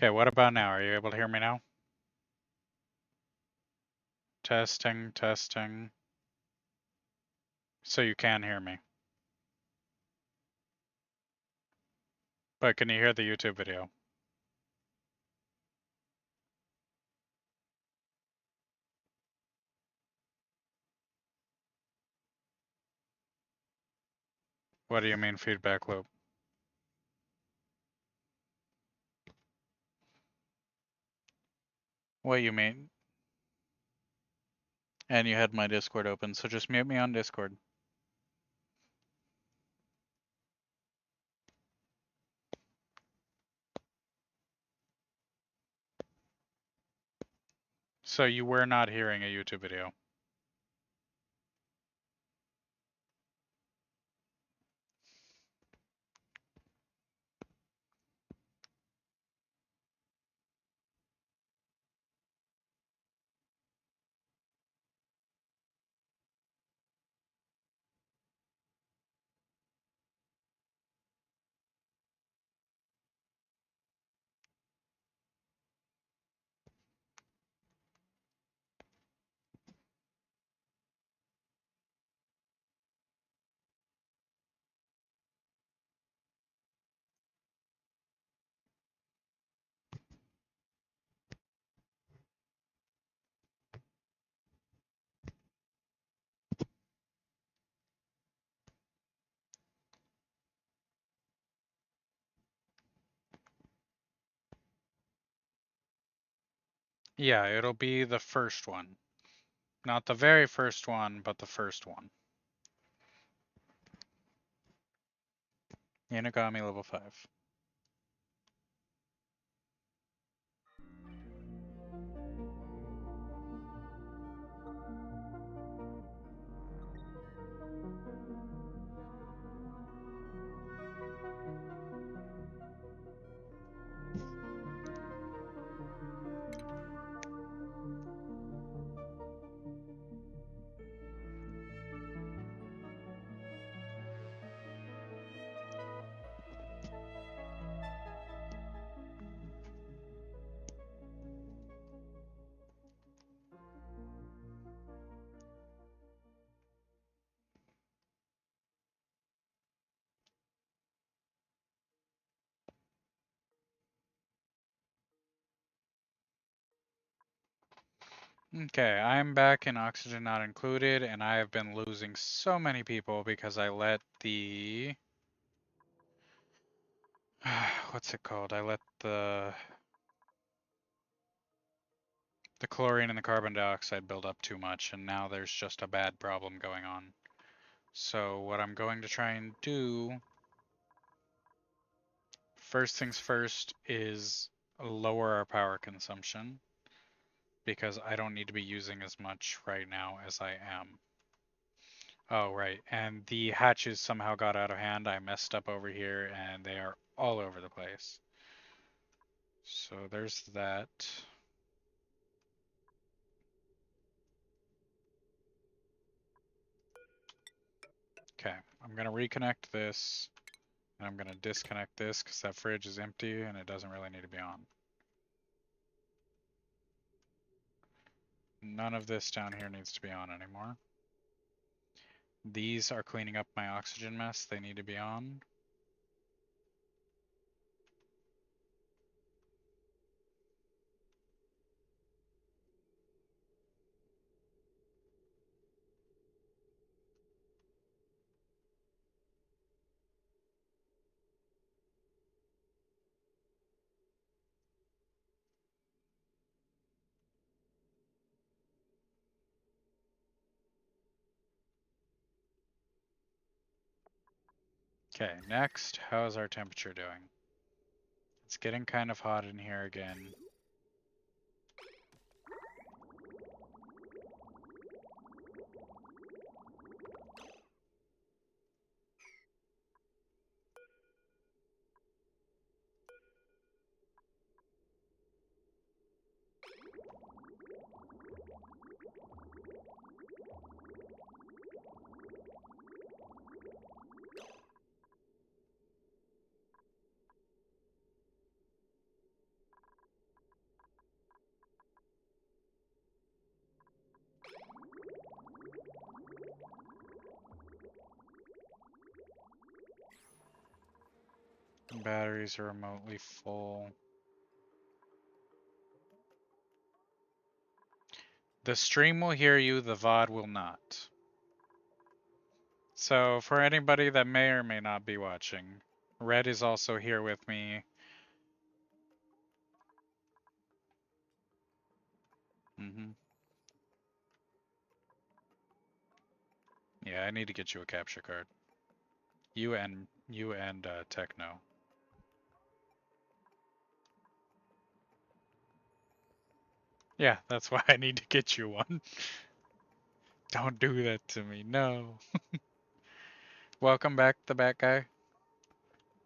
Okay, what about now? Are you able to hear me now? Testing, testing. So you can hear me. But can you hear the YouTube video? What do you mean feedback loop? What you mean? And you had my Discord open, so just mute me on Discord. So you were not hearing a YouTube video. Yeah, it'll be the first one. Not the very first one, but the first one. Inagami level 5. Okay, I'm back in Oxygen Not Included, and I have been losing so many people because I let the... what's it called? I let the chlorine and the carbon dioxide build up too much, and now there's just a bad problem going on. So what I'm going to try and do, first things first, is lower our power consumption, because I don't need to be using as much right now as I am. Oh, right. And the hatches somehow got out of hand. I messed up over here, and they are all over the place. So there's that. Okay, I'm going to reconnect this, and I'm going to disconnect this because that fridge is empty and it doesn't really need to be on. None of this down here needs to be on anymore. These are cleaning up my oxygen mess. They need to be on. Okay, next, how's our temperature doing? It's getting kind of hot in here again. Batteries are remotely full. The stream will hear you, the VOD will not. So for anybody that may or may not be watching, Red is also here with me. Yeah, I need to get you a capture card. You and Techno. Yeah, that's why I need to get you one. Don't do that to me. No. Welcome back, the Bat Guy.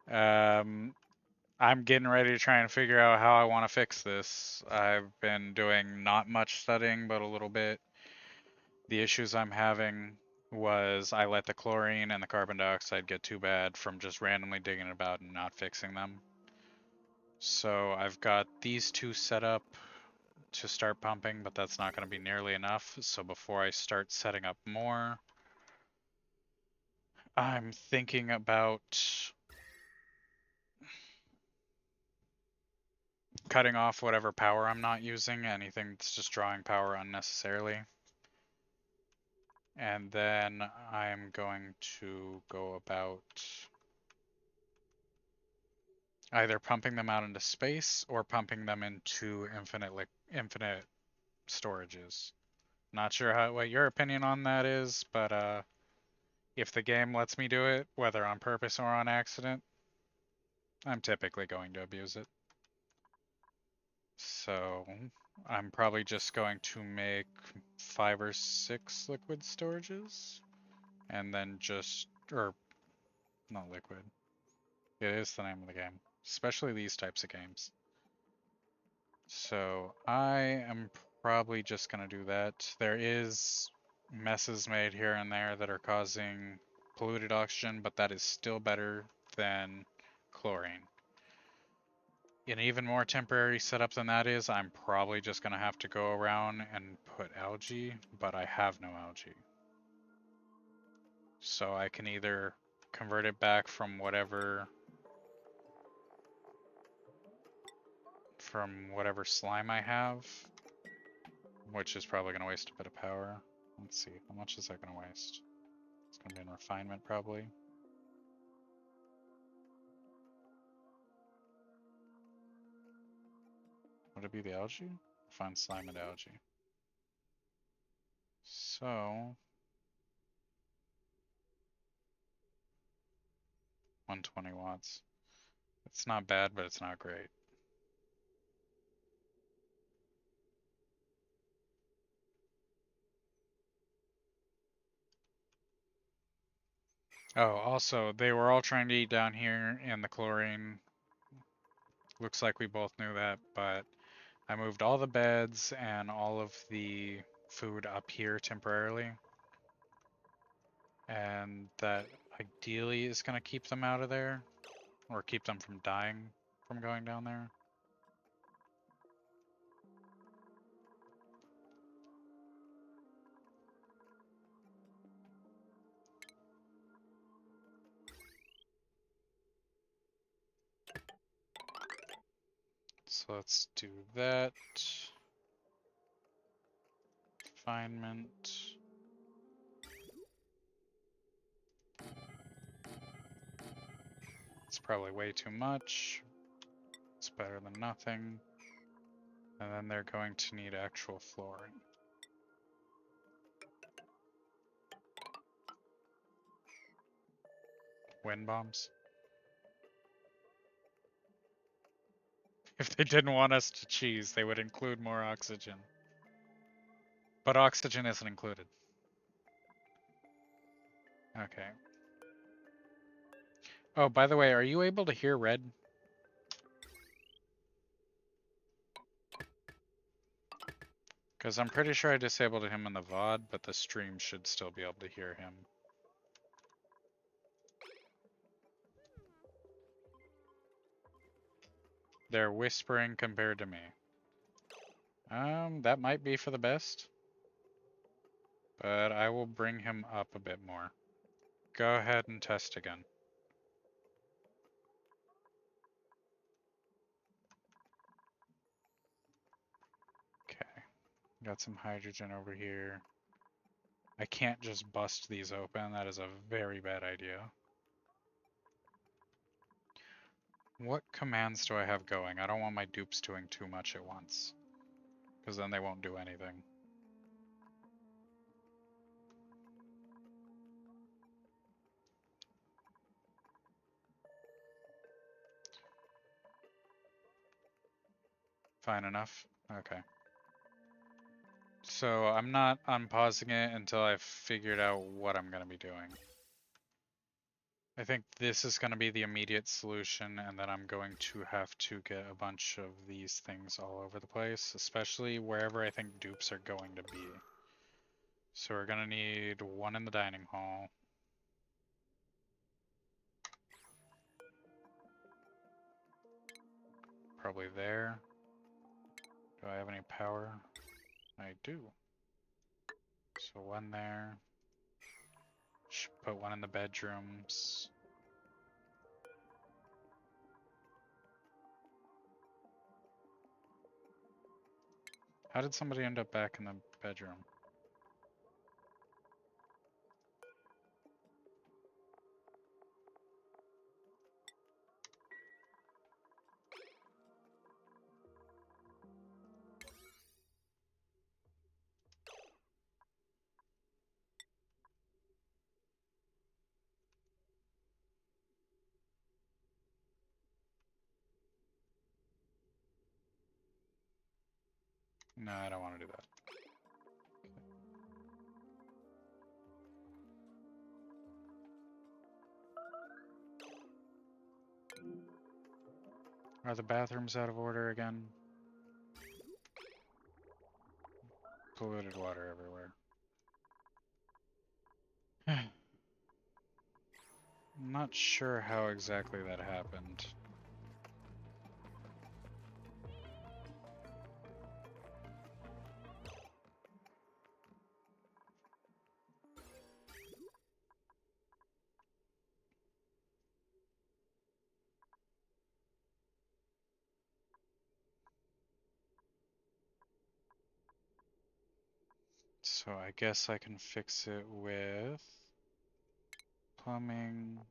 Um, I'm getting ready to try and figure out how I want to fix this. I've been doing not much studying, but a little bit. The issues I'm having was I let the chlorine and the carbon dioxide get too bad from just randomly digging about and not fixing them. So I've got these two set up to start pumping, but that's not going to be nearly enough. So before I start setting up more, I'm thinking about cutting off whatever power I'm not using, anything that's just drawing power unnecessarily. And then I'm going to go about either pumping them out into space or pumping them into infinite storages. Not sure what your opinion on that is, but if the game lets me do it, whether on purpose or on accident, I'm typically going to abuse it. So I'm probably just going to make 5 or 6 liquid storages and then or not liquid. It is the name of the game, especially these types of games. So I am probably just going to do that. There is messes made here and there that are causing polluted oxygen, but that is still better than chlorine. An even more temporary setup than that is, I'm probably just going to have to go around and put algae, but I have no algae. So I can either convert it back from whatever slime I have, which is probably going to waste a bit of power. Let's see, how much is that going to waste? It's going to be in refinement probably. Would it be the algae? Find slime and algae. So 120 watts. It's not bad, but it's not great. Oh, also, they were all trying to eat down here in the chlorine. Looks like we both knew that, but I moved all the beds and all of the food up here temporarily. And that ideally is going to keep them out of there, or keep them from dying from going down there. So let's do that. Refinement. It's probably way too much. It's better than nothing. And then they're going to need actual flooring. Wind bombs. If they didn't want us to cheese, they would include more oxygen. But oxygen isn't included. Okay. Oh, by the way, are you able to hear Red? Because I'm pretty sure I disabled him in the VOD, but the stream should still be able to hear him. They're whispering compared to me. That might be for the best. But I will bring him up a bit more. Go ahead and test again. Got some hydrogen over here. I can't just bust these open. That is a very bad idea. What commands do I have going? I don't want my dupes doing too much at once, because then they won't do anything. Fine enough? Okay. So I'm not unpausing it until I've figured out what I'm going to be doing. I think this is going to be the immediate solution, and then I'm going to have to get a bunch of these things all over the place, especially wherever I think dupes are going to be. So we're going to need one in the dining hall. Probably there. Do I have any power? I do. So one there. Should put one in the bedrooms. How did somebody end up back in the bedroom? No, I don't want to do that. Are the bathrooms out of order again? Polluted water everywhere. I'm not sure how exactly that happened. So I guess I can fix it with plumbing.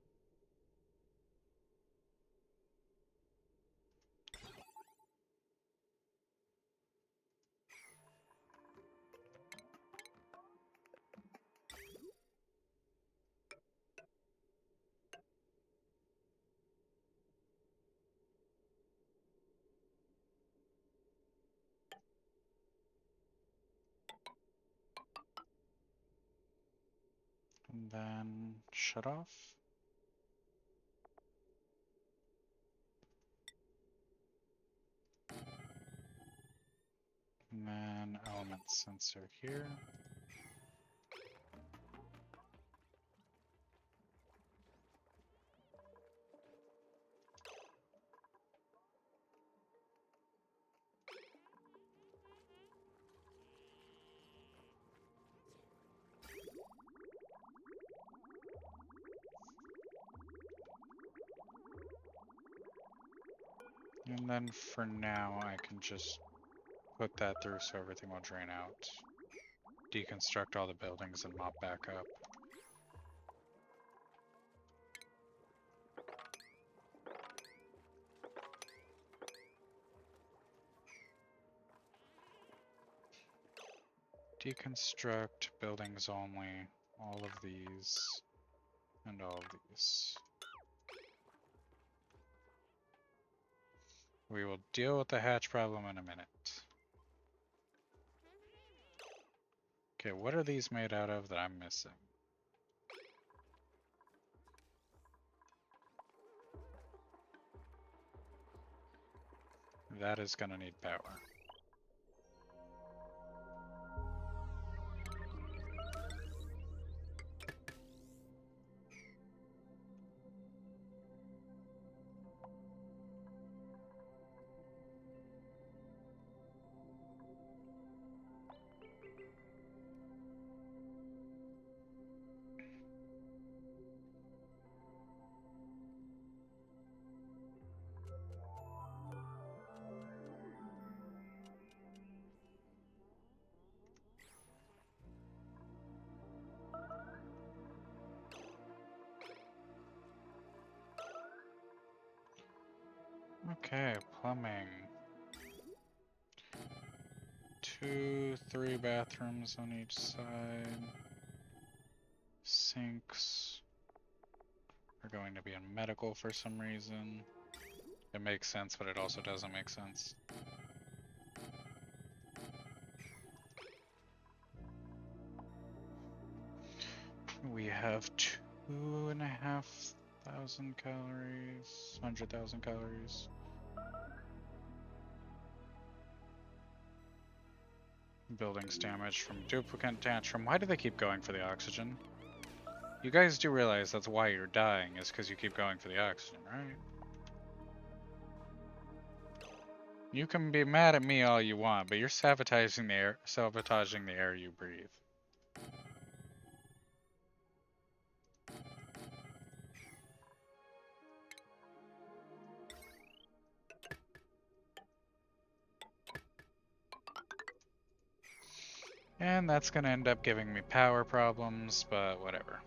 And then shut off. And then element sensor here. And then for now, I can just put that through so everything will drain out. Deconstruct all the buildings and mop back up. Deconstruct buildings only, all of these, and all of these. We will deal with the hatch problem in a minute. Okay, what are these made out of that I'm missing? That is gonna need power. Okay, plumbing. 2, 3 bathrooms on each side. Sinks are going to be in medical for some reason. It makes sense, but it also doesn't make sense. We have 2,500 calories, 100,000 calories. Buildings damaged from duplicate tantrum. Why do they keep going for the oxygen? You guys do realize that's why you're dying, is because you keep going for the oxygen, right? You can be mad at me all you want, but you're sabotaging the air you breathe. And that's gonna end up giving me power problems, but whatever.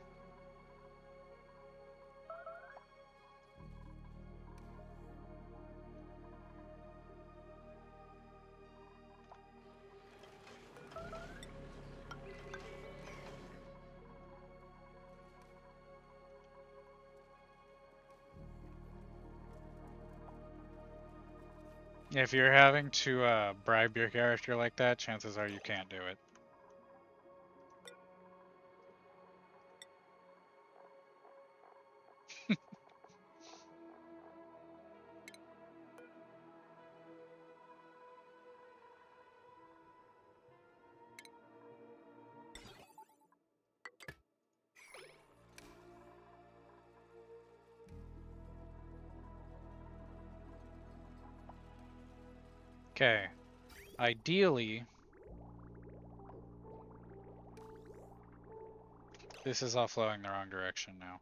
If you're having to bribe your character like that, chances are you can't do it. Okay. Ideally, this is all flowing the wrong direction now.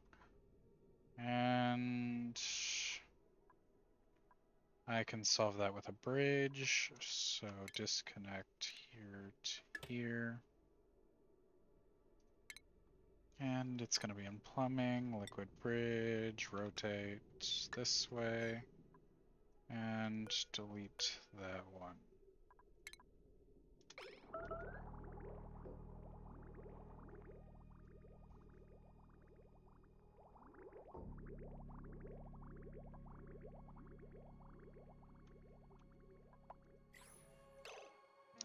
And I can solve that with a bridge. So disconnect here to here. And it's going to be in plumbing, liquid bridge, rotate this way, and delete that one.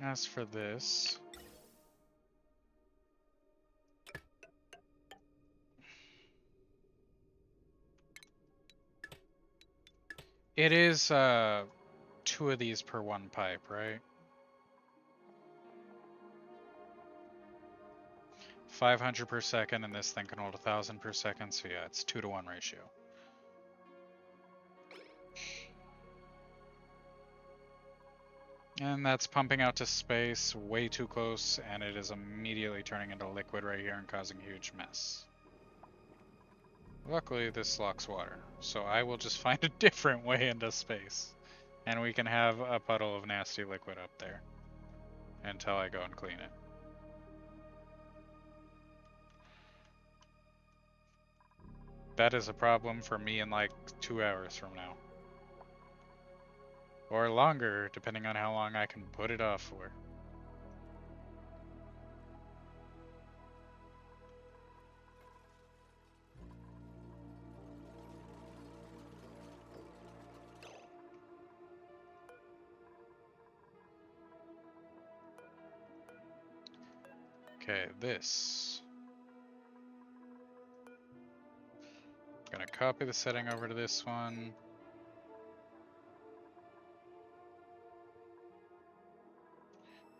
As for this, it is 2 of these per 1 pipe, right? 500 per second, and this thing can hold 1,000 per second, so yeah, it's 2-to-1 ratio. And that's pumping out to space way too close, and it is immediately turning into liquid right here and causing a huge mess. Luckily, this locks water, so I will just find a different way into space. And we can have a puddle of nasty liquid up there until I go and clean it. That is a problem for me in like 2 hours from now. Or longer, depending on how long I can put it off for. Okay, this. Gonna copy the setting over to this one.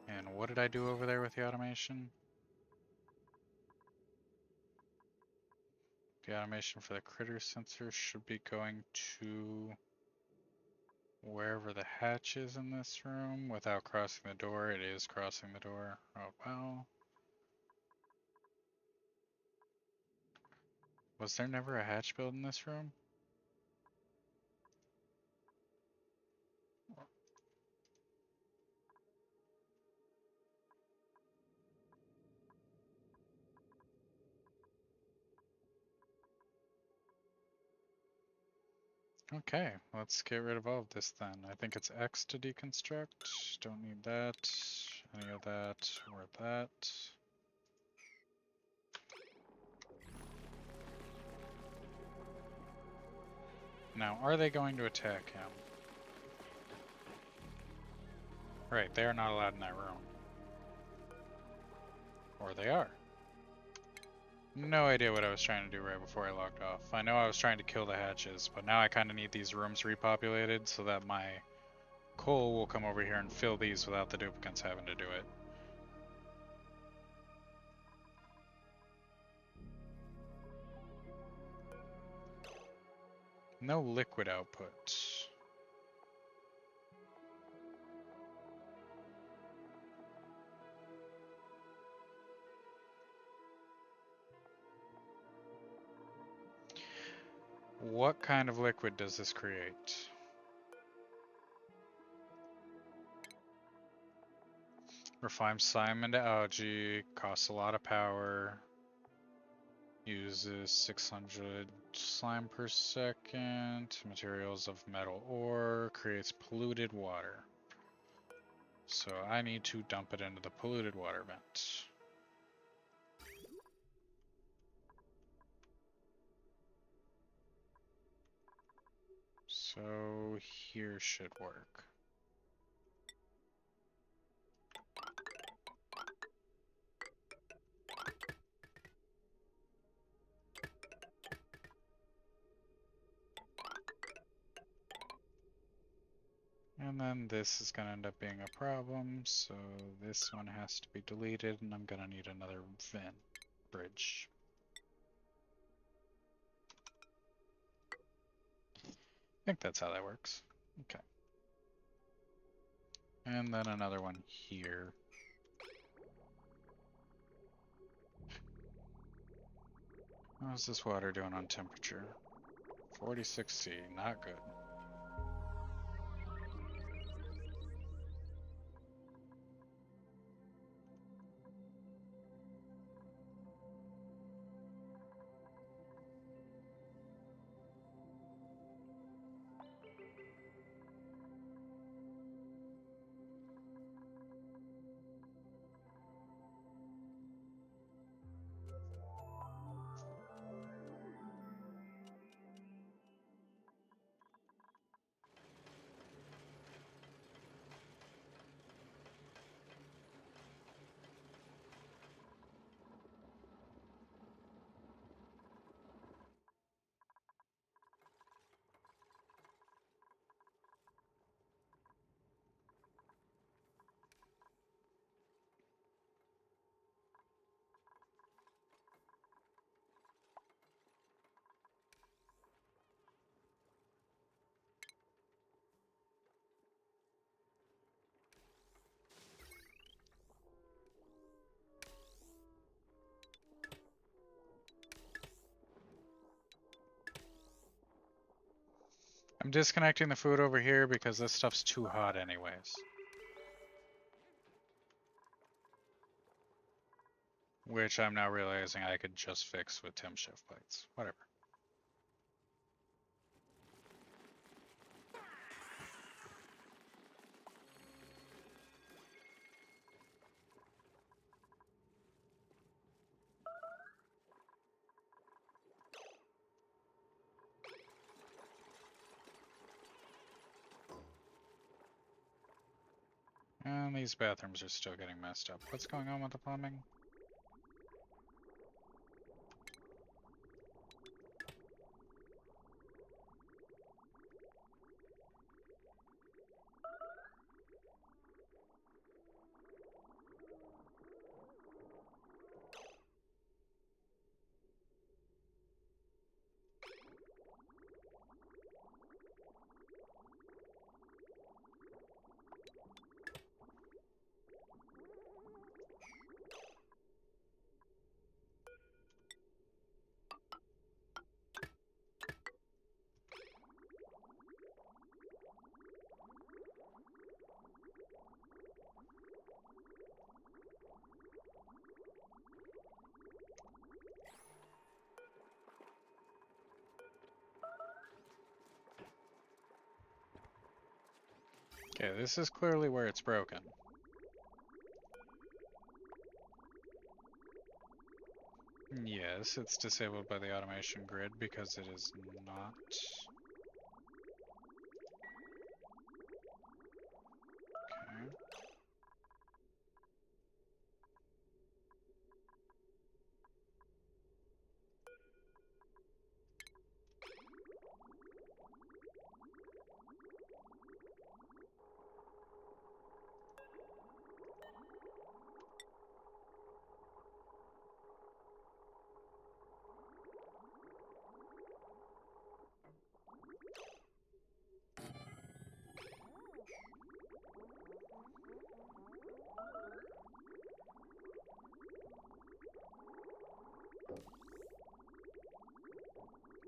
And what did I do over there with the automation? The automation for the critter sensor should be going to wherever the hatch is in this room without crossing the door. It is crossing the door. Oh well. Was there never a hatch built in this room? Okay, let's get rid of all of this then. I think it's X to deconstruct. Don't need that, any of that, or that. Now, are they going to attack him? Right, they are not allowed in that room. Or they are. No idea what I was trying to do right before I logged off. I know I was trying to kill the hatches, but now I kind of need these rooms repopulated so that my coal will come over here and fill these without the duplicates having to do it. No liquid output. What kind of liquid does this create? Refine slime into algae, costs a lot of power, uses 600 slime per second, materials of metal ore, creates polluted water. So I need to dump it into the polluted water vent. So here should work. And then this is going to end up being a problem, so this one has to be deleted, and I'm going to need another vent bridge. I think that's how that works. Okay. And then another one here. How's this water doing on temperature? 46C, not good. I'm disconnecting the food over here because this stuff's too hot anyways. Which I'm now realizing I could just fix with temp shift plates. Whatever. And these bathrooms are still getting messed up. What's going on with the plumbing? Okay, this is clearly where it's broken. Yes, it's disabled by the automation grid because it is not. Okay.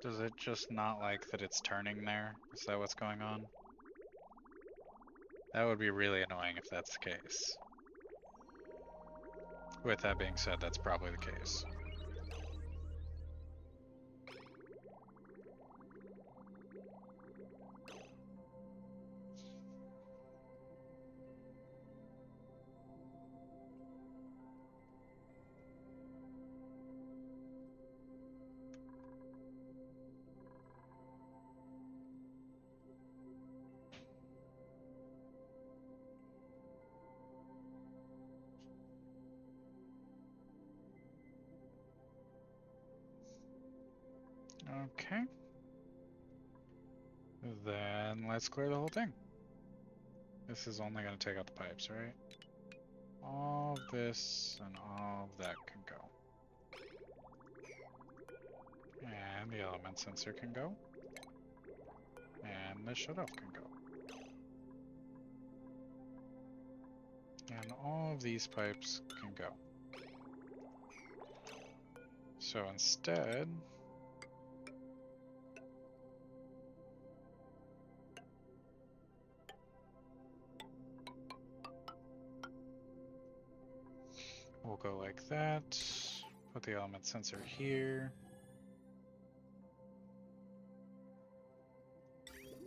Does it just not like that it's turning there? Is that what's going on? That would be really annoying if that's the case. With that being said, that's probably the case. Okay. Then let's clear the whole thing. This is only going to take out the pipes, right? All this and all of that can go. And the element sensor can go. And the shutoff can go. And all of these pipes can go. So instead, we'll go like that. Put the element sensor here.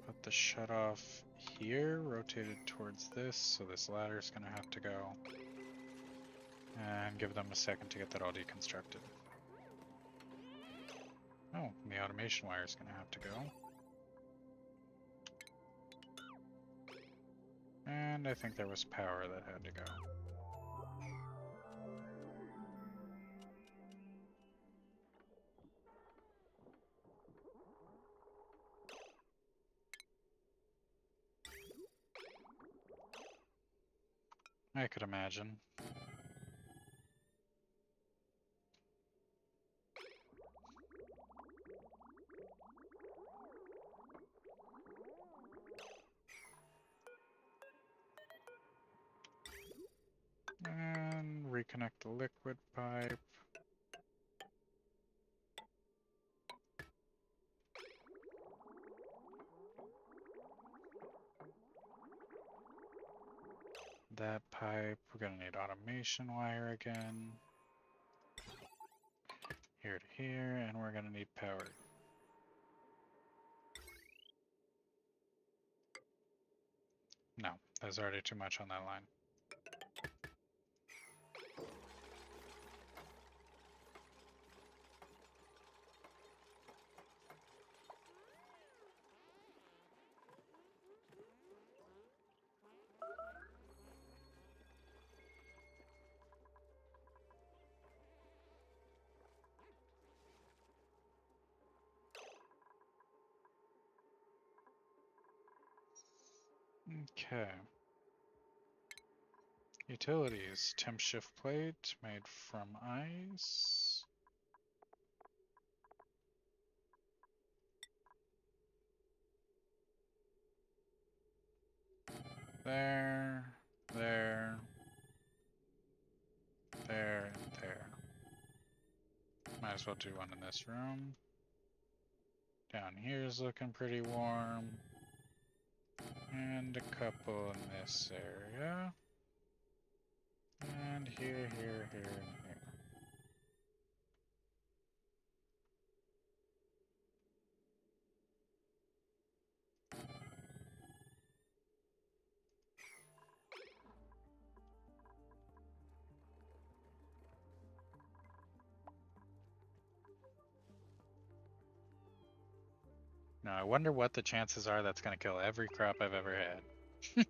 Put the shutoff here, rotated towards this, so this ladder is going to have to go. And give them a second to get that all deconstructed. Oh, and the automation wire is going to have to go. And I think there was power that had to go. I could imagine. And reconnect the liquid pipe. That pipe, we're gonna need automation wire again. Here to here, and we're gonna need power. No, there's already too much on that line. Okay. Utilities, temp shift plate made from ice. There, there, there, and there. Might as well do one in this room. Down here is looking pretty warm. And a couple in this area. And here, here, here, and here. Now I wonder what the chances are that's going to kill every crop I've ever had.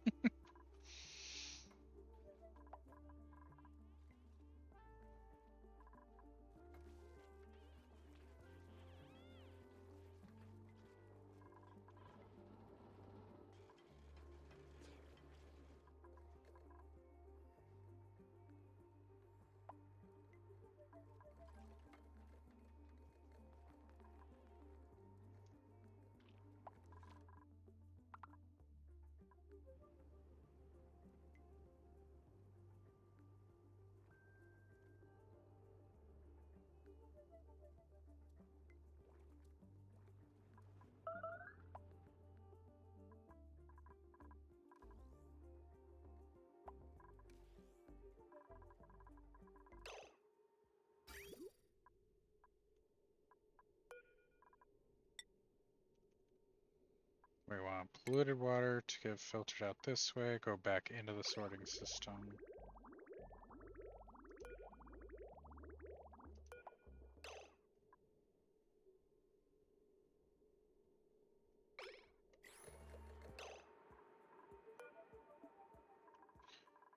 We want polluted water to get filtered out this way, go back into the sorting system.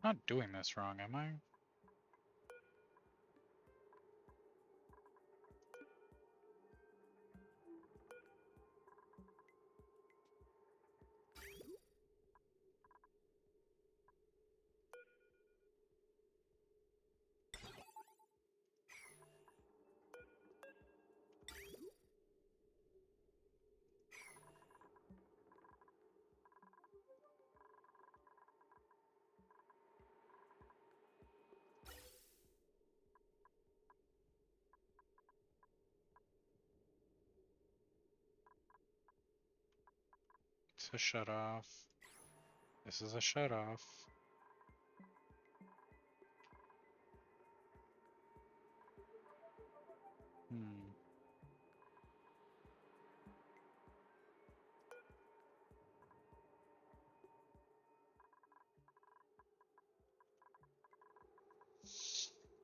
Not doing this wrong, am I? It's a shut off. This is a shut off.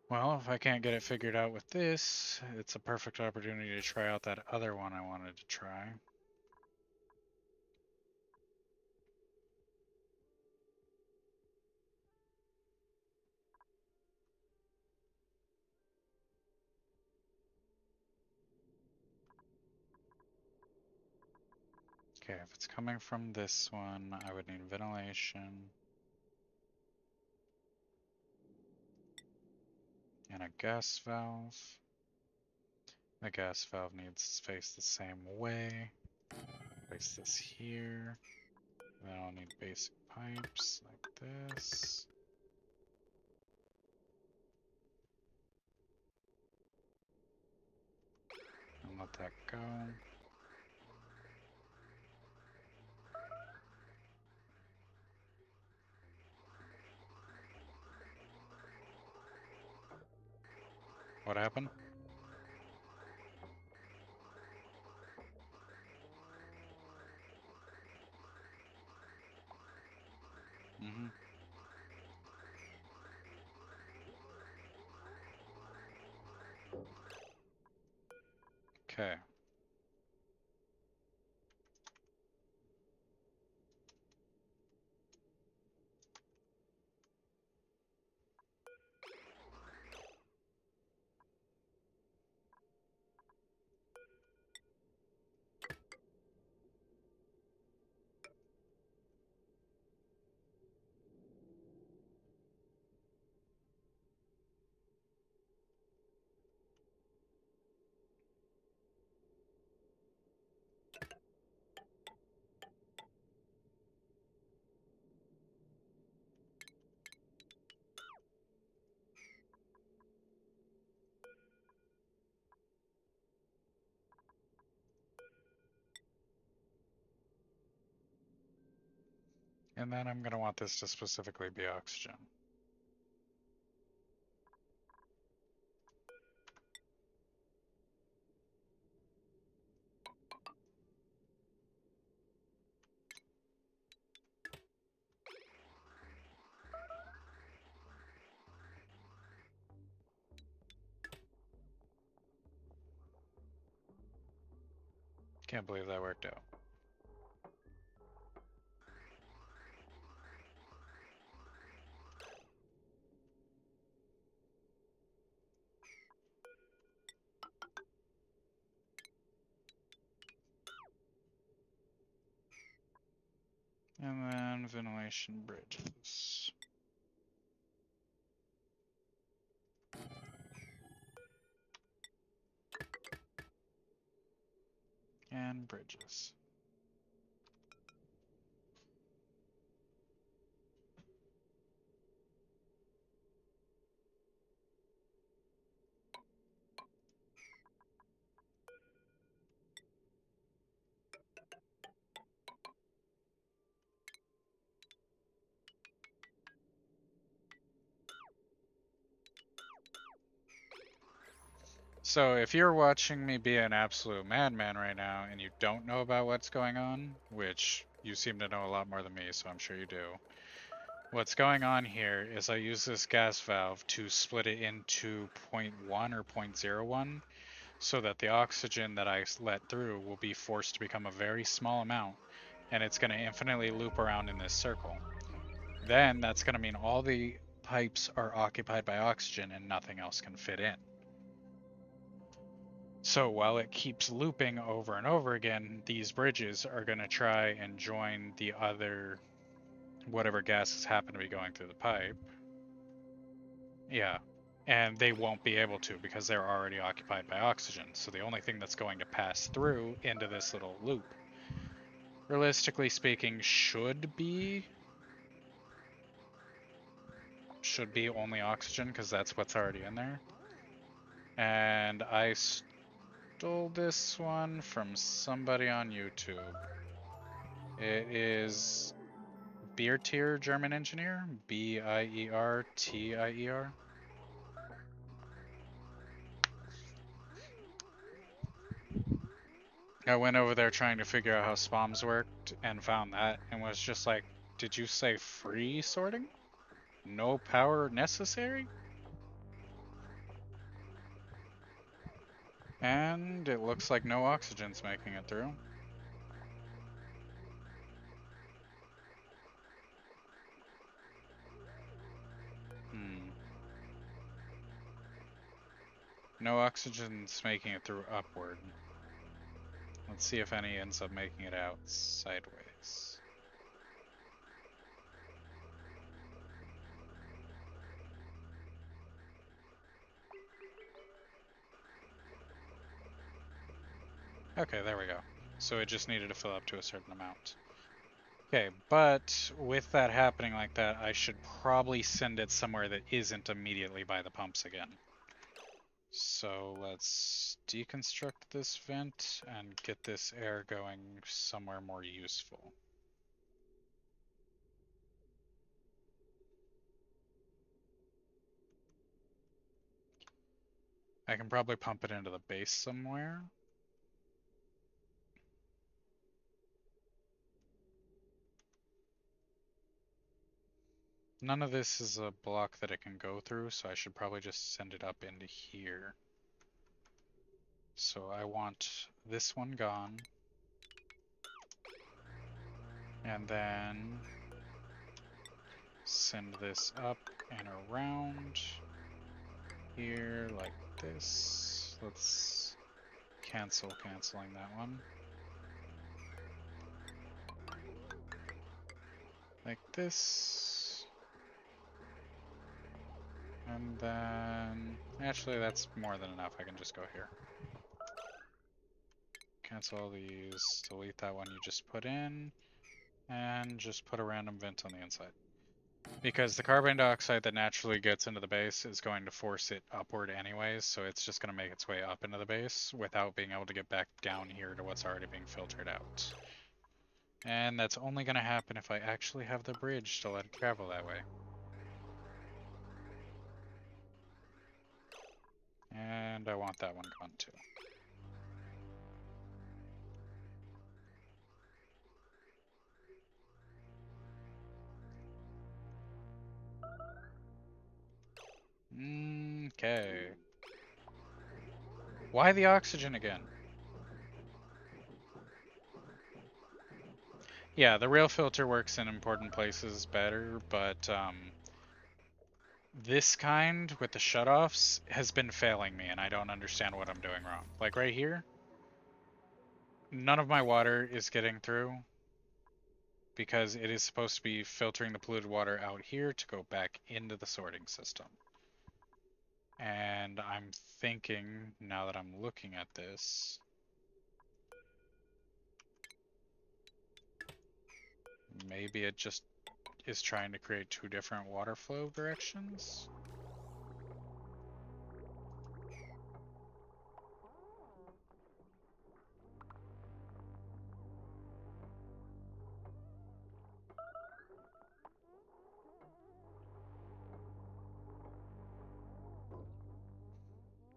Well, if I can't get it figured out with this, it's a perfect opportunity to try out that other one I wanted to try. Okay, if it's coming from this one, I would need ventilation and a gas valve. The gas valve needs to face the same way. Place this here. Then I'll need basic pipes like this. And let that go. What happened? Mm-hmm. Okay. And then I'm going to want this to specifically be oxygen. Can't believe that worked out. And then ventilation bridges. And bridges. So if you're watching me be an absolute madman right now and you don't know about what's going on, which you seem to know a lot more than me, so I'm sure you do. What's going on here is I use this gas valve to split it into 0.1 or 0.01 so that the oxygen that I let through will be forced to become a very small amount, and it's going to infinitely loop around in this circle. Then that's going to mean all the pipes are occupied by oxygen and nothing else can fit in. So while it keeps looping over and over again, these bridges are going to try and join the other whatever gases happen to be going through the pipe. Yeah. And they won't be able to because they're already occupied by oxygen. So the only thing that's going to pass through into this little loop, realistically speaking, should be only oxygen because that's what's already in there. And I stole this one from somebody on YouTube. It is Biertier German engineer, Biertier. I went over there trying to figure out how SPOMs worked and found that and was just like, did you say free sorting? No power necessary? And it looks like no oxygen's making it through. Hmm. No oxygen's making it through upward. Let's see if any ends up making it out sideways. Okay, there we go. So it just needed to fill up to a certain amount. Okay, but with that happening like that, I should probably send it somewhere that isn't immediately by the pumps again. So let's deconstruct this vent and get this air going somewhere more useful. I can probably pump it into the base somewhere. None of this is a block that it can go through, so I should probably just send it up into here. So I want this one gone. And then send this up and around here like this. Let's canceling that one. Like this. And then, actually that's more than enough. I can just go here. Cancel all these, delete that one you just put in, and just put a random vent on the inside. Because the carbon dioxide that naturally gets into the base is going to force it upward anyways, so it's just going to make its way up into the base without being able to get back down here to what's already being filtered out. And that's only going to happen if I actually have the bridge to let it travel that way. And I want that one gone too. Okay. Why the oxygen again? Yeah, the rail filter works in important places better, but this kind with the shutoffs has been failing me and I don't understand what I'm doing wrong. Like right here, none of my water is getting through. because it is supposed to be filtering the polluted water out here to go back into the sorting system. And I'm thinking, now that I'm looking at this, maybe it just is trying to create two different water flow directions.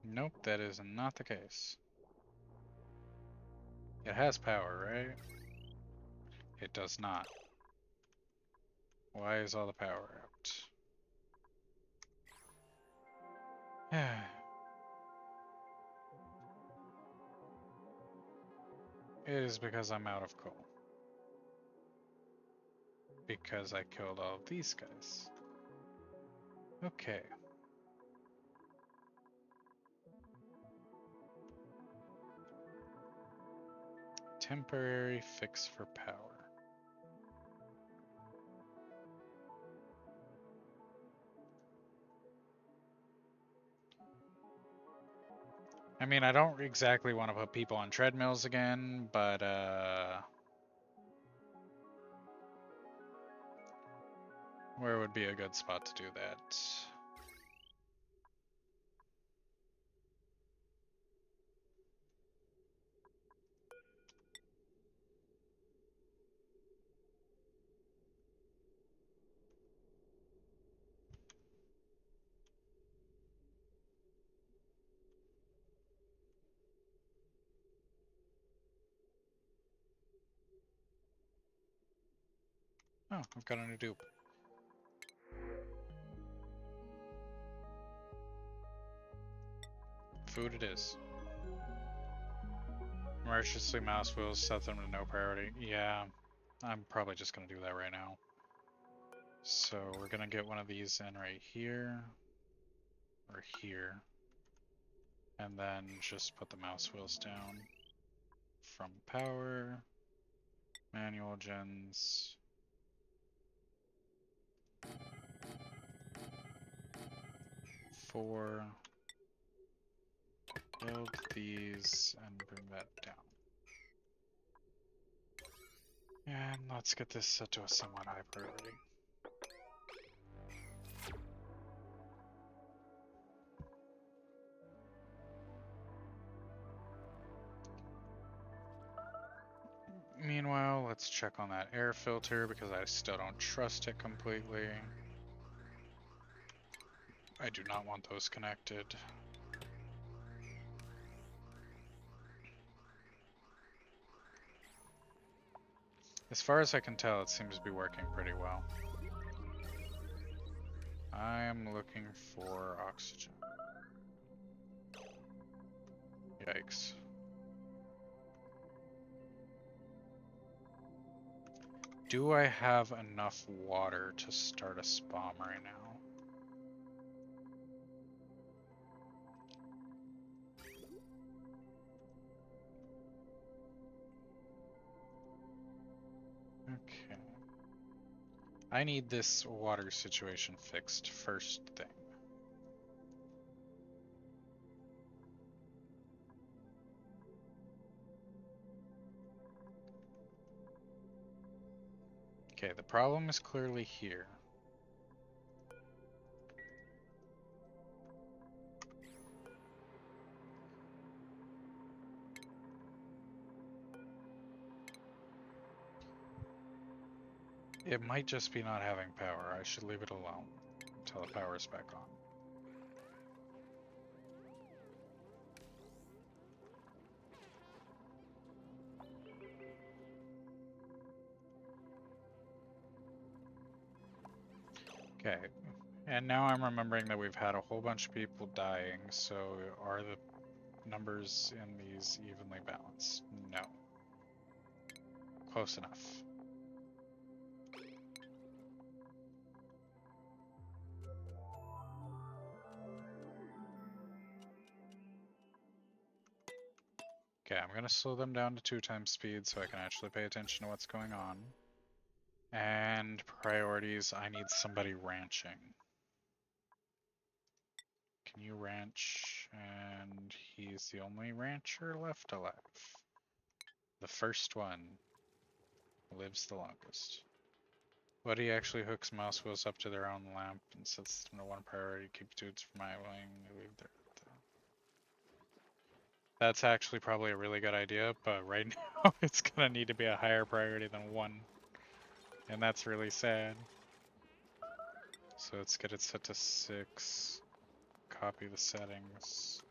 Nope, that is not the case. It has power, right? It does not. Why is all the power out? It is because I'm out of coal. Because I killed all of these guys. Okay. Temporary fix for power. I mean, I don't exactly want to put people on treadmills again, but where would be a good spot to do that? Oh, I've got a new dupe. Food it is. Emergency mouse wheels, set them to no priority. Yeah, I'm probably just gonna do that right now. So we're gonna get one of these in right here, or here, and then just put the mouse wheels down. From power, manual gens. Four. Build these and bring that down. And let's get this set to a somewhat high priority. Meanwhile, let's check on that air filter because I still don't trust it completely. I do not want those connected. As far as I can tell, it seems to be working pretty well. I am looking for oxygen. Yikes. Do I have enough water to start a spawn right now? Okay. I need this water situation fixed first thing. Okay, the problem is clearly here. It might just be not having power. I should leave it alone until the power is back on. Okay, and now I'm remembering that we've had a whole bunch of people dying, so are the numbers in these evenly balanced? No. Close enough. Okay, I'm gonna slow them down to 2 times speed so I can actually pay attention to what's going on. And priorities, I need somebody ranching. Can you ranch? And he's the only rancher left alive. The first one lives the longest. But he actually hooks mouse wheels up to their own lamp and sets them to one priority, keep dudes from idling, leave their... That's actually probably a really good idea, but right now it's gonna need to be a higher priority than 1. And that's really sad. So let's get it set to 6. Copy the settings.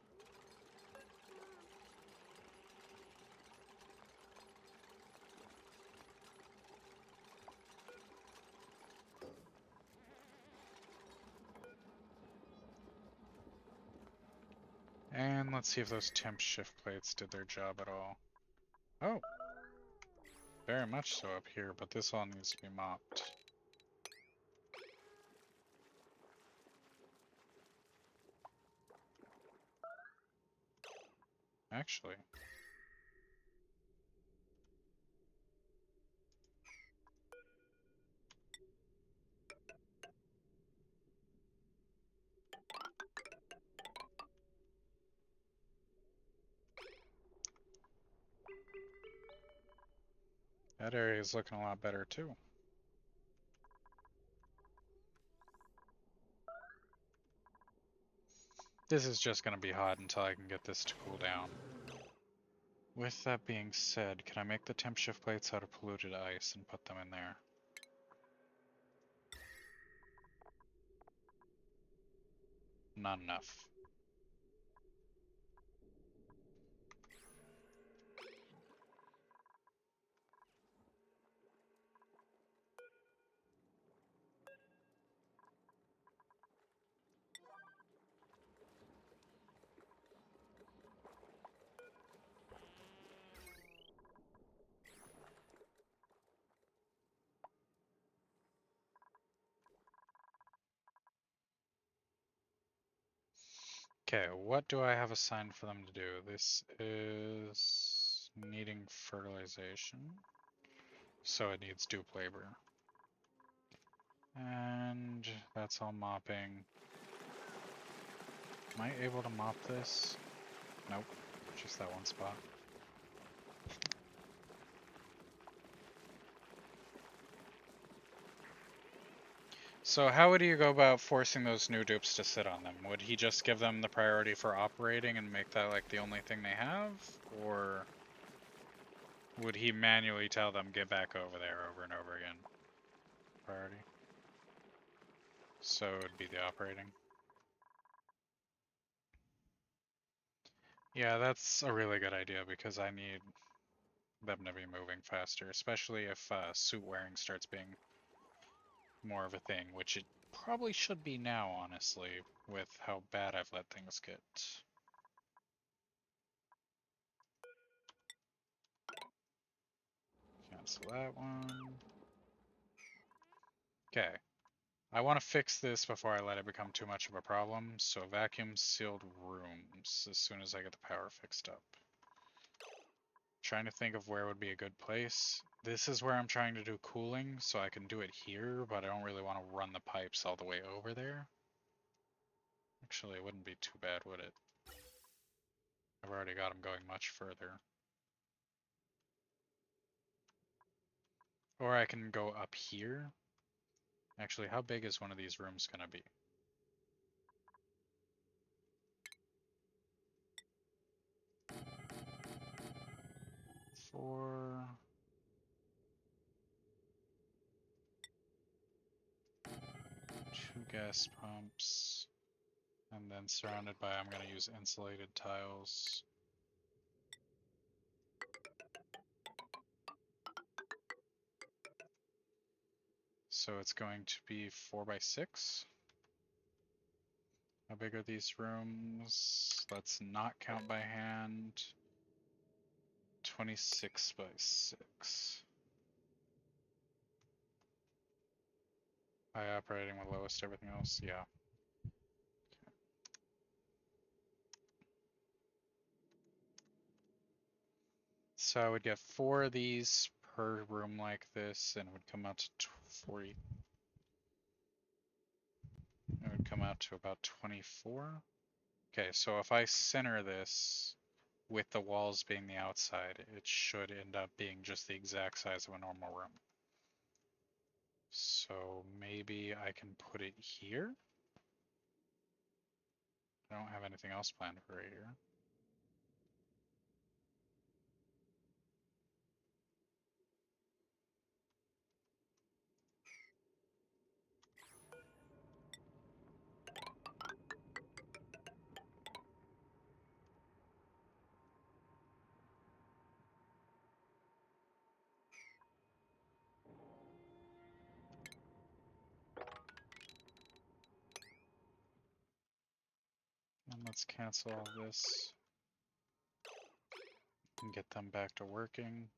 And let's see if those temp shift plates did their job at all. Oh, very much so up here, but this all needs to be mopped. Actually. That area is looking a lot better too. This is just going to be hot until I can get this to cool down. With that being said, can I make the temp shift plates out of polluted ice and put them in there? Not enough. Okay, what do I have assigned for them to do? This is needing fertilization, so it needs dupe labor. And that's all mopping. Am I able to mop this? Nope, just that one spot. So how would you go about forcing those new dupes to sit on them? Would he just give them the priority for operating and make that like the only thing they have? Or would he manually tell them get back over there over and over again? Priority. So it would be the operating. Yeah, that's a really good idea because I need them to be moving faster, especially if suit wearing starts being more of a thing, which it probably should be now, honestly, with how bad I've let things get. Cancel that one. Okay. I want to fix this before I let it become too much of a problem, so vacuum sealed rooms as soon as I get the power fixed up. Trying to think of where would be a good place. This is where I'm trying to do cooling, so I can do it here, but I don't really want to run the pipes all the way over there. Actually, it wouldn't be too bad, would it? I've already got them going much further. Or I can go up here. Actually, how big is one of these rooms gonna be? Four. Two gas pumps. And then surrounded by, I'm gonna use insulated tiles. So it's going to be 4x6. How big are these rooms? Let's not count by hand. 26 by 6. High operating with lowest everything else, yeah. So I would get 4 of these per room like this, and it would come out to 40. It would come out to about 24. Okay, so if I center this with the walls being the outside, it should end up being just the exact size of a normal room. So maybe I can put it here. I don't have anything else planned for right here. And let's cancel all this and get them back to working.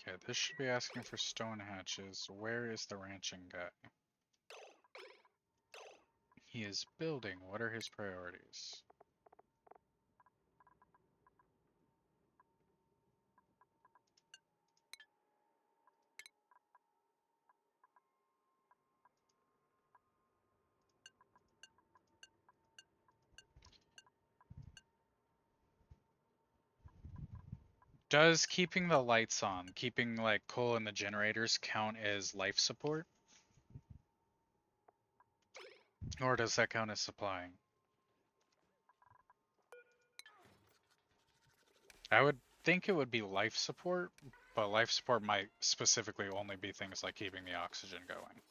Okay, this should be asking for stone hatches. Where is the ranching guy? He is building. What are his priorities? Does keeping the lights on, keeping like coal in the generators count as life support? Or does that count as supplying? I would think it would be life support, but life support might specifically only be things like keeping the oxygen going.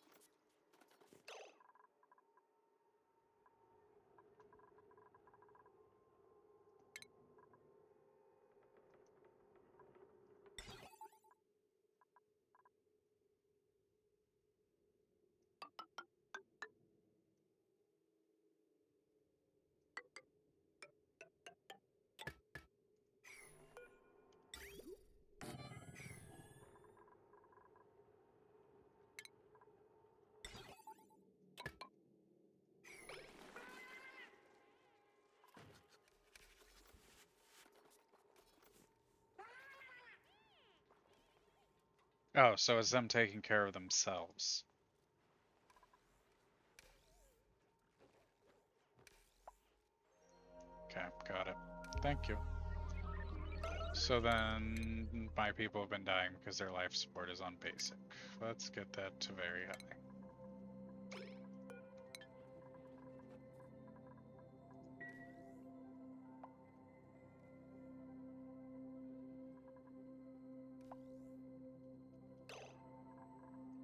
Oh, so it's them taking care of themselves. Okay, got it. Thank you. So then my people have been dying because their life support is on basic. Let's get that to very high.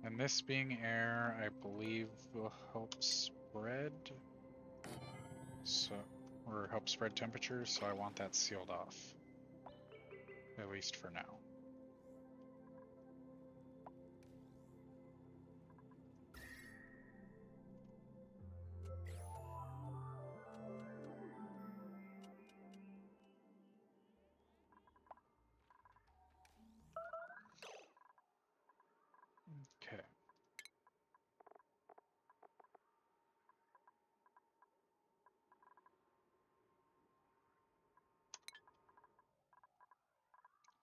And this being air, I believe will help spread. So, or help spread temperature, so I want that sealed off. At least for now. Okay.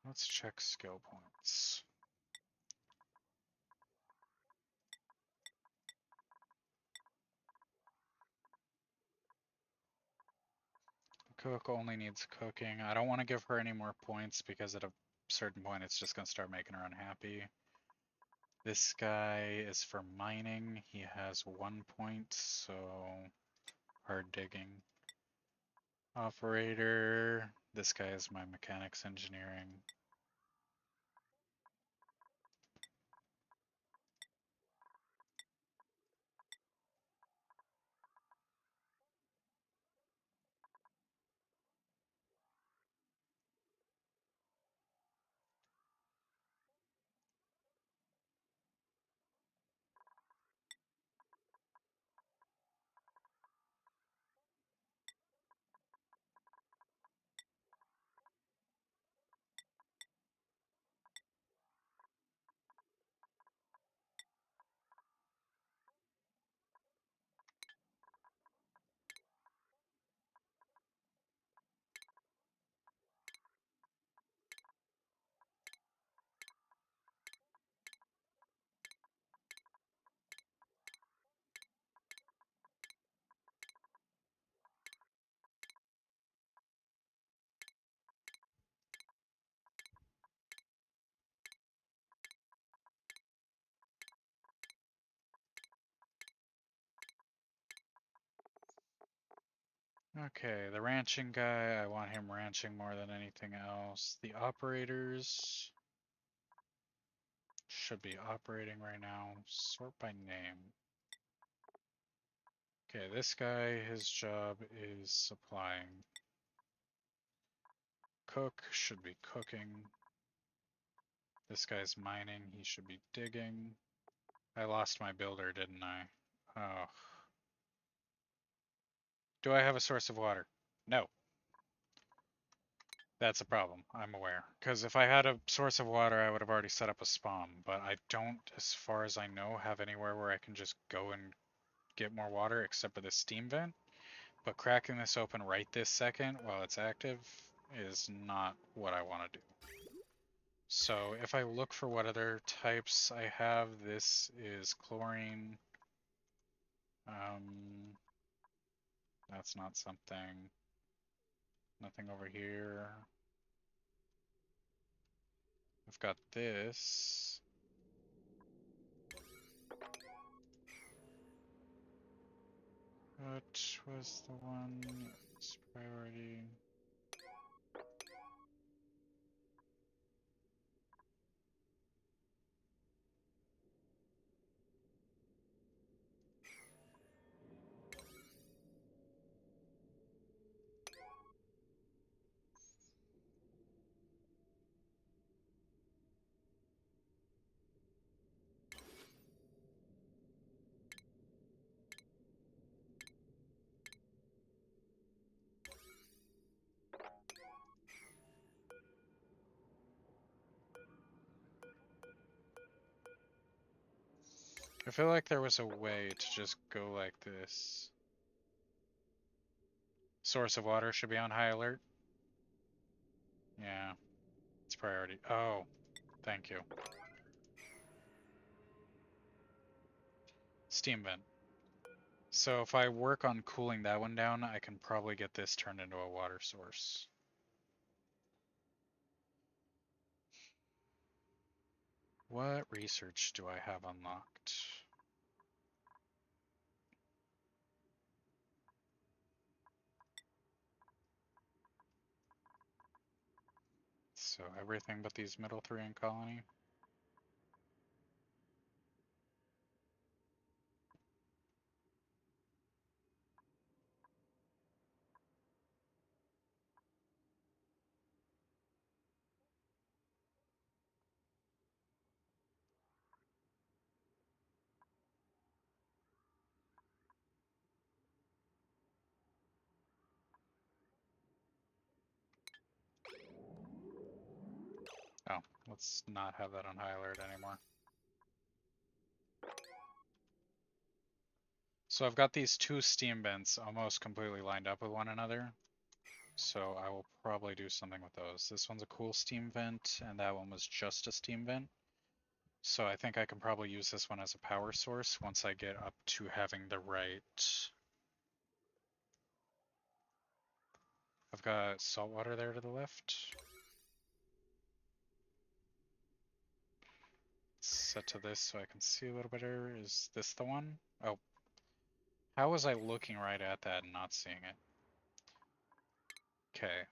Let's check skill points. Cook only needs cooking. I don't want to give her any more points because at a certain point it's just going to start making her unhappy. This guy is for mining. He has 1 point, so hard digging. Operator. This guy is my mechanics engineering. Okay, the ranching guy, I want him ranching more than anything else. The operators should be operating right now. Sort by name. Okay, this guy, his job is supplying. Cook should be cooking. This guy's mining, he should be digging. I lost my builder, didn't I? Oh. Do I have a source of water? No. That's a problem, I'm aware. Because if I had a source of water, I would have already set up a spawn, but I don't, as far as I know, have anywhere where I can just go and get more water except for this steam vent. But cracking this open right this second while it's active is not what I want to do. So if I look for what other types I have, this is chlorine. That's not something. Nothing over here. I've got this. What was the one that's priority? I feel like there was a way to just go like this. Source of water should be on high alert. Yeah, it's priority. Oh, thank you. Steam vent. So if I work on cooling that one down, I can probably get this turned into a water source. What research do I have unlocked? So everything but these middle three in colony. Oh, let's not have that on high alert anymore. So I've got these two steam vents almost completely lined up with one another. So I will probably do something with those. This one's a cool steam vent, and that one was just a steam vent. So I think I can probably use this one as a power source once I get up to having the right... I've got salt water there to the left. Set to this so I can see a little better. Is this the one? Oh. How was I looking right at that and not seeing it? Okay.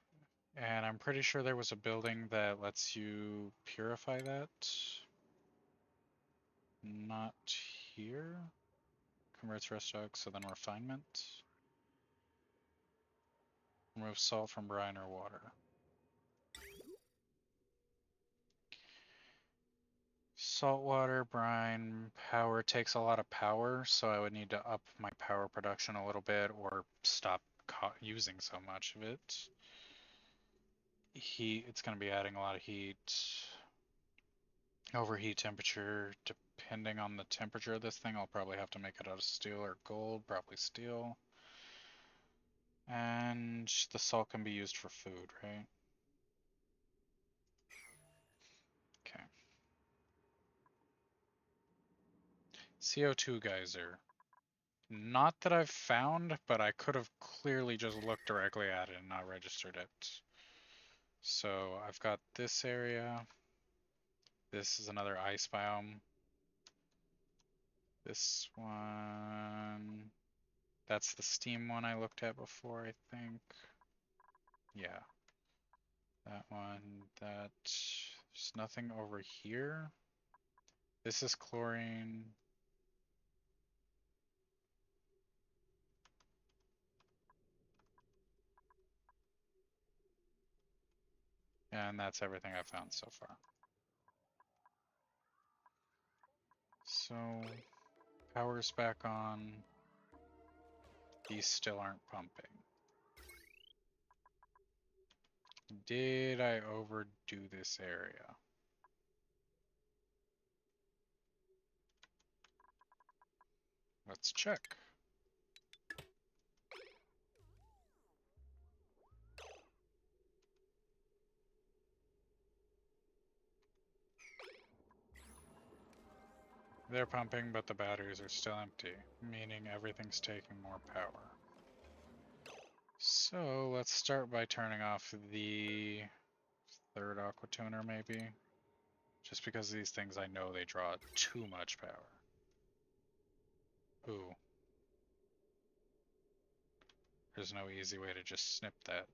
And I'm pretty sure there was a building that lets you purify that. Not here. Converts rust ox, so then refinement. Remove salt from brine or water. Saltwater, brine, power takes a lot of power, so I would need to up my power production a little bit or stop using so much of it. Heat, it's going to be adding a lot of heat. Overheat temperature, depending on the temperature of this thing, I'll probably have to make it out of steel or gold, probably steel. And the salt can be used for food, right? Okay. CO2 geyser. Not that I've found, but I could have clearly just looked directly at it and not registered it. So I've got this area. This is another ice biome. This one. That's the steam one I looked at before, I think. Yeah. That one, there's nothing over here. This is chlorine. And that's everything I've found so far. So, power's back on. These still aren't pumping. Did I overdo this area? Let's check. They're pumping, but the batteries are still empty, meaning everything's taking more power. So let's start by turning off the third aqua tuner, maybe. Just because these things, I know they draw too much power. Ooh. There's no easy way to just snip that.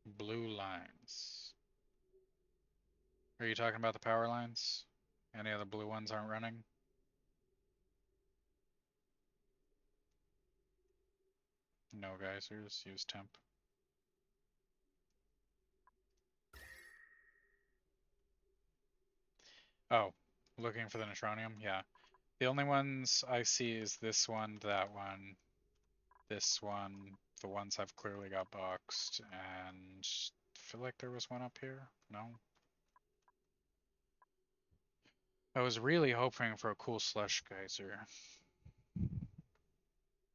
Blue lines. Are you talking about the power lines? Any of the blue ones aren't running? No geysers, use temp. Oh, looking for the neutronium? Yeah. The only ones I see is this one, that one, this one, the ones I've clearly got boxed, and I feel like there was one up here. No? I was really hoping for a cool slush geyser.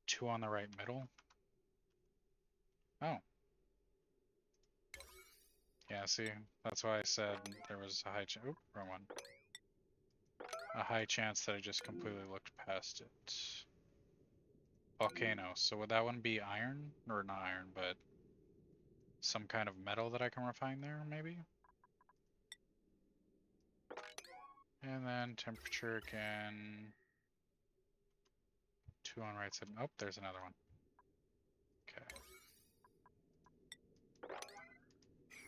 2 on the right middle. Oh. Yeah, see, that's why I said there was a high chance. Oop, wrong one. A high chance that I just completely looked past it. Volcano. So would that one be iron? Or not iron, but some kind of metal that I can refine there, maybe? And then temperature again. 2 on right side. Oh, there's another one. Okay.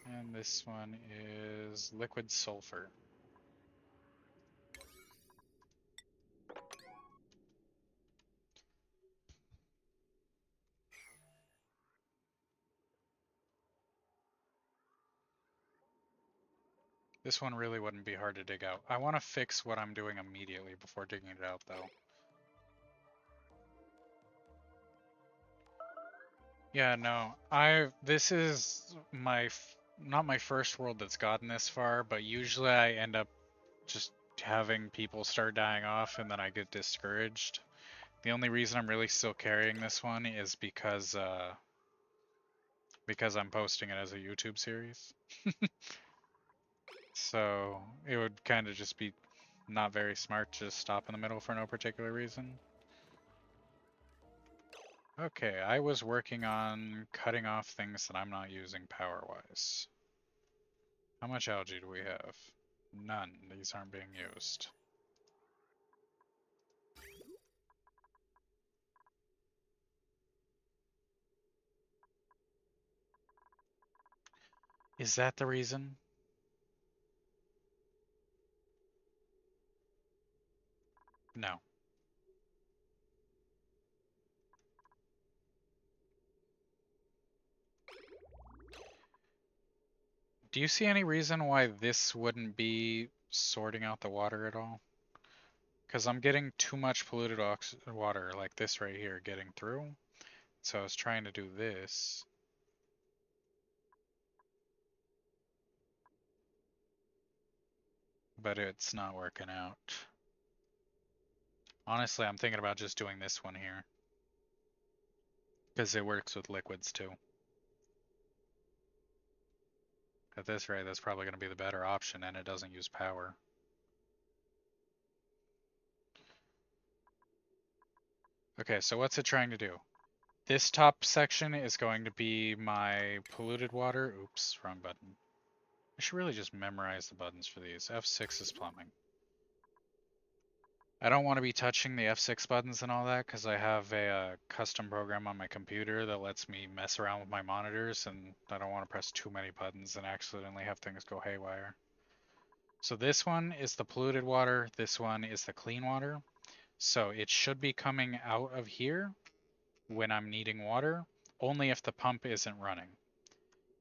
And this one is liquid sulfur. This one really wouldn't be hard to dig out. I want to fix what I'm doing immediately before digging it out, though. Yeah, no. This is not my first world that's gotten this far, but usually I end up just having people start dying off and then I get discouraged. The only reason I'm really still carrying this one is because I'm posting it as a YouTube series. So it would kind of just be not very smart to stop in the middle for no particular reason. Okay, I was working on cutting off things that I'm not using power-wise. How much algae do we have? None. These aren't being used. Is that the reason? No. Do you see any reason why this wouldn't be sorting out the water at all? Because I'm getting too much polluted water, like this right here, getting through. So I was trying to do this. But it's not working out. Honestly, I'm thinking about just doing this one here. Because it works with liquids too. At this rate, that's probably going to be the better option, and it doesn't use power. Okay, so what's it trying to do? This top section is going to be my polluted water. Oops, wrong button. I should really just memorize the buttons for these. F6 is plumbing. I don't want to be touching the F6 buttons and all that because I have a custom program on my computer that lets me mess around with my monitors, and I don't want to press too many buttons and accidentally have things go haywire. So this one is the polluted water, this one is the clean water. So it should be coming out of here when I'm needing water, only if the pump isn't running.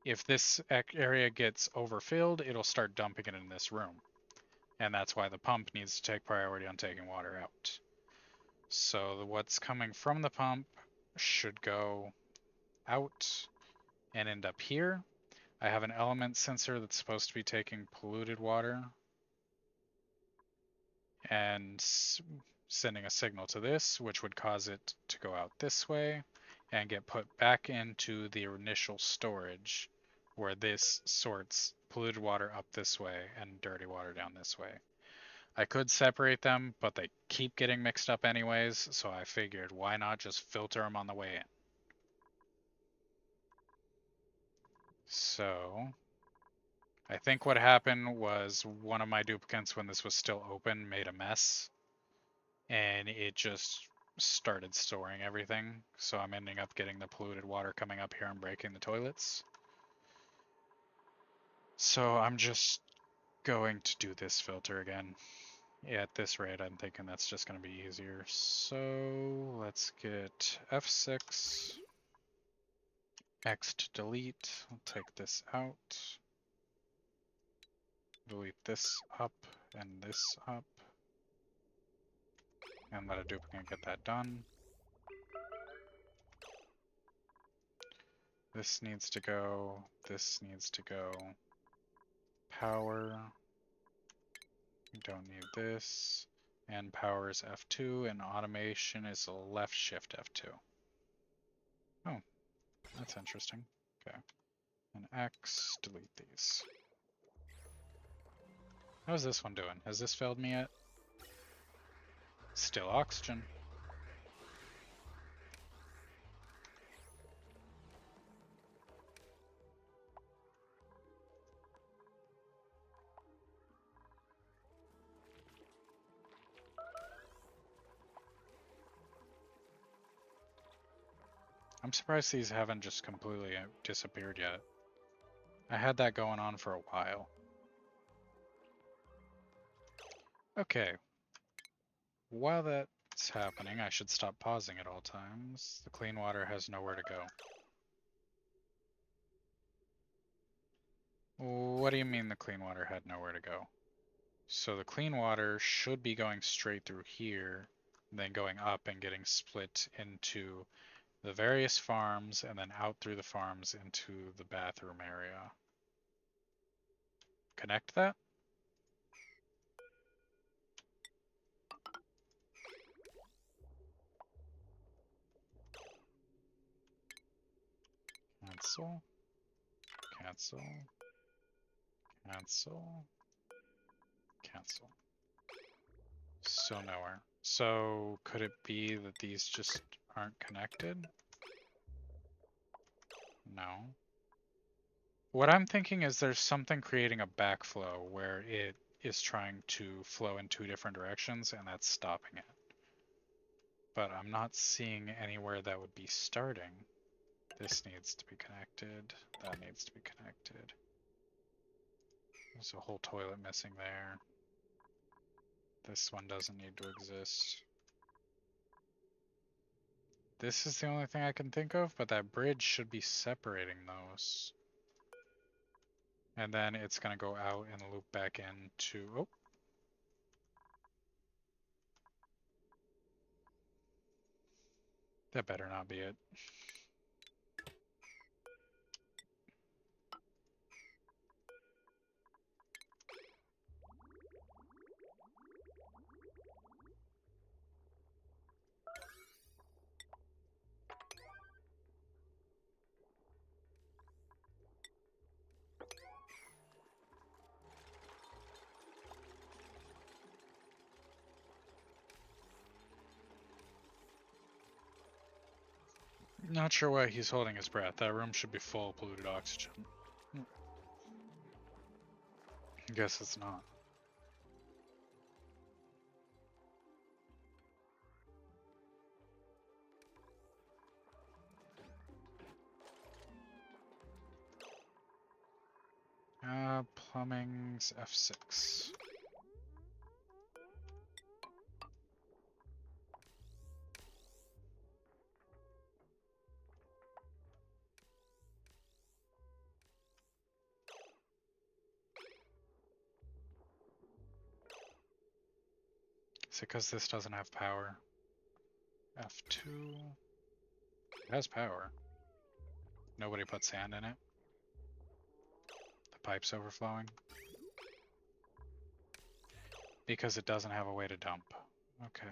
If this area gets overfilled, it'll start dumping it in this room. And that's why the pump needs to take priority on taking water out. So what's coming from the pump should go out and end up here. I have an element sensor that's supposed to be taking polluted water and sending a signal to this, which would cause it to go out this way and get put back into the initial storage where this sorts polluted water up this way and dirty water down this way. I could separate them, but they keep getting mixed up anyways, so I figured why not just filter them on the way in. So I think what happened was one of my duplicates when this was still open made a mess and it just started storing everything. So I'm ending up getting the polluted water coming up here and breaking the toilets. So I'm just going to do this filter again. Yeah, at this rate, I'm thinking that's just going to be easier. So let's get F6, X to delete. I'll take this out. Delete this up and this up. And let a duplicate get that done. This needs to go. This needs to go. Power. We don't need this. And power is F2, and automation is a left shift F2. Oh, that's interesting. Okay. And X, delete these. How's this one doing? Has this failed me yet? Still oxygen. I'm surprised these haven't just completely disappeared yet. I had that going on for a while. Okay. While that's happening, I should stop pausing at all times. The clean water has nowhere to go. What do you mean the clean water had nowhere to go? So the clean water should be going straight through here, then going up and getting split into the various farms and then out through the farms into the bathroom area. Connect that? Cancel. Cancel. Cancel. Cancel. So nowhere. So could it be that these just aren't connected? No. What I'm thinking is there's something creating a backflow where it is trying to flow in two different directions and that's stopping it. But I'm not seeing anywhere that would be starting. This needs to be connected. That needs to be connected. There's a whole toilet missing there. This one doesn't need to exist. This is the only thing I can think of, but that bridge should be separating those. And then it's going to go out and loop back into... Oh. That better not be it. Not sure why he's holding his breath. That room should be full of polluted oxygen. Guess it's not. Plumbing's F6. Is it because this doesn't have power? F2. It has power. Nobody put sand in it. The pipe's overflowing. Because it doesn't have a way to dump. Okay.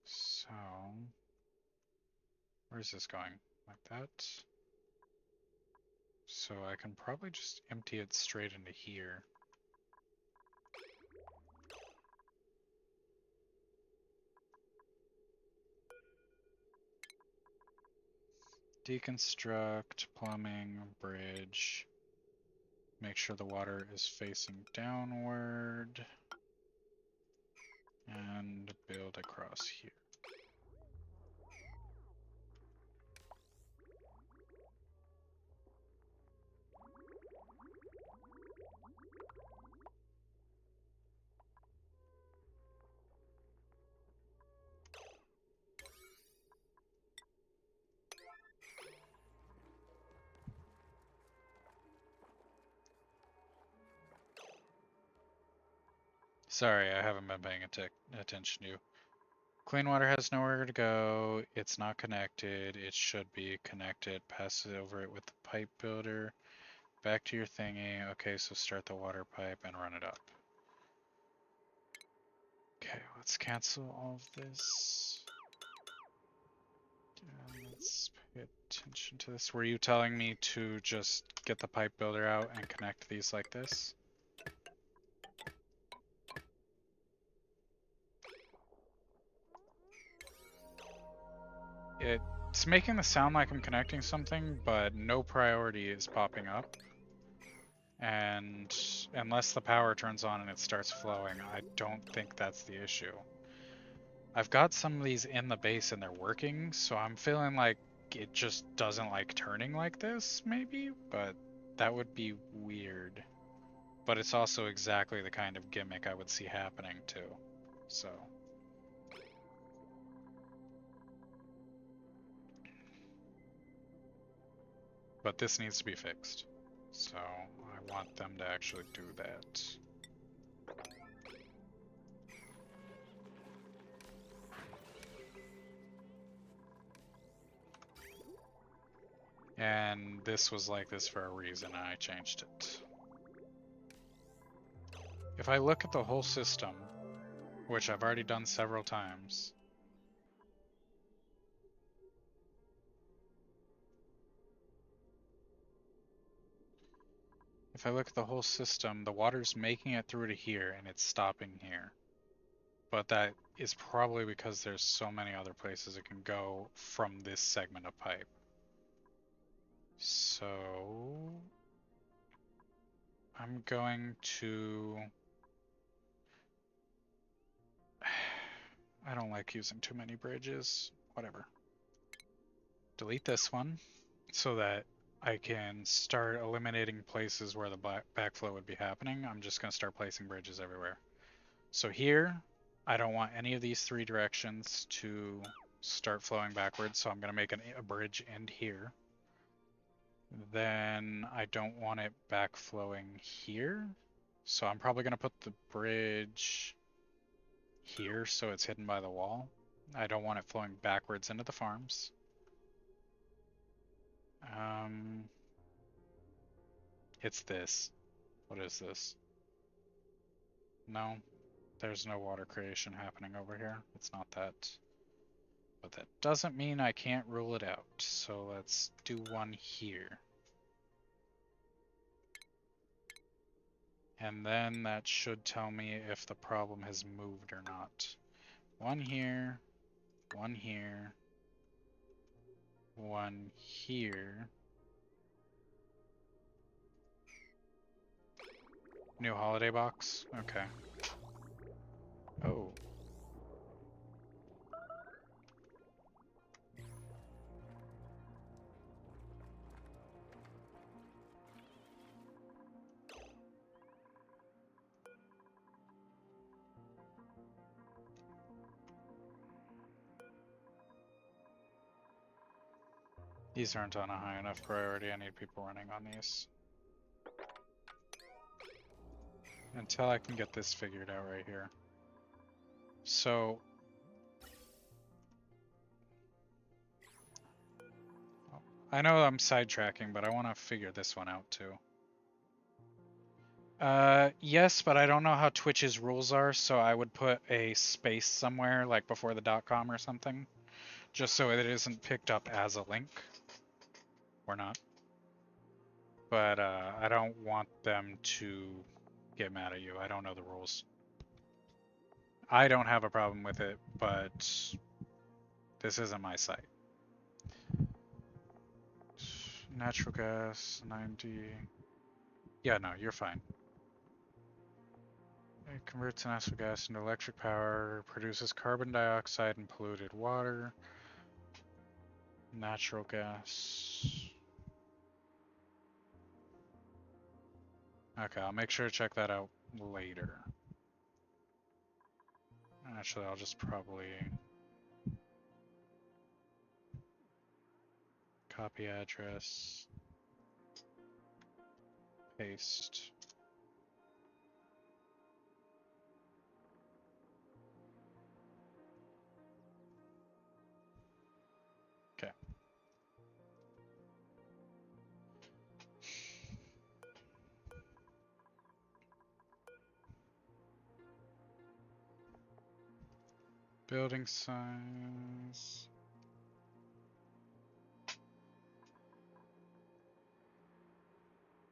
So, where's this going? Like that? So I can probably just empty it straight into here. Deconstruct, plumbing, bridge. Make sure the water is facing downward. And build across here. Sorry, I haven't been paying attention to you. Clean water has nowhere to go. It's not connected. It should be connected. Pass it over it with the pipe builder. Back to your thingy. Okay, so start the water pipe and run it up. Okay, let's cancel all of this. And let's pay attention to this. Were you telling me to just get the pipe builder out and connect these like this? It's making the sound like I'm connecting something, but no priority is popping up. And unless the power turns on and it starts flowing, I don't think that's the issue. I've got some of these in the base and they're working, so I'm feeling like it just doesn't like turning like this, maybe? But that would be weird. But it's also exactly the kind of gimmick I would see happening too. So. But this needs to be fixed. So I want them to actually do that. And this was like this for a reason, and I changed it. If I look at the whole system, which I've already done several times, if I look at the whole system, the water's making it through to here, and it's stopping here. But that is probably because there's so many other places it can go from this segment of pipe. So I'm going to... I don't like using too many bridges. Whatever. Delete this one so that I can start eliminating places where the backflow would be happening. I'm just going to start placing bridges everywhere. So here, I don't want any of these three directions to start flowing backwards, so I'm going to make a bridge end here. Then I don't want it backflowing here, so I'm probably going to put the bridge here so it's hidden by the wall. I don't want it flowing backwards into the farms. It's this. What is this? No, there's no water creation happening over here. It's not that. But that doesn't mean I can't rule it out. So let's do one here. And then that should tell me if the problem has moved or not. One here, one here, one here. New holiday box? Okay. Oh. These aren't on a high enough priority. I need people running on these. Until I can get this figured out right here. So... I know I'm sidetracking, but I want to figure this one out too. Yes, but I don't know how Twitch's rules are, so I would put a space somewhere, like before the .com or something, just so it isn't picked up as a link. Or not. But I don't want them to get mad at you. I don't know the rules. I don't have a problem with it, but this isn't my site. Natural gas, 90. Yeah, no, you're fine. It converts natural gas into electric power, produces carbon dioxide and polluted water. Natural gas. Okay, I'll make sure to check that out later. Actually, I'll just probably copy address, paste. Okay. Building size.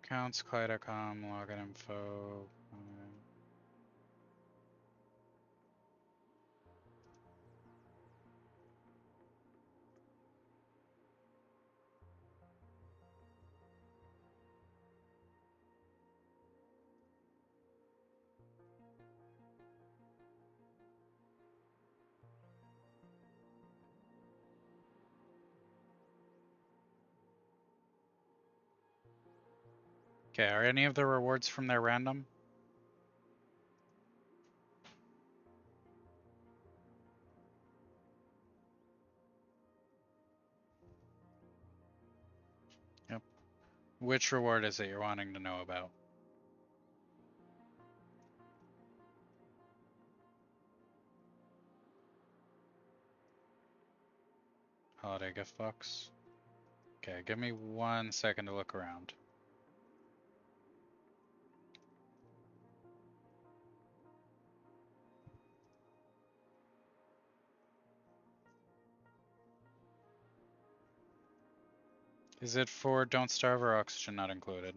Accounts, Clay.com, login info. Okay, are any of the rewards from there random? Yep. Which reward is it you're wanting to know about? Holiday gift box. Okay, give me 1 second to look around. Is it for Don't Starve or Oxygen not included?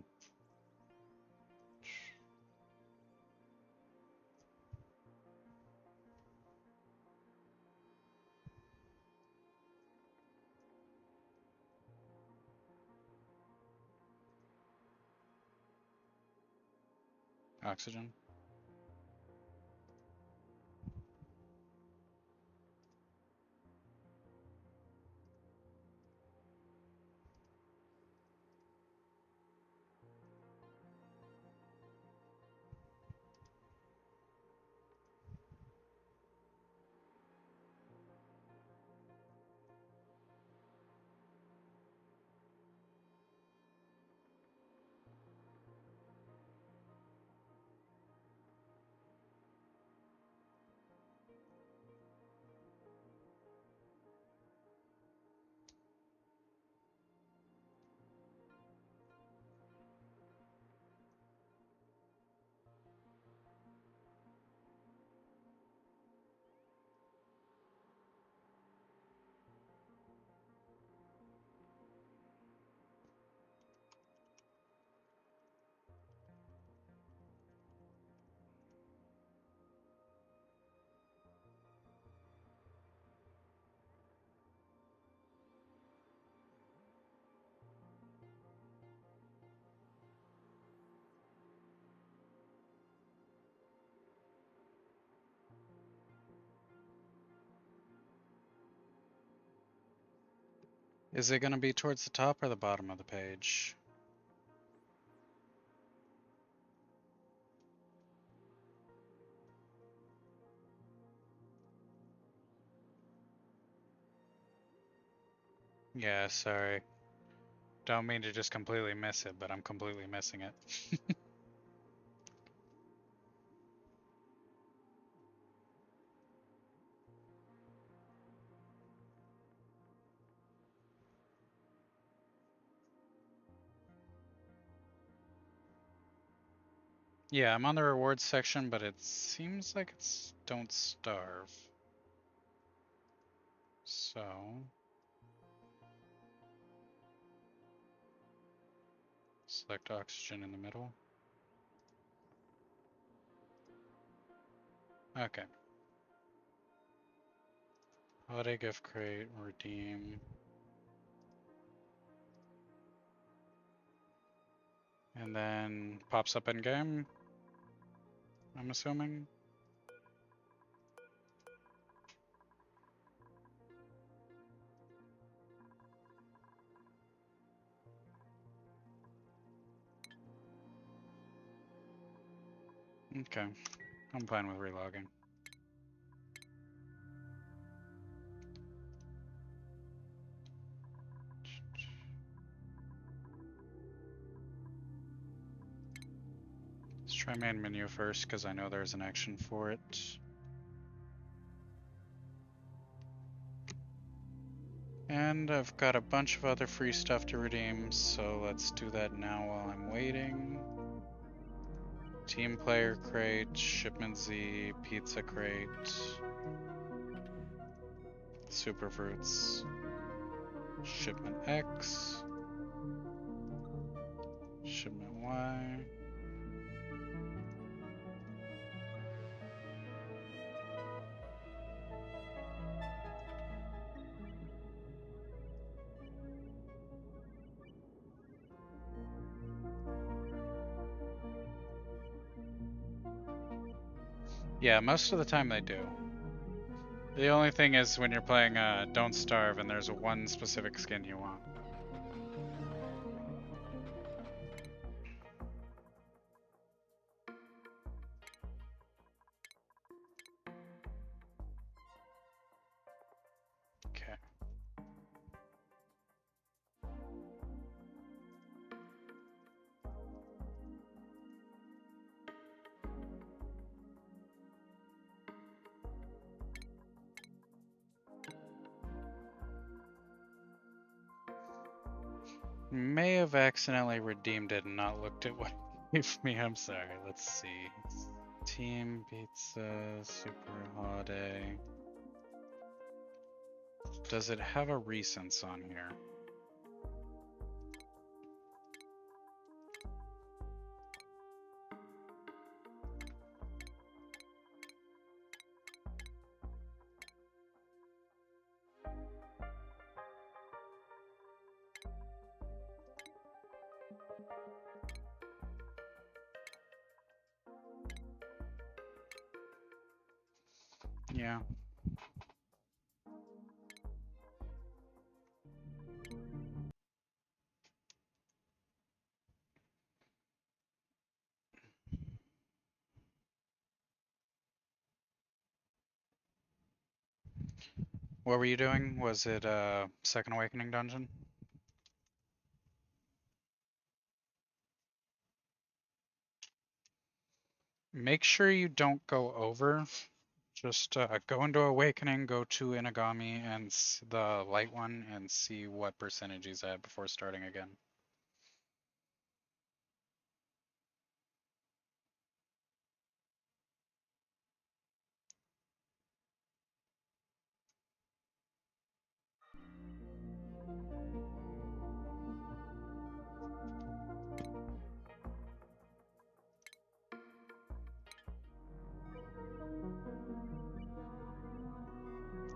Oxygen? Is it going to be towards the top or the bottom of the page? Yeah, sorry. Don't mean to just completely miss it, but I'm completely missing it. Yeah, I'm on the rewards section, but it seems like it's don't starve. So, select oxygen in the middle. Okay. Holiday gift crate, redeem. And then pops up in game, I'm assuming. Okay, I'm fine with relogging. Let's try main menu first, because I know there's an action for it. And I've got a bunch of other free stuff to redeem, so let's do that now while I'm waiting. Team player crate, shipment Z, pizza crate, super fruits, shipment X, shipment Y. Yeah, most of the time they do. The only thing is when you're playing Don't Starve and there's one specific skin you want. Okay. May have accidentally redeemed it and not looked at what it gave me. I'm sorry. Let's see. Team Pizza, Super Holiday. Does it have a recents on here? Yeah. What were you doing? Was it Second Awakening dungeon? Make sure you don't go over. Just go into Awakening, go to Inagami and the light one and see what percentage he's at before starting again.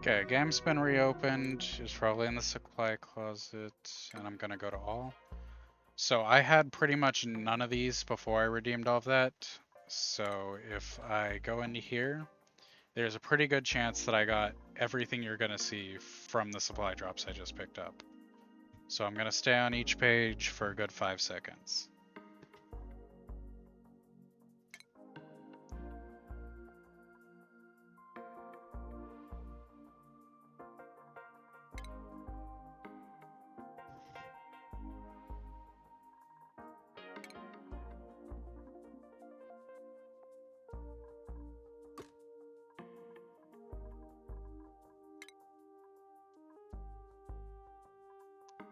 Okay, game's been reopened. It's probably in the supply closet, and I'm gonna go to all. So I had pretty much none of these before I redeemed all of that. So if I go into here, there's a pretty good chance that I got everything you're gonna see from the supply drops I just picked up. So I'm gonna stay on each page for a good 5 seconds.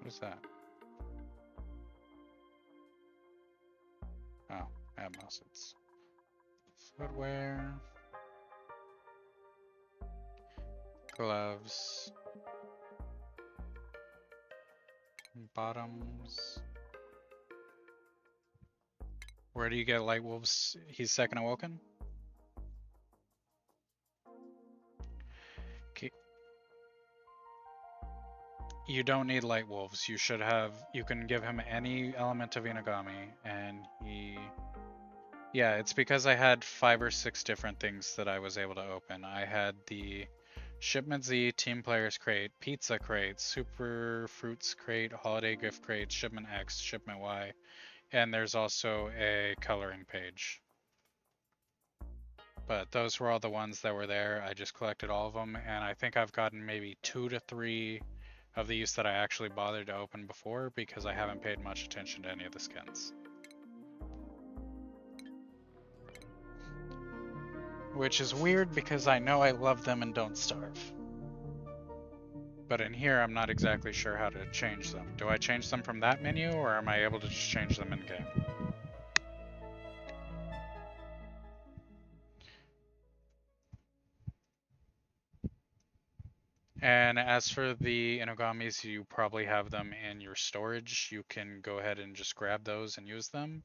What's that? Oh, Atmos. It's footwear, gloves, bottoms. Where do you get Light Wolves? He's second awoken? Okay. You don't need Light Wolves. You should have, you can give him any element of Inagami, and he... Yeah, it's because I had 5 or 6 different things that I was able to open. I had the Shipment Z, Team Players Crate, Pizza Crate, Super Fruits Crate, Holiday Gift Crate, Shipment X, Shipment Y, and there's also a coloring page. But those were all the ones that were there. I just collected all of them, and I think I've gotten maybe 2 to 3 of these that I actually bothered to open before because I haven't paid much attention to any of the skins. Which is weird because I know I love them and don't starve. But in here, I'm not exactly sure how to change them. Do I change them from that menu, or am I able to just change them in-game? And as for the Inogamis, you probably have them in your storage. You can go ahead and just grab those and use them.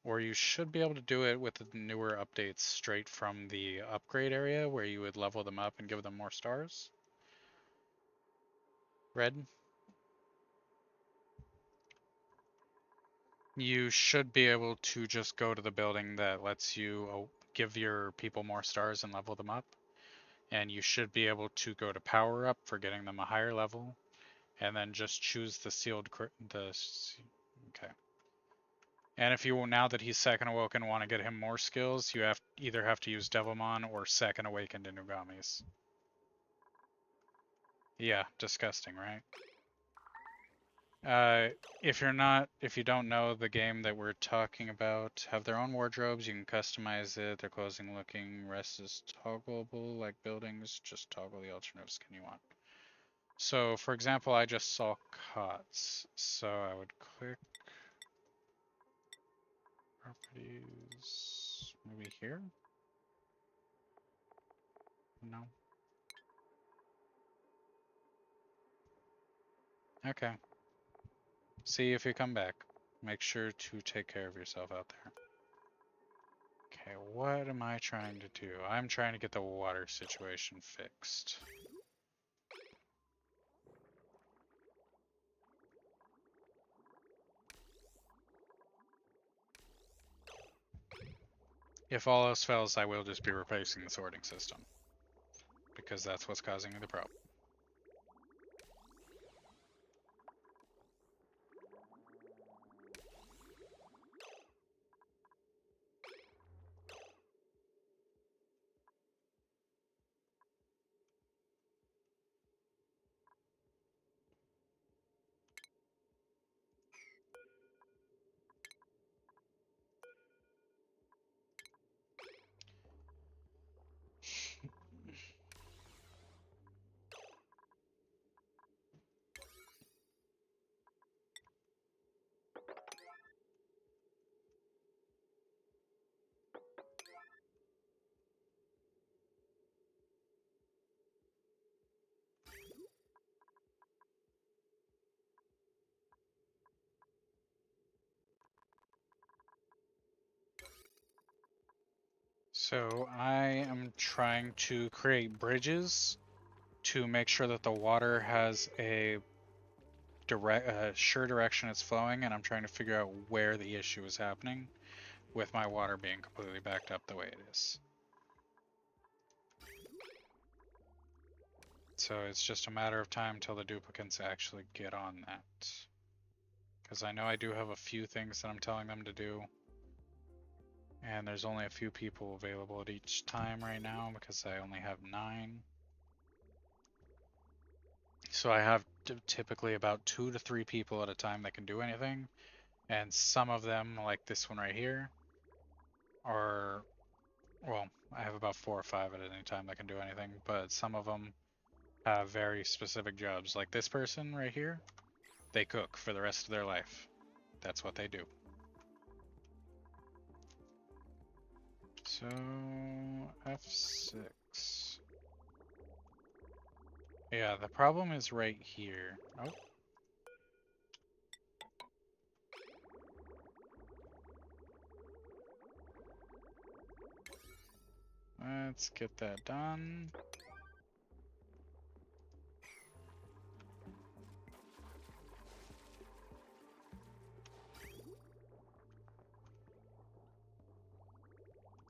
Or you should be able to do it with the newer updates straight from the upgrade area where you would level them up and give them more stars. Red? You should be able to just go to the building that lets you give your people more stars and level them up. And you should be able to go to power up for getting them a higher level. And then just choose the sealed, okay. And if you, now that he's second awoken, want to get him more skills, you either have to use Devilmon or second awakened Inugamis. Yeah, disgusting, right? If you don't know the game that we're talking about, have their own wardrobes. You can customize it. Their clothing looking. Rest is toggleable like buildings. Just toggle the alternate skin you want. So, for example, I just saw cots. So I would click properties. Maybe here? No. Okay. See if you come back. Make sure to take care of yourself out there. Okay, what am I trying to do? I'm trying to get the water situation fixed. If all else fails, I will just be replacing the sorting system. Because that's what's causing the problem. So I am trying to create bridges to make sure that the water has a sure direction it's flowing, and I'm trying to figure out where the issue is happening with my water being completely backed up the way it is. So it's just a matter of time till the duplicates actually get on that. Because I know I do have a few things that I'm telling them to do. And there's only a few people available at each time right now because I only have 9. So I have typically about 2 to 3 people at a time that can do anything. And some of them, like this one right here, are, well, I have about 4 or 5 at any time that can do anything, but some of them have very specific jobs. Like this person right here, They cook for the rest of their life. That's what they do. So, F6. Yeah, the problem is right here. Oh. Let's get that done.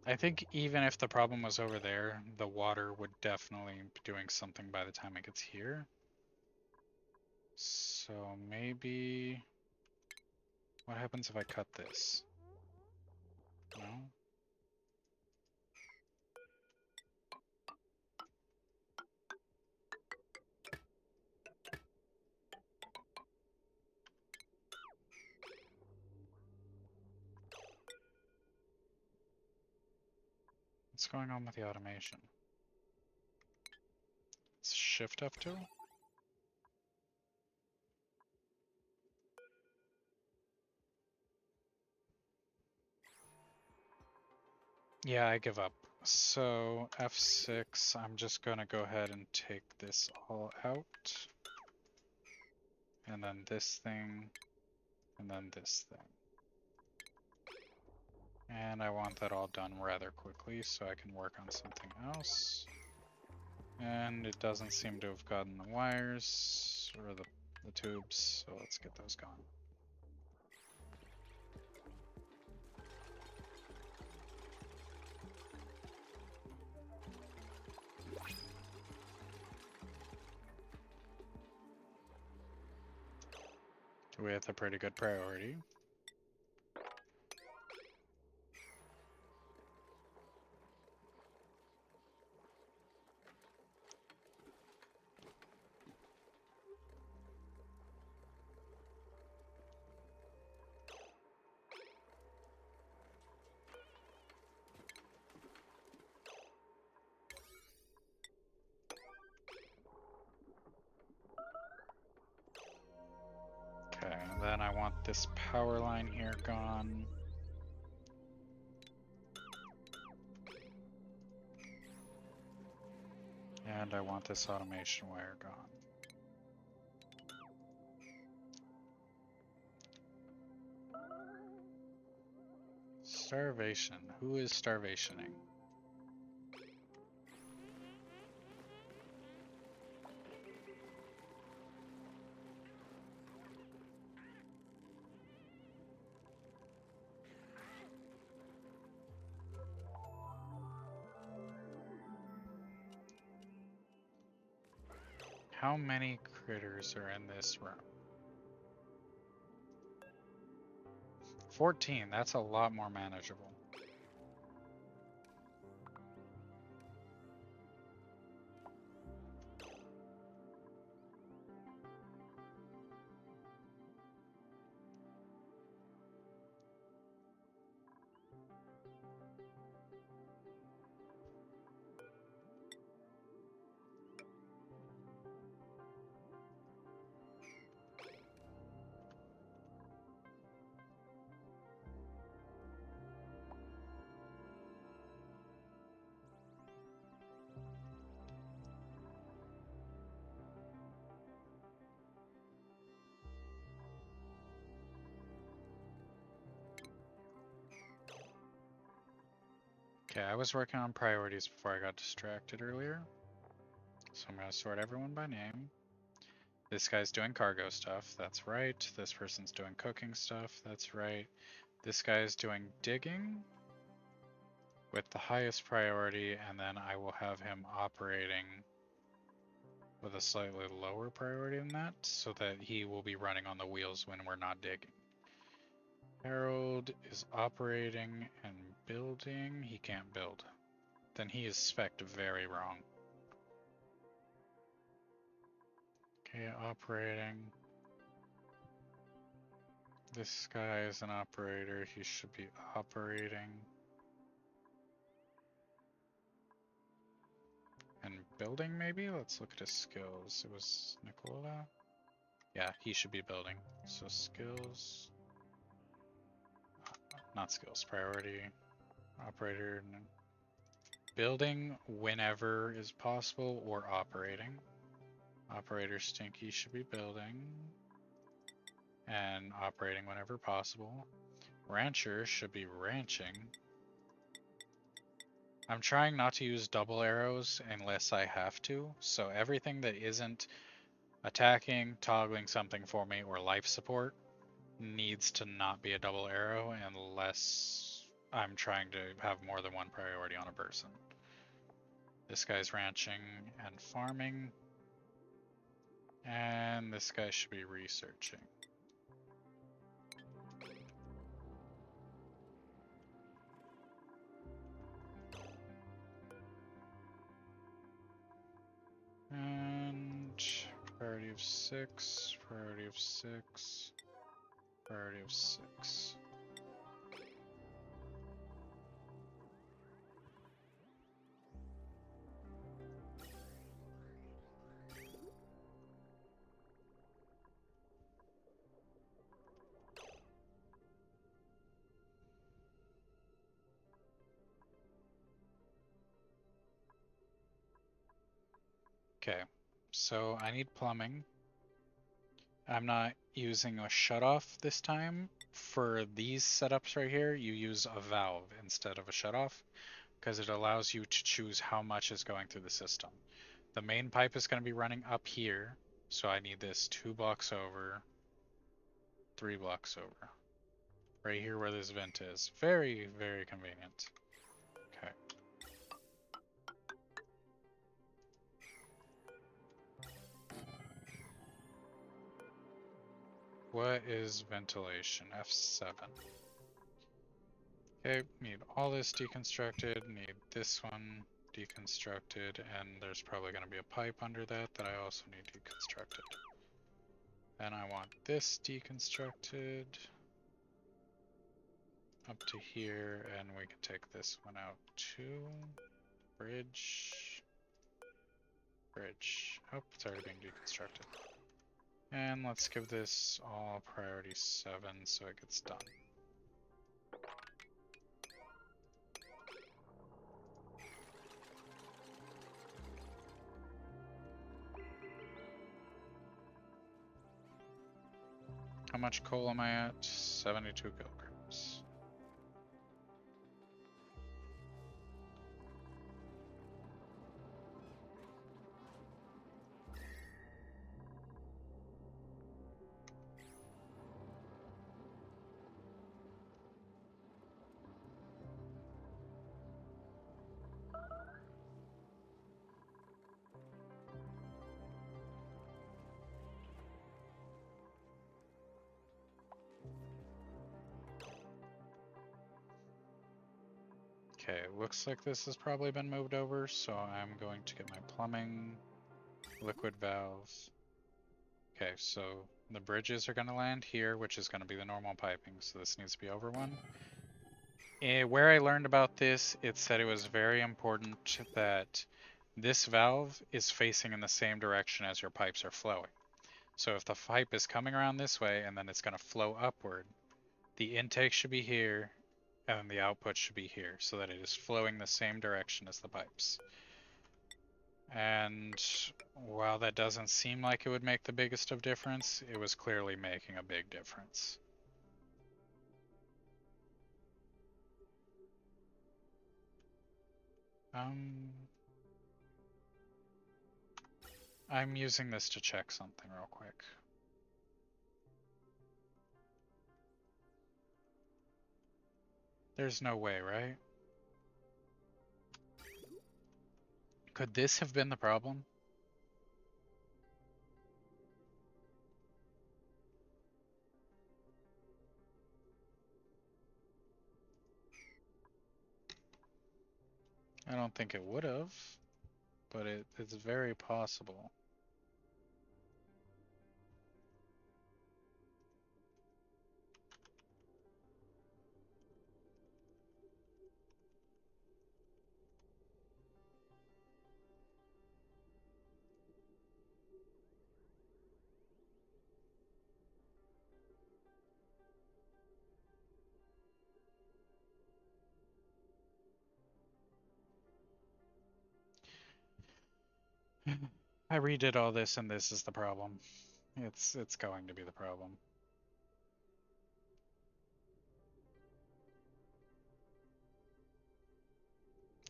I think even if the problem was over there, the water would definitely be doing something by the time it gets here. So maybe... What happens if I cut this? No? What's going on with the automation? It's Shift F2? Yeah, I give up. So F6, I'm just gonna go ahead and take this all out. And then this thing, and then this thing. And I want that all done rather quickly so I can work on something else. And it doesn't seem to have gotten the wires or the tubes, so let's get those gone. With a pretty good priority. Okay, and then I want this power line here gone. And I want this automation wire gone. Starvation. Who is starvationing? How many critters are in this room? 14, that's a lot more manageable. Okay, I was working on priorities before I got distracted earlier. So I'm going to sort everyone by name. This guy's doing cargo stuff, that's right. This person's doing cooking stuff, that's right. This guy's doing digging with the highest priority, and then I will have him operating with a slightly lower priority than that, so that he will be running on the wheels when we're not digging. Harold is operating and building. He can't build. Then he is spec'd very wrong. Okay, operating. This guy is an operator. He should be operating. And building, maybe? Let's look at his skills. It was Nicola. Yeah, he should be building. So skills, not skills, priority, operator, building whenever is possible or operating. Operator Stinky should be building and operating whenever possible. Rancher should be ranching. I'm trying not to use double arrows unless I have to, so everything that isn't attacking, toggling something for me, or life support needs to not be a double arrow unless I'm trying to have more than one priority on a person. This guy's ranching and farming, and this guy should be researching. And priority of 6, priority of 6, priority of 6. Okay, so I need plumbing. I'm not using a shutoff this time. For these setups right here, you use a valve instead of a shutoff because it allows you to choose how much is going through the system. The main pipe is going to be running up here, so I need this 2 blocks over, 3 blocks over. Right here where this vent is. Very, very convenient. Okay. What is ventilation? F7. Okay, need all this deconstructed, need this one deconstructed, and there's probably going to be a pipe under that that I also need deconstructed. And I want this deconstructed up to here, and we can take this one out too. Bridge. Bridge. Oh, it's already being deconstructed. And let's give this all priority 7 so it gets done. How much coal am I at? 72 kilograms. Okay, looks like this has probably been moved over, so I'm going to get my plumbing, liquid valves. Okay, so the bridges are going to land here, which is going to be the normal piping, so this needs to be over one. Where I learned about this, it said it was very important that this valve is facing in the same direction as your pipes are flowing. So if the pipe is coming around this way and then it's going to flow upward, the intake should be here and the output should be here so that it is flowing the same direction as the pipes. And while that doesn't seem like it would make the biggest of difference, it was clearly making a big difference. I'm using this to check something real quick. There's no way, right? Could this have been the problem? I don't think it would have, but it's very possible. I redid all this and this is the problem. It's going to be the problem.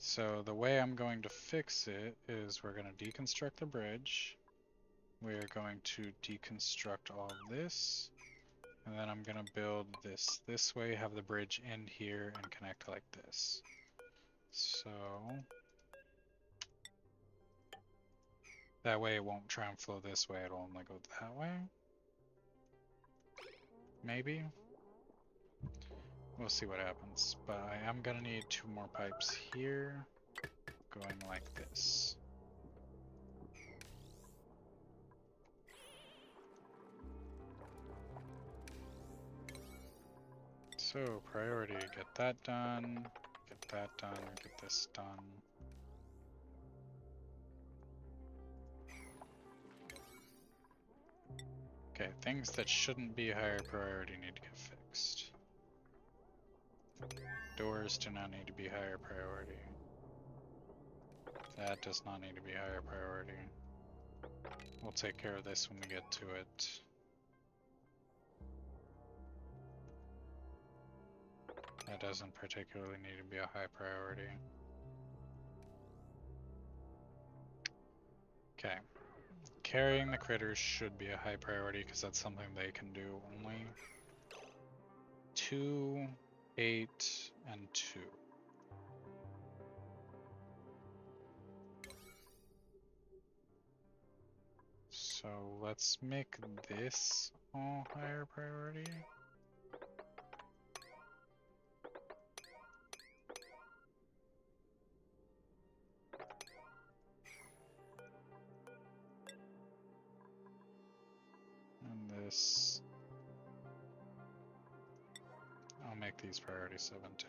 So the way I'm going to fix it is we're going to deconstruct the bridge. We're going to deconstruct all of this. And then I'm going to build this way, have the bridge end here and connect like this. So that way it won't try and flow this way, it'll only go that way. Maybe. We'll see what happens. But I am going to need 2 more pipes here, going like this. So priority, get that done, get this done. Okay, things that shouldn't be higher priority need to get fixed. Doors do not need to be higher priority. That does not need to be higher priority. We'll take care of this when we get to it. That doesn't particularly need to be a high priority. Okay. Carrying the critters should be a high priority because that's something they can do only. 2, 8, and 2. So let's make this all higher priority. And this, I'll make these priority 7 too.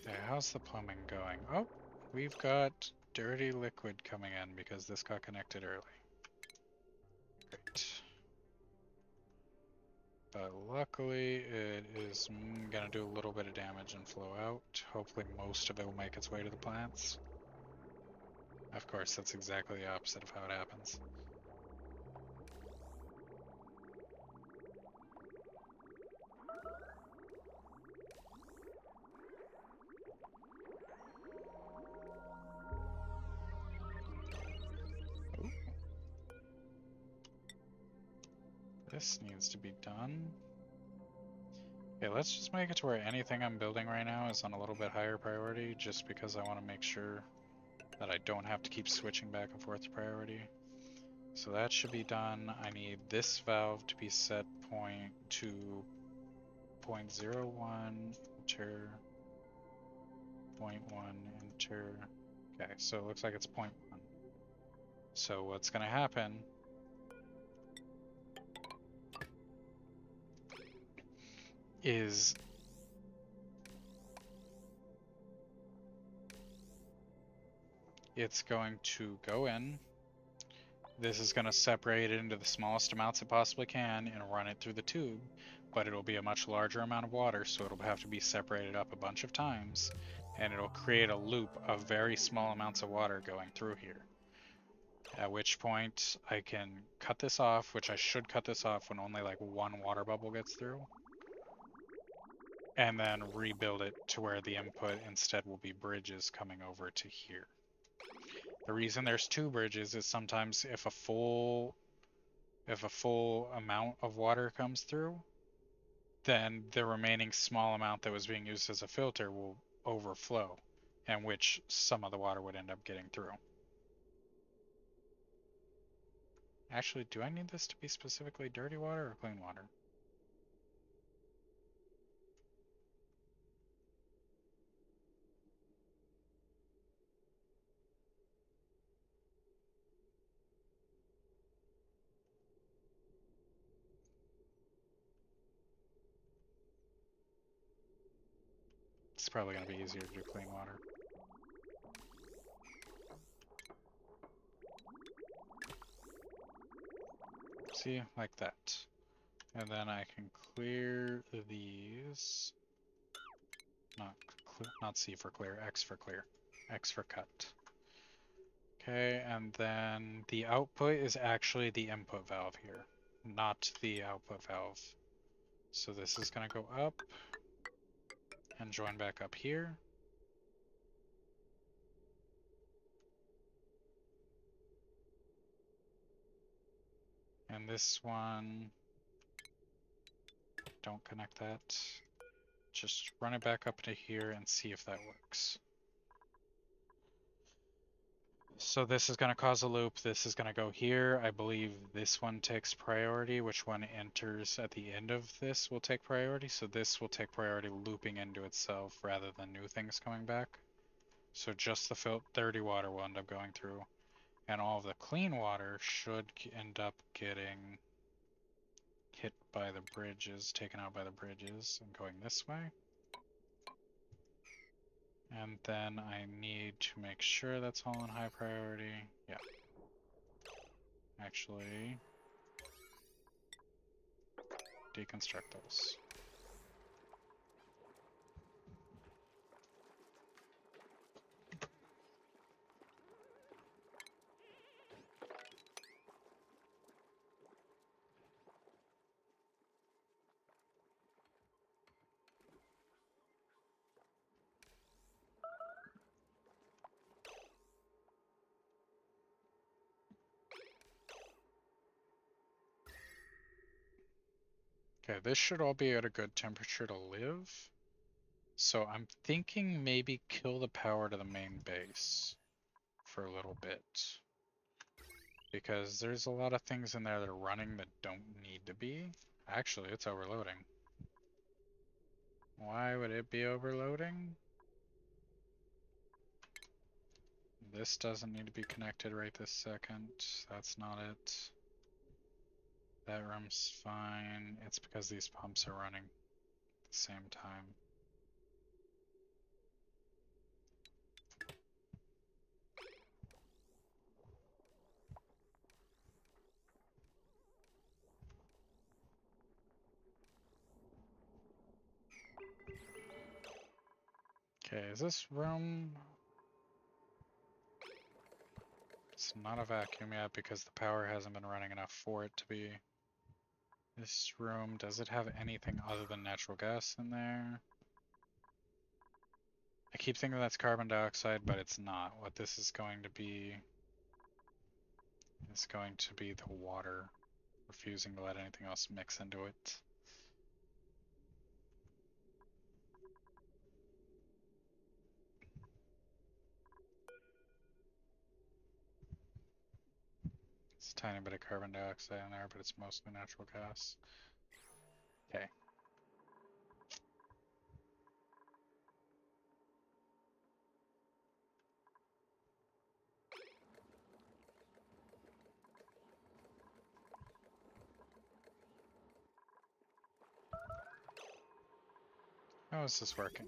Okay, how's the plumbing going? Oh, we've got dirty liquid coming in because this got connected early. Great. But luckily it is gonna do a little bit of damage and flow out. Hopefully most of it will make its way to the plants. Of course, that's exactly the opposite of how it happens. Ooh. This needs to be done. Okay, let's just make it to where anything I'm building right now is on a little bit higher priority, just because I want to make sure that I don't have to keep switching back and forth to priority. So that should be done. I need this valve to be set to 0.01, enter, 0.1, enter. Okay, so it looks like it's 0.1. So what's going to happen is it's going to go in. This is going to separate it into the smallest amounts it possibly can and run it through the tube, but it'll be a much larger amount of water, so it'll have to be separated up a bunch of times, and it'll create a loop of very small amounts of water going through here. At which point I can cut this off, which I should cut this off when only like 1 water bubble gets through, and then rebuild it to where the input instead will be bridges coming over to here. The reason there's 2 bridges is sometimes if a full amount of water comes through, then the remaining small amount that was being used as a filter will overflow, and which some of the water would end up getting through. Actually, do I need this to be specifically dirty water or clean water? It's probably going to be easier to do clean water. See, like that. And then I can clear these. Not C for clear, X for clear. X for cut. Okay, and then the output is actually the input valve here, not the output valve. So this is going to go up and join back up here. And this one, don't connect that. Just run it back up to here and see if that works. So this is going to cause a loop. This is going to go here. I believe this one takes priority. Which one enters at the end of this will take priority. So this will take priority looping into itself rather than new things coming back. So just the dirty water will end up going through. And all of the clean water should end up getting hit by the bridges, taken out by the bridges, and going this way. And then I need to make sure that's all in high priority. Yeah. Actually, deconstruct those. Okay, this should all be at a good temperature to live. So I'm thinking maybe kill the power to the main base for a little bit. Because there's a lot of things in there that are running that don't need to be. Actually, it's overloading. Why would it be overloading? This doesn't need to be connected right this second. That's not it. That room's fine. It's because these pumps are running at the same time. Okay, is this room... It's not a vacuum yet because the power hasn't been running enough for it to be. This room, does it have anything other than natural gas in there? I keep thinking that's carbon dioxide, but it's not. What this is going to be is going to be the water refusing to let anything else mix into it. It's a tiny bit of carbon dioxide in there, but it's mostly natural gas. Okay. How is this working?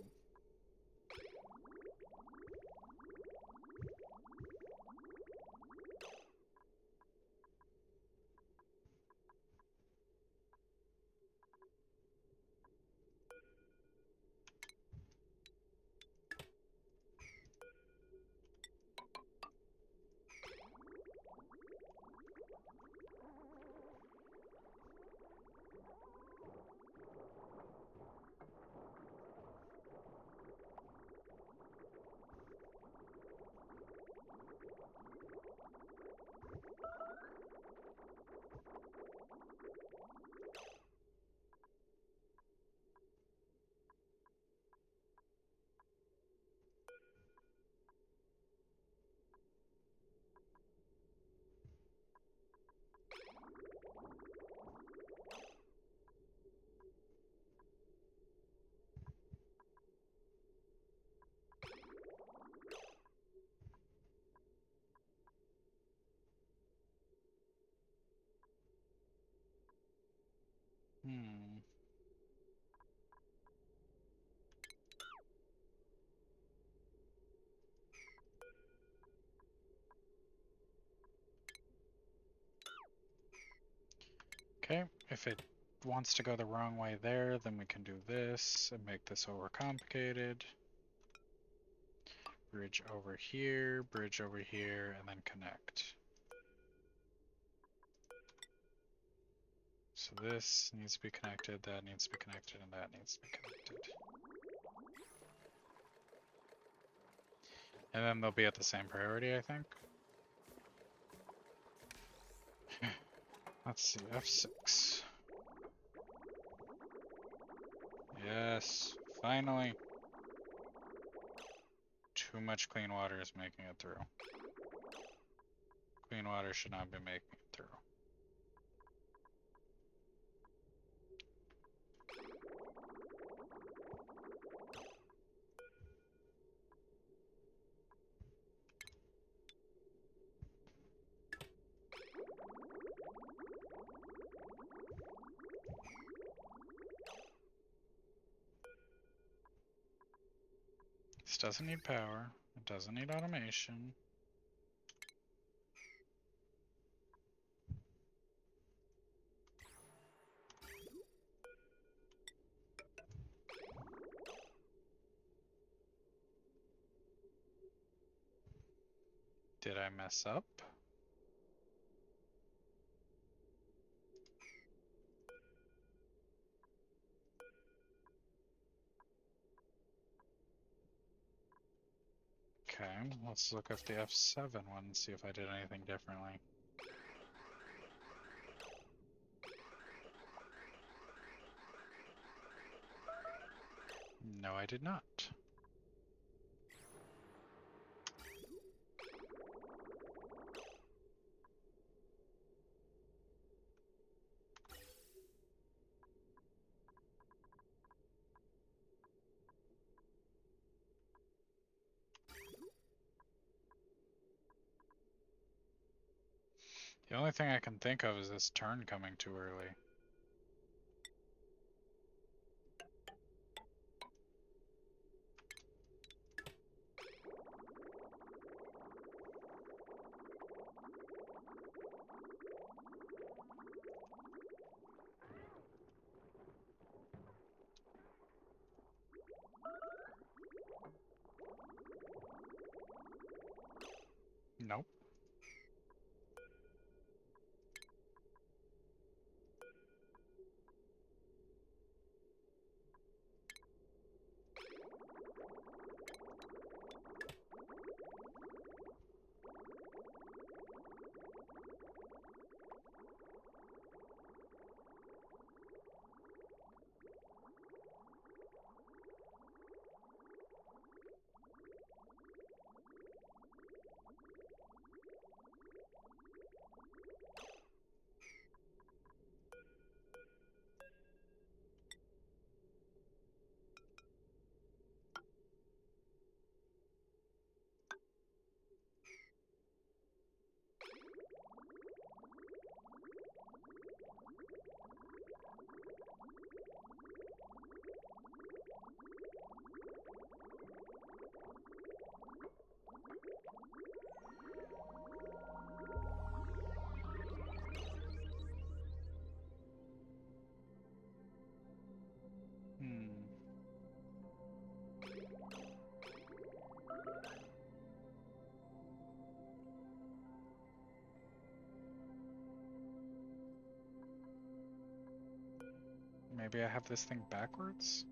Okay, if it wants to go the wrong way there, then we can do this and make this overcomplicated. Bridge over here, and then connect. So this needs to be connected, that needs to be connected, and that needs to be connected. And then they'll be at the same priority, I think. Let's see, F6. Yes, finally. Too much clean water is making it through. Clean water should not be making it through. This doesn't need power. It doesn't need automation. Did I mess up? Okay, let's look at the F7 one and see if I did anything differently. No, I did not. The only thing I can think of is this turn coming too early. Nope. Maybe I have this thing backwards?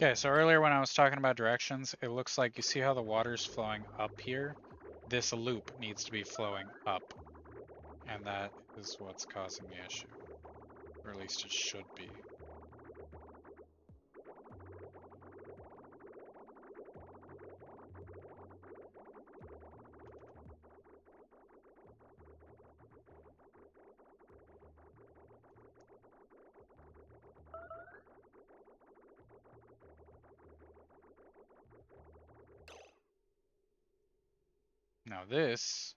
Okay, so earlier when I was talking about directions, it looks like you see how the water's flowing up here? This loop needs to be flowing up, and that is what's causing the issue. Or at least it should be. Now this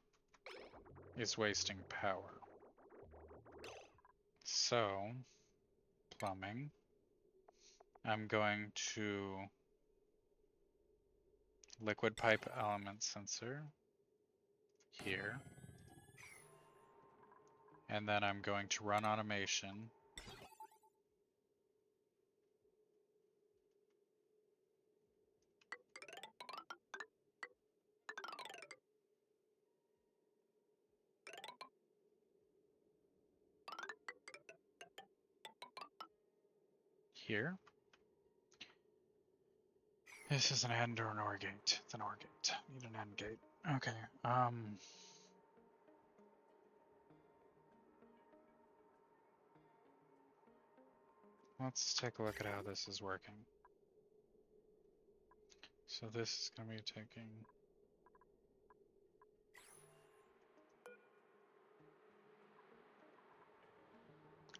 is wasting power. So, plumbing. I'm going to liquid pipe element sensor here. And then I'm going to run automation. Here. This is an AND or an OR gate. It's an OR gate. Need an AND gate. Okay. Let's take a look at how this is working. So this is going to be taking...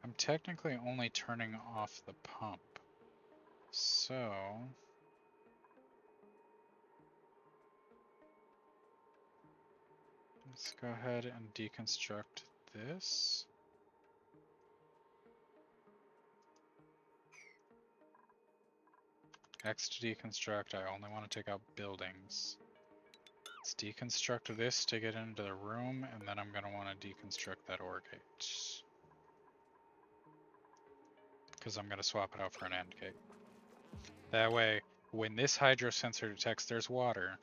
I'm technically only turning off the pump. So... let's go ahead and deconstruct this. X to deconstruct, I only want to take out buildings. Let's deconstruct this to get into the room, and then I'm going to want to deconstruct that OR gate. Because I'm going to swap it out for an AND gate. That way, when this hydro sensor detects there's water,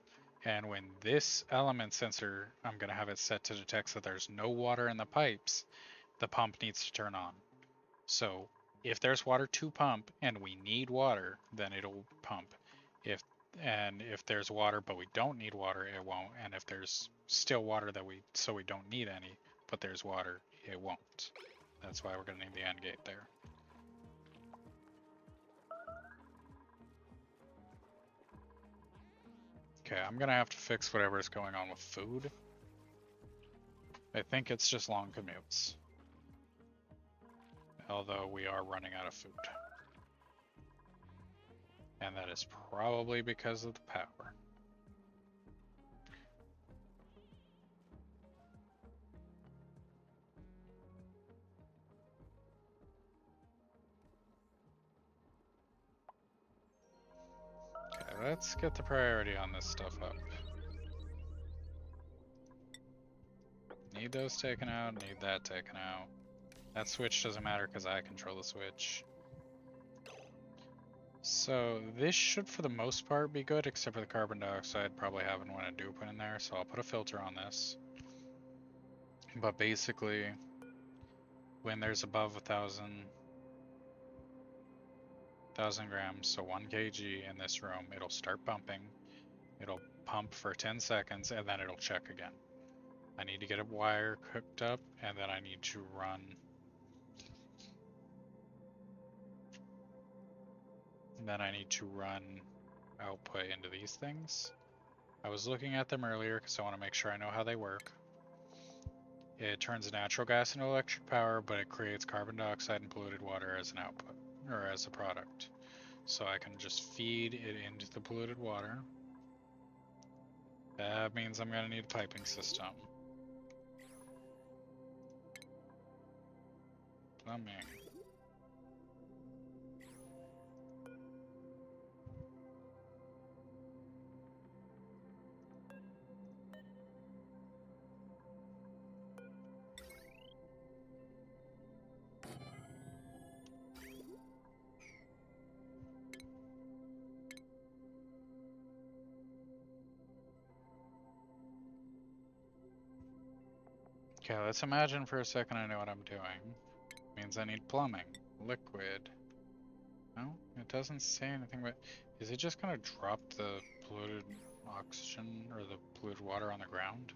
and when this element sensor, I'm going to have it set to detect that there's no water in the pipes, the pump needs to turn on. So if there's water to pump and we need water, then it'll pump. If there's water but we don't need water, it won't. And if there's still water that we don't need any, but there's water, it won't. That's why we're going to need the AND gate there. Okay, I'm gonna have to fix whatever's going on with food. I think it's just long commutes. Although we are running out of food. And that is probably because of the power. Okay, let's get the priority on this stuff up. Need those taken out, need that taken out. That switch doesn't matter because I control the switch. So this should for the most part be good, except for the carbon dioxide probably having one a dupe in there, so I'll put a filter on this. But basically, when there's above 1,000 grams, so 1 kg in this room, it'll start pumping. It'll pump for 10 seconds and then it'll check again. I need to get a wire hooked up and then I need to run output into these things. I was looking at them earlier because I want to make sure I know how they work. It turns natural gas into electric power, but it creates carbon dioxide and polluted water as an output, or as a product. So I can just feed it into the polluted water. That means I'm going to need a piping system. Plumbing. Okay, let's imagine for a second I know what I'm doing. Means I need plumbing, liquid. No, it doesn't say anything, but is it just gonna drop the polluted oxygen or the polluted water on the ground?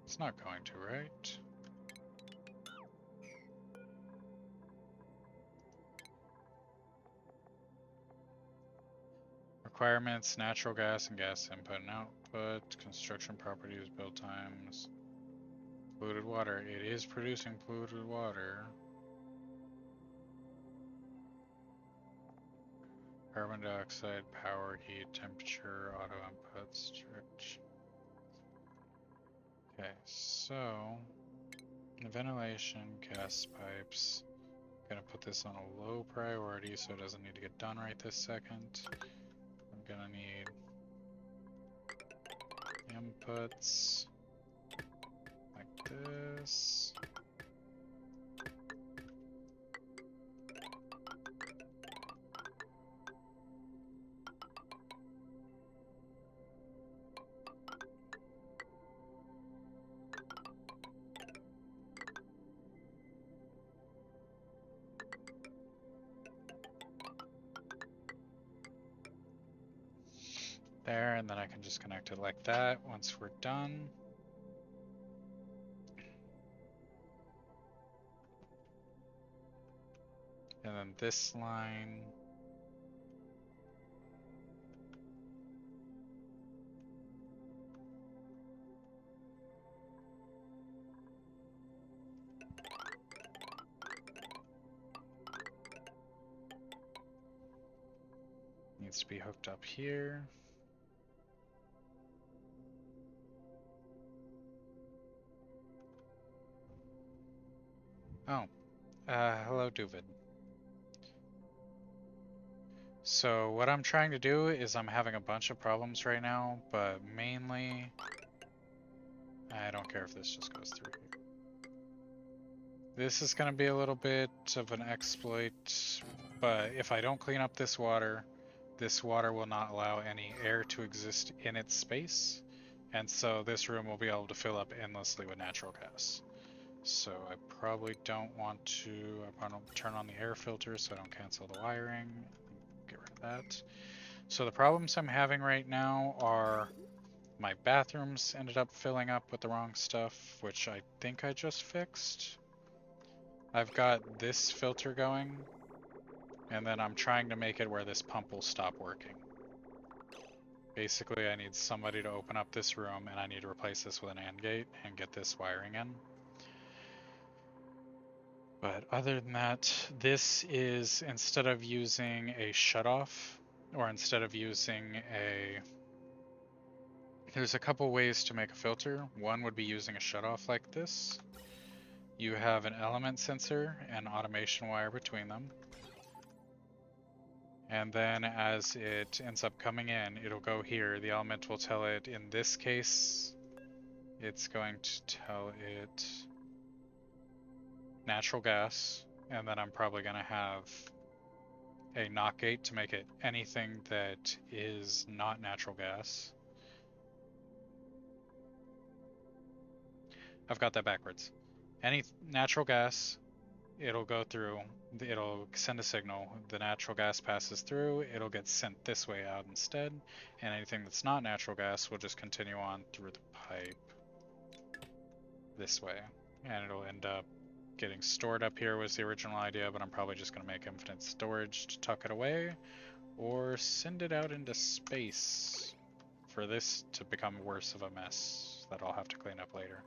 It's not going to, right? Requirements, natural gas and gas input and output, construction properties, build times, polluted water. It is producing polluted water. Carbon dioxide, power, heat, temperature, auto input, strict. Okay, so the ventilation, gas pipes. I'm gonna put this on a low priority so it doesn't need to get done right this second. I'm gonna need inputs like this. There, and then I can just connect it like that once we're done. And then this line. Needs to be hooked up here. Oh, hello Duvid. So what I'm trying to do is I'm having a bunch of problems right now, but mainly, I don't care if this just goes through here. This is going to be a little bit of an exploit, but if I don't clean up this water will not allow any air to exist in its space, and so this room will be able to fill up endlessly with natural gas. So I probably don't want to, I want to turn on the air filter so I don't cancel the wiring, get rid of that. So the problems I'm having right now are my bathrooms ended up filling up with the wrong stuff, which I think I just fixed. I've got this filter going, and then I'm trying to make it where this pump will stop working. Basically, I need somebody to open up this room, and I need to replace this with an AND gate and get this wiring in. But other than that, this is, instead of using a shutoff, or instead of using a... There's a couple ways to make a filter. One would be using a shutoff like this. You have an element sensor and automation wire between them. And then as it ends up coming in, it'll go here. The element will tell it, in this case, it's going to tell it natural gas, and then I'm probably going to have a knock gate to make it anything that is not natural gas. I've got that backwards. Any natural gas, it'll go through, it'll send a signal, the natural gas passes through, it'll get sent this way out instead, and anything that's not natural gas will just continue on through the pipe this way, and it'll end up getting stored up here was the original idea, but I'm probably just going to make infinite storage to tuck it away, or send it out into space for this to become worse of a mess that I'll have to clean up later.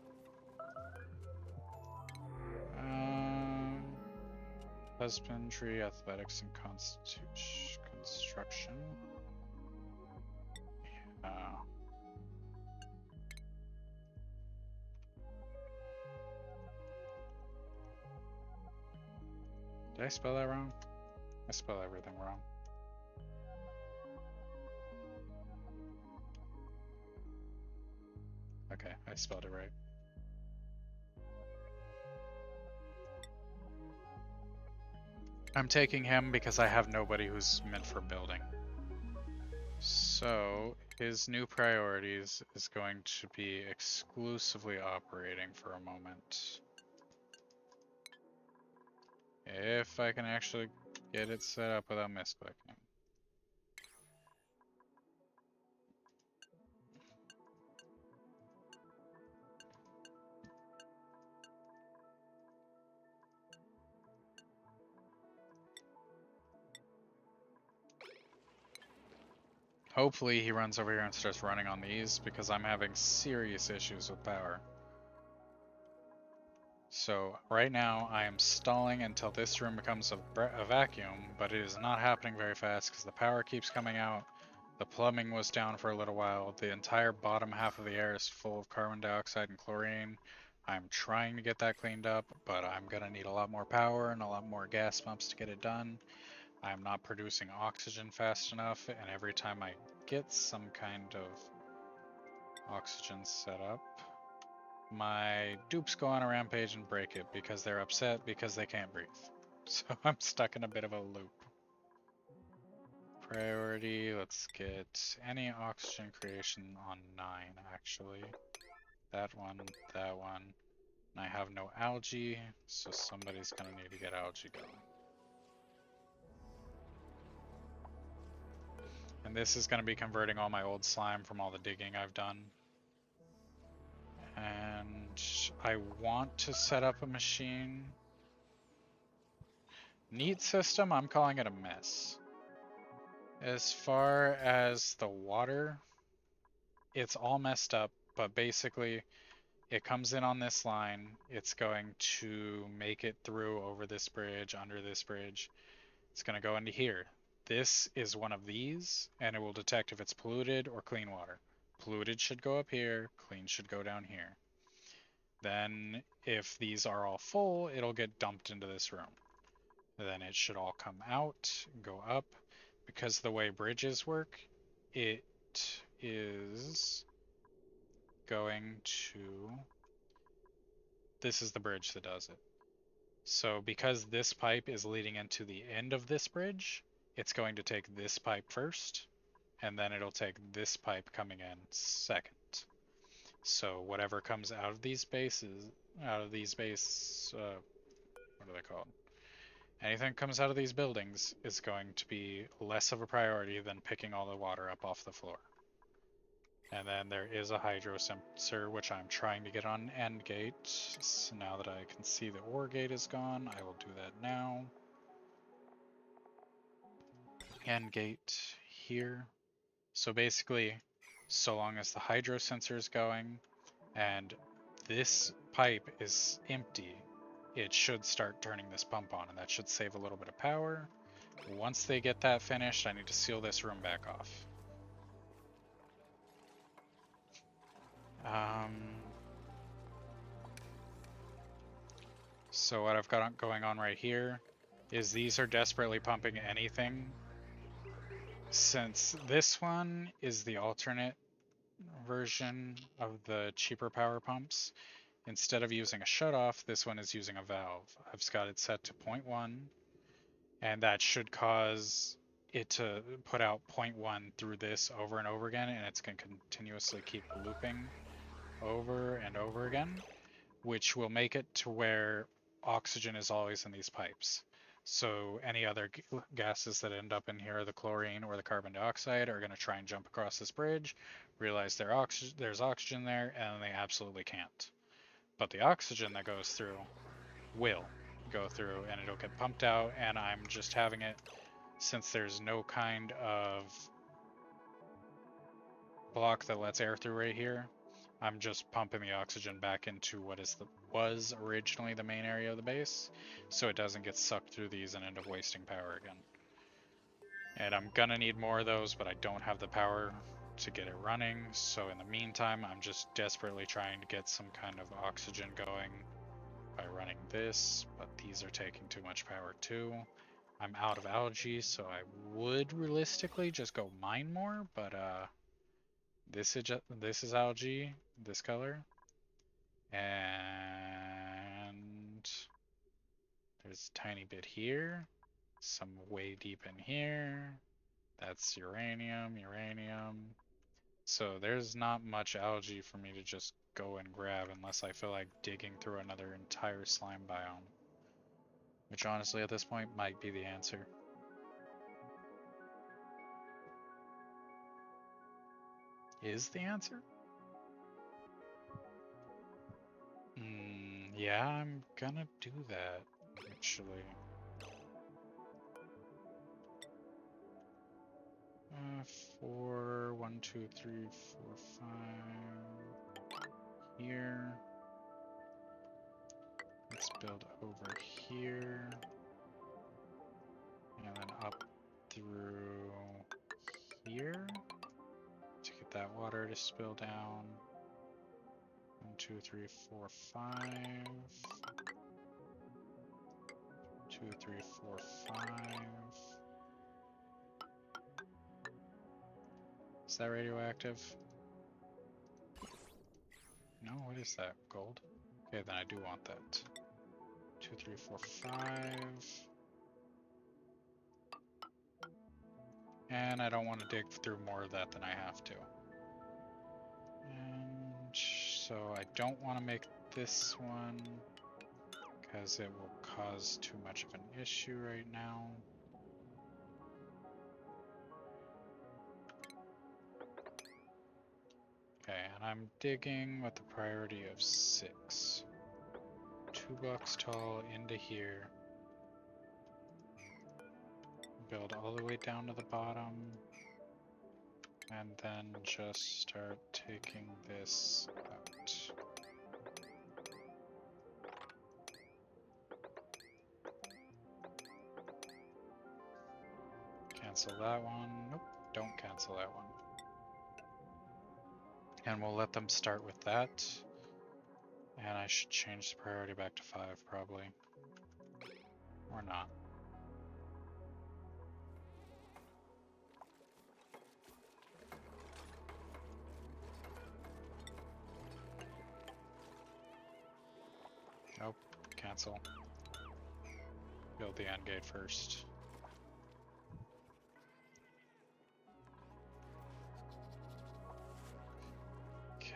Husbandry, athletics, and construction. Yeah. Did I spell that wrong? I spell everything wrong. Okay, I spelled it right. I'm taking him because I have nobody who's meant for building. So his new priorities is going to be exclusively operating for a moment. If I can actually, Get it set up without misclicking. Hopefully he runs over here and starts running on these because I'm having serious issues with power. So right now I am stalling until this room becomes a vacuum, but it is not happening very fast because the power keeps coming out. The plumbing was down for a little while. The entire bottom half of the air is full of carbon dioxide and chlorine. I'm trying to get that cleaned up, but I'm gonna need a lot more power and a lot more gas pumps to get it done. I'm not producing oxygen fast enough, and every time I get some kind of oxygen set up, my dupes go on a rampage and break it because they're upset because they can't breathe. So I'm stuck in a bit of a loop. Priority, let's get any oxygen creation on 9 actually. That one, that one. And I have no algae, so somebody's gonna need to get algae going. And this is gonna be converting all my old slime from all the digging I've done. And I want to set up a machine. Neat system, I'm calling it a mess. As far as the water, it's all messed up, but basically it comes in on this line. It's going to make it through over this bridge, under this bridge. It's going to go into here. This is one of these, and it will detect if it's polluted or clean water. Polluted should go up here, clean should go down here. Then if these are all full, it'll get dumped into this room. Then it should all come out, go up. Because the way bridges work, it is going to... This is the bridge that does it. So because this pipe is leading into the end of this bridge, it's going to take this pipe first, and then it'll take this pipe coming in second. So whatever comes out of these bases, what are they called? Anything that comes out of these buildings is going to be less of a priority than picking all the water up off the floor. And then there is a hydro sensor, which I'm trying to get on end gate. So now that I can see the ore gate is gone, I will do that now. End gate here. So basically, so long as the hydro sensor is going and this pipe is empty, it should start turning this pump on, and that should save a little bit of power. Once they get that finished, I need to seal this room back off. So what I've got going on right here is these are desperately pumping anything. Since this one is the alternate version of the cheaper power pumps, instead of using a shutoff, this one is using a valve. I've got it set to 0.1, and that should cause it to put out 0.1 through this over and over again, and it's going to continuously keep looping over and over again, which will make it to where oxygen is always in these pipes. So any other gases that end up in here, the chlorine or the carbon dioxide, are going to try and jump across this bridge, realize there's oxygen there, and they absolutely can't. But the oxygen that goes through will go through, and it'll get pumped out, and I'm just having it, since there's no kind of block that lets air through right here, I'm just pumping the oxygen back into what was originally the main area of the base, so it doesn't get sucked through these and end up wasting power again. And I'm gonna need more of those, but I don't have the power to get it running, so in the meantime, I'm just desperately trying to get some kind of oxygen going by running this, but these are taking too much power too. I'm out of algae, so I would realistically just go mine more, but this is algae, this color, and there's a tiny bit here, some way deep in here. That's uranium. So there's not much algae for me to just go and grab unless I feel like digging through another entire slime biome. Which honestly at this point might be the answer. is the answer. Yeah, I'm gonna do that, actually. 4, 1, 2, 3, 4, 5 here. Let's build over here. And then up through here to get that water to spill down. 1, 2, 3, 4, 5. 2, 3, 4, 5. Is that radioactive? No, what is that? Gold? Okay, then I do want that. 2, 3, 4, 5. And I don't want to dig through more of that than I have to. And so I don't want to make this one because it will cause too much of an issue right now. Okay, and I'm digging with the priority of 6. 2 blocks tall into here. Build all the way down to the bottom. And then just start taking this out. Cancel that one. Nope, don't cancel that one. And we'll let them start with that. And I should change the priority back to 5 probably. Or not. Nope, cancel. Build the end gate first. Okay.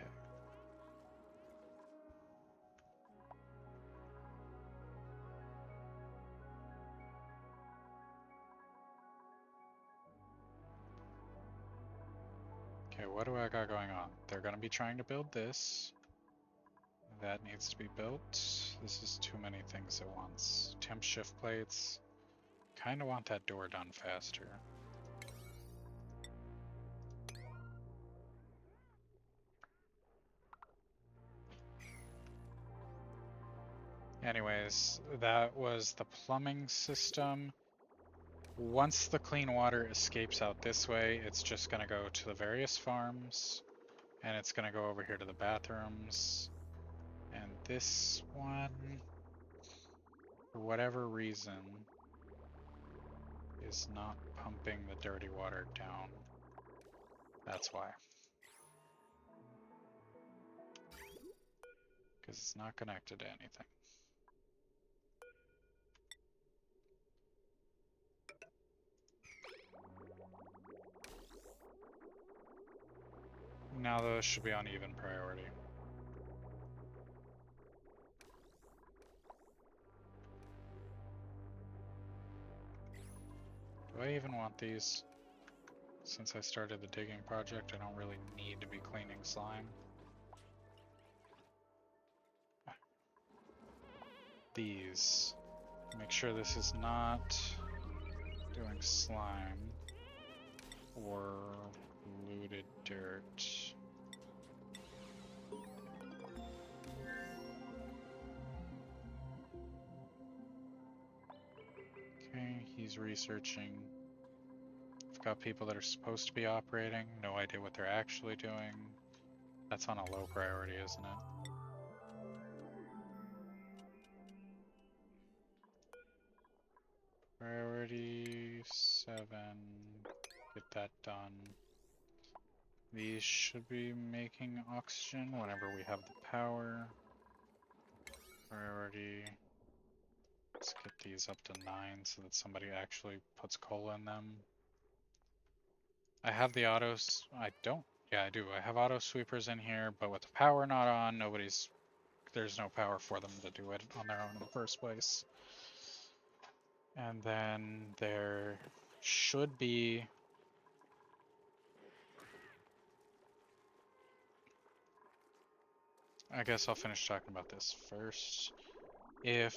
Okay, what do I got going on? They're gonna be trying to build this. That needs to be built. This is too many things at once. Temp shift plates. Kinda want that door done faster. Anyways, that was the plumbing system. Once the clean water escapes out this way, it's just gonna go to the various farms, and it's gonna go over here to the bathrooms. And this one, for whatever reason, is not pumping the dirty water down. That's why. Because it's not connected to anything. Now those should be on even priority. Do I even want these? Since I started the digging project, I don't really need to be cleaning slime. These. Make sure this is not doing slime or looted dirt. Okay, he's researching. I've got people that are supposed to be operating, no idea what they're actually doing. That's on a low priority, isn't it? Priority 7. Get that done. These should be making oxygen whenever we have the power. Priority. Let's get these up to 9 so that somebody actually puts coal in them. I have the autos. I don't. Yeah, I do. I have auto sweepers in here, but with the power not on, there's no power for them to do it on their own in the first place. And then there should be I guess I'll finish talking about this first. If...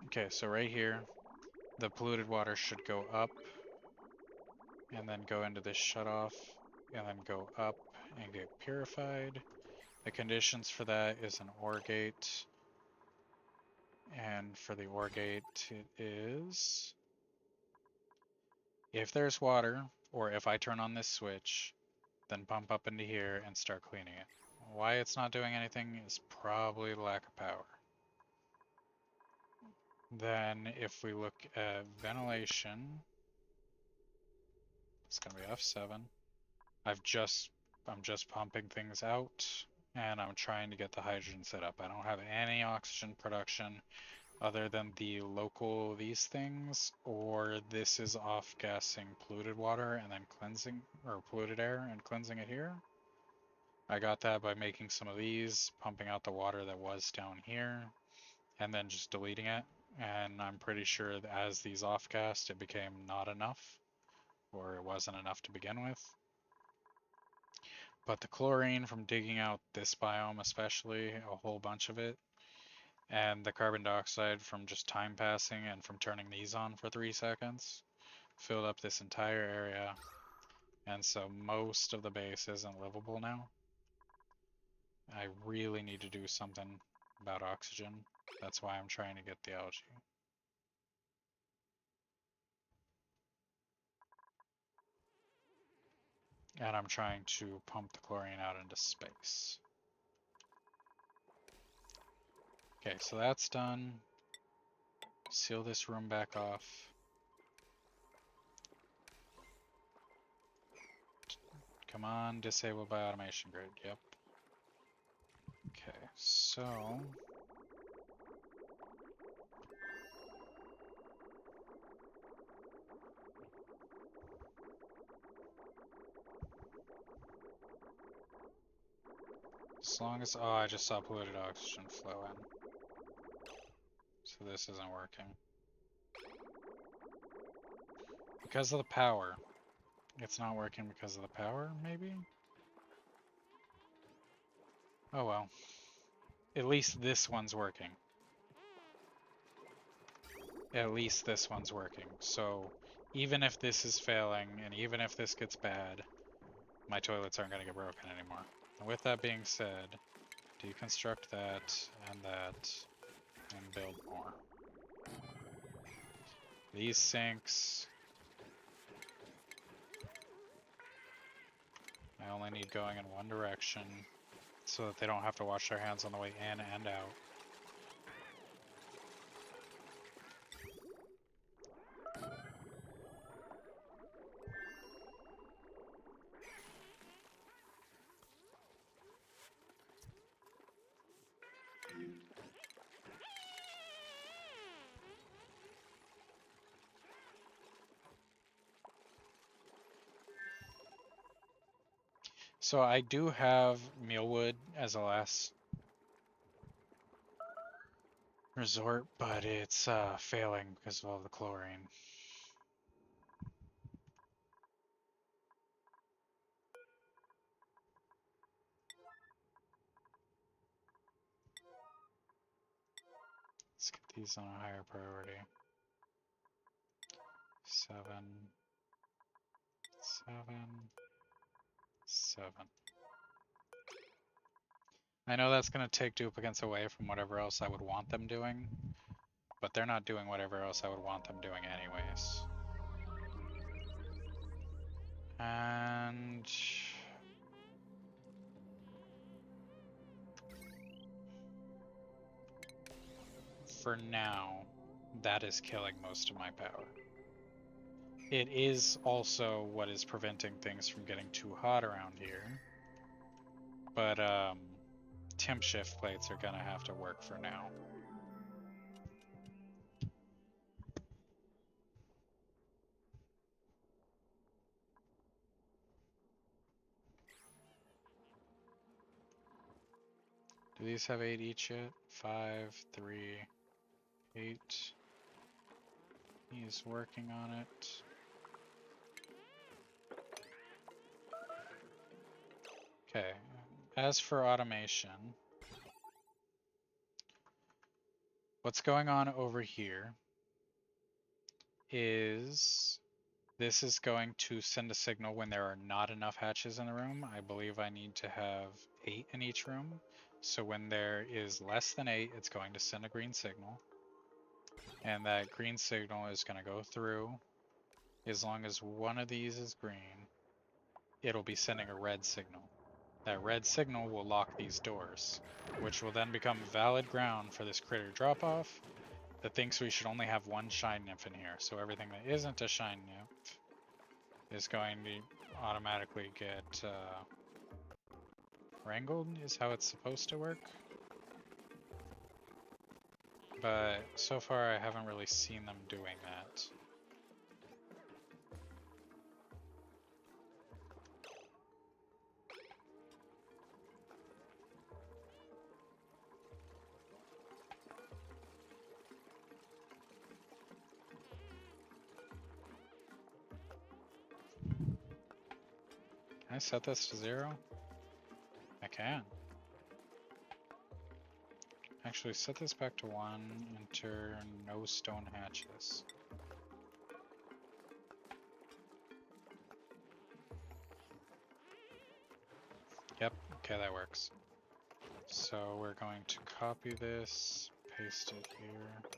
Okay, so right here, the polluted water should go up, and then go into this shutoff, and then go up and get purified. The conditions for that is an OR gate, and for the OR gate it is... If there's water, or if I turn on this switch, then pump up into here and start cleaning it. Why it's not doing anything is probably lack of power. Then if we look at ventilation, it's going to be F7. I'm just pumping things out, and I'm trying to get the hydrogen set up. I don't have any oxygen production other than the local these things, or this is off-gassing polluted water and then cleansing, or polluted air and cleansing it here. I got that by making some of these, pumping out the water that was down here, and then just deleting it. And I'm pretty sure that as these off-gassed, it became not enough, or it wasn't enough to begin with. But the chlorine from digging out this biome especially, a whole bunch of it, and the carbon dioxide from just time passing and from turning these on for 3 seconds, filled up this entire area, and so most of the base isn't livable now. I really need to do something about oxygen. That's why I'm trying to get the algae. And I'm trying to pump the chlorine out into space. Okay, so that's done. Seal this room back off. Come on, disable by automation grid. Yep. Okay, so... As long as... Oh, I just saw polluted oxygen flow in. So this isn't working. Because of the power. It's not working because of the power, maybe? Oh well. At least this one's working. At least this one's working. So even if this is failing, and even if this gets bad, my toilets aren't going to get broken anymore. And with that being said, deconstruct that, and build more. These sinks, I only need going in one direction so that they don't have to wash their hands on the way in and out. So I do have mealwood as a last resort, but it's failing because of all the chlorine. Let's get these on a higher priority. 7, 7, 7. I know that's going to take duplicants away from whatever else I would want them doing, but they're not doing whatever else I would want them doing anyways. And... for now, that is killing most of my power. It is also what is preventing things from getting too hot around here. But, temp shift plates are gonna have to work for now. Do these have 8 each yet? 5, 3, 8. He's working on it. Okay, as for automation, what's going on over here is this is going to send a signal when there are not enough hatches in the room. I believe I need to have 8 in each room. So when there is less than 8, it's going to send a green signal. And that green signal is going to go through. As long as one of these is green, it'll be sending a red signal. That red signal will lock these doors, which will then become valid ground for this critter drop-off that thinks we should only have one shine nymph in here. So everything that isn't a shine nymph is going to automatically get wrangled, is how it's supposed to work. But so far I haven't really seen them doing that. Can I set this to 0? I can. Actually, set this back to 1, enter no stone hatches. Yep, okay, that works. So we're going to copy this, paste it here.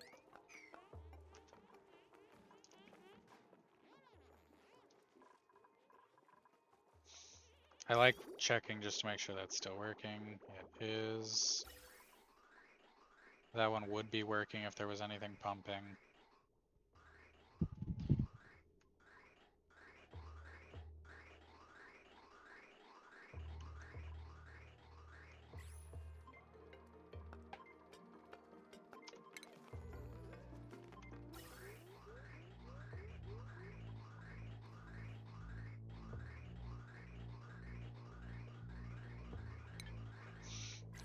I like checking just to make sure that's still working. It is. That one would be working if there was anything pumping.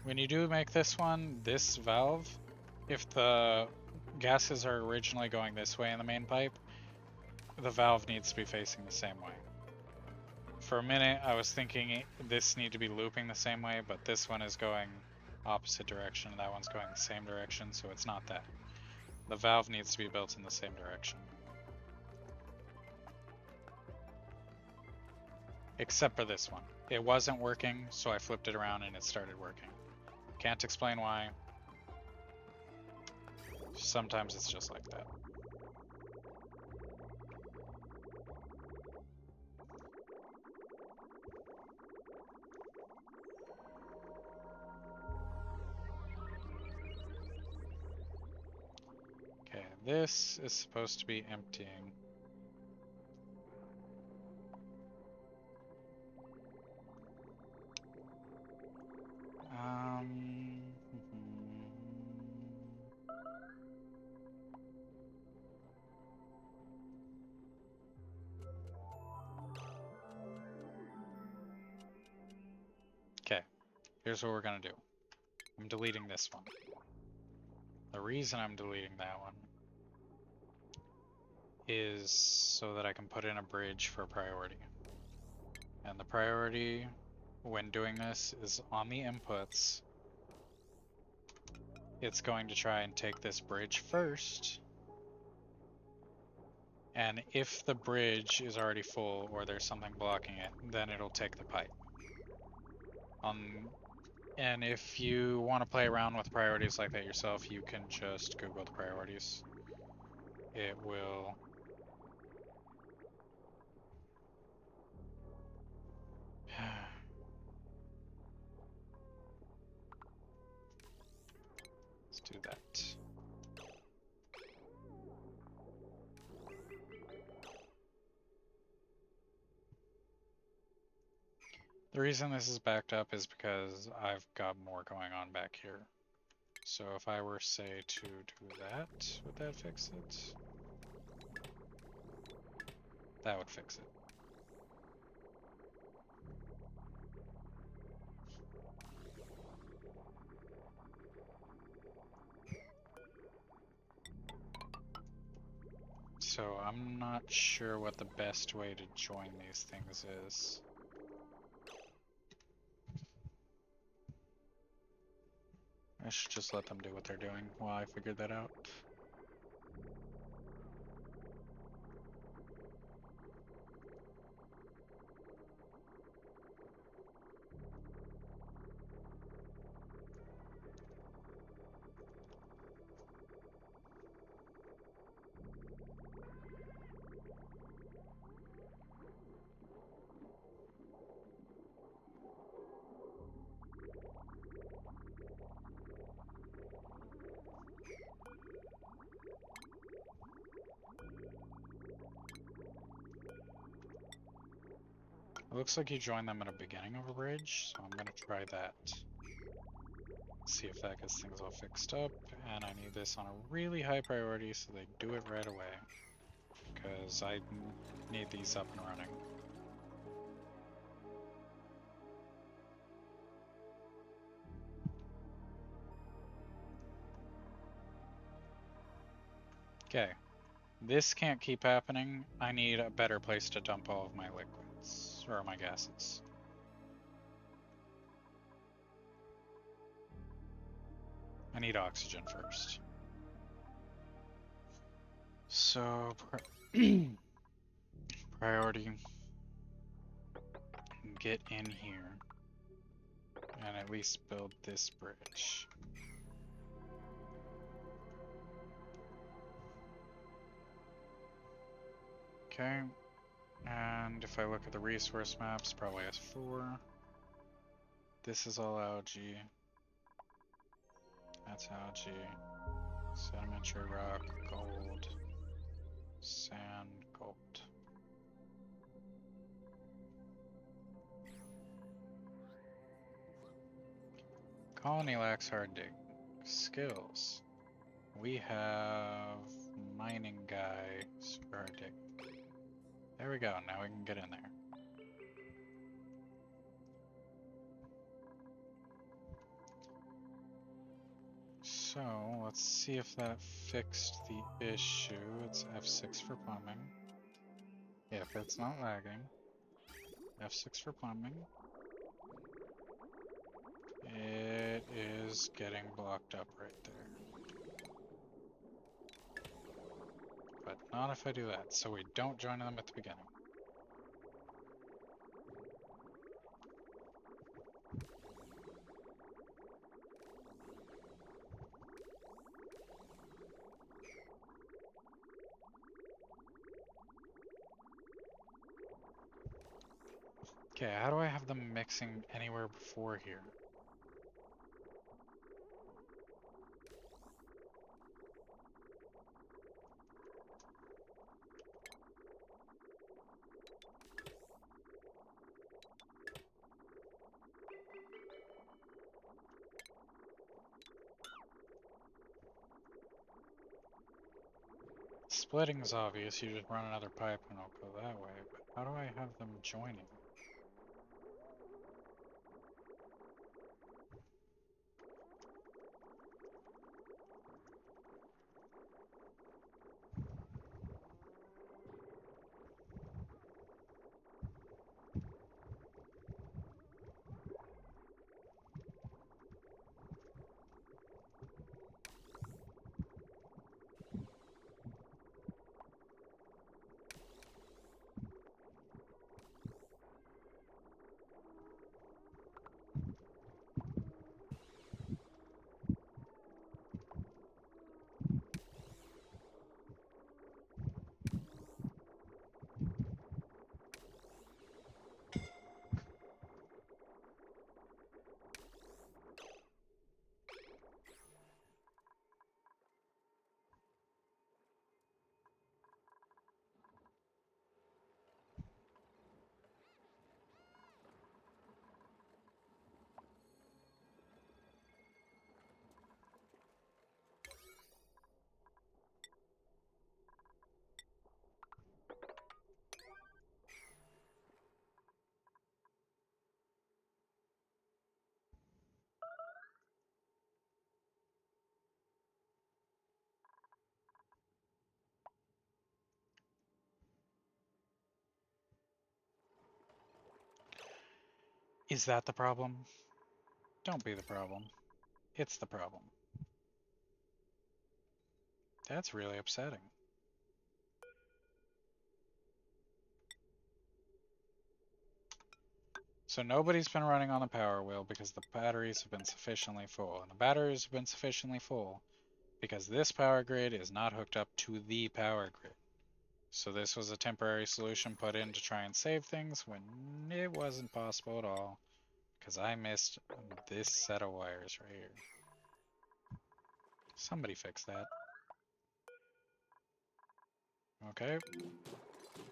When you do make this one, this valve, if the gases are originally going this way in the main pipe, the valve needs to be facing the same way. For a minute, I was thinking this need to be looping the same way, but this one is going opposite direction, that one's going the same direction, so it's not that. The valve needs to be built in the same direction. Except for this one. It wasn't working, so I flipped it around and it started working. Can't explain why. Sometimes it's just like that. Okay, this is supposed to be emptying. Okay, here's what we're gonna do. I'm deleting this one. The reason I'm deleting that one is so that I can put in a bridge for priority. And the priority when doing this is on the inputs. It's going to try and take this bridge first. And if the bridge is already full or there's something blocking it, then it'll take the pipe. And if you want to play around with priorities like that yourself, you can just Google the priorities. It will... Let's do that. The reason this is backed up is because I've got more going on back here. So if I were, say, to do that, would that fix it? That would fix it. So I'm not sure what the best way to join these things is. should just let them do what they're doing while I figured that out. It looks like you joined them at a beginning of a bridge, so I'm gonna try that. See if that gets things all fixed up, and I need this on a really high priority so they do it right away. Because I need these up and running. Okay. This can't keep happening. I need a better place to dump all of my liquids, or my gases. I need oxygen first. So, priority, get in here, and at least build this bridge. Okay, and if I look at the resource maps, probably S4. This is all algae. That's algae. Sedimentary rock, gold, sand, gold. Colony lacks hard dig. Skills. We have mining guy, super hard dig. There we go, now we can get in there. So, let's see if that fixed the issue. It's F6 for plumbing. If it's not lagging. F6 for plumbing. It is getting blocked up right there. But not if I do that, so we don't join them at the beginning. Okay, how do I have them mixing anywhere before here? Splitting is obvious, you just run another pipe and it'll go that way, but how do I have them joining? Is that the problem? Don't be the problem. It's the problem. That's really upsetting. So nobody's been running on the power wheel because the batteries have been sufficiently full. And the batteries have been sufficiently full because this power grid is not hooked up to the power grid. So this was a temporary solution put in to try and save things when it wasn't possible at all because I missed this set of wires right here. Somebody fix that. Okay.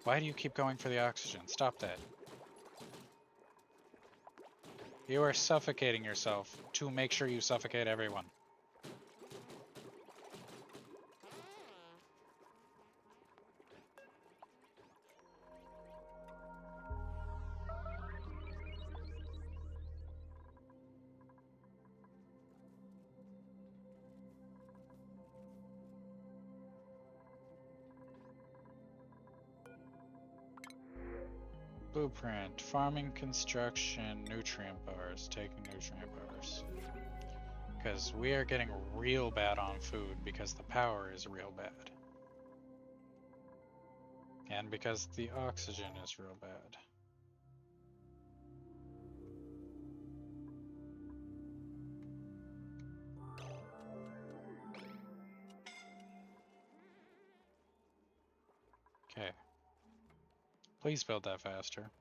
Why do you keep going for the oxygen? Stop that. You are suffocating yourself to make sure you suffocate everyone. Blueprint, farming, construction, nutrient bars, taking nutrient bars. Because we are getting real bad on food because the power is real bad. And because the oxygen is real bad. Okay. Please build that faster.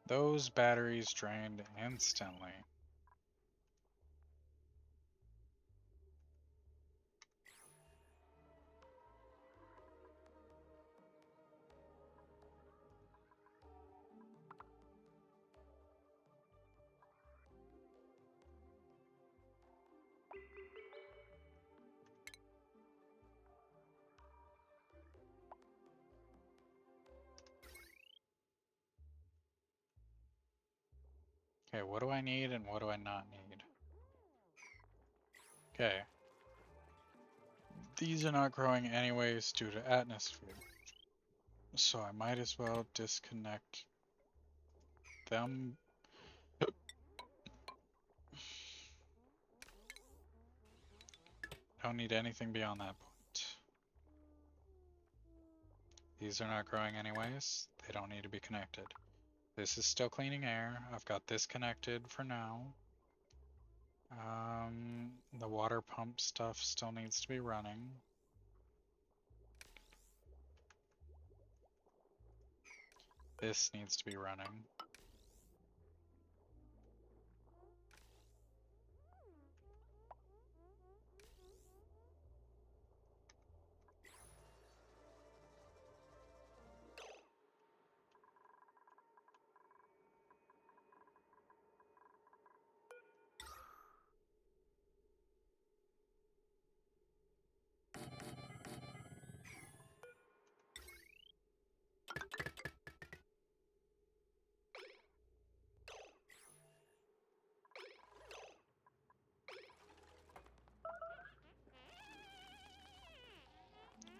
Those batteries drained instantly. Okay, what do I need and what do I not need? Okay. These are not growing anyways due to atmosphere. So I might as well disconnect them. Don't need anything beyond that point. These are not growing anyways. They don't need to be connected. This is still cleaning air. I've got this connected for now. The water pump stuff still needs to be running. This needs to be running.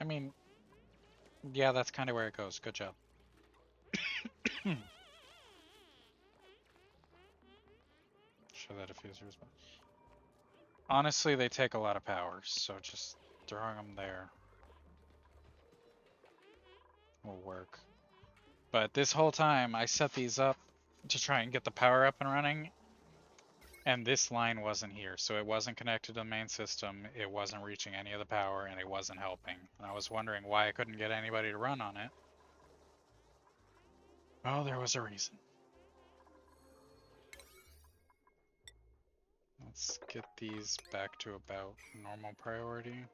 I mean, yeah, that's kind of where it goes. Good job. Show that diffuser as well. Honestly, they take a lot of power, so just throwing them there will work. But this whole time, I set these up to try and get the power up and running, and this line wasn't here, so it wasn't connected to the main system, it wasn't reaching any of the power, and it wasn't helping. And I was wondering why I couldn't get anybody to run on it. Well, there was a reason. Let's get these back to about normal priority.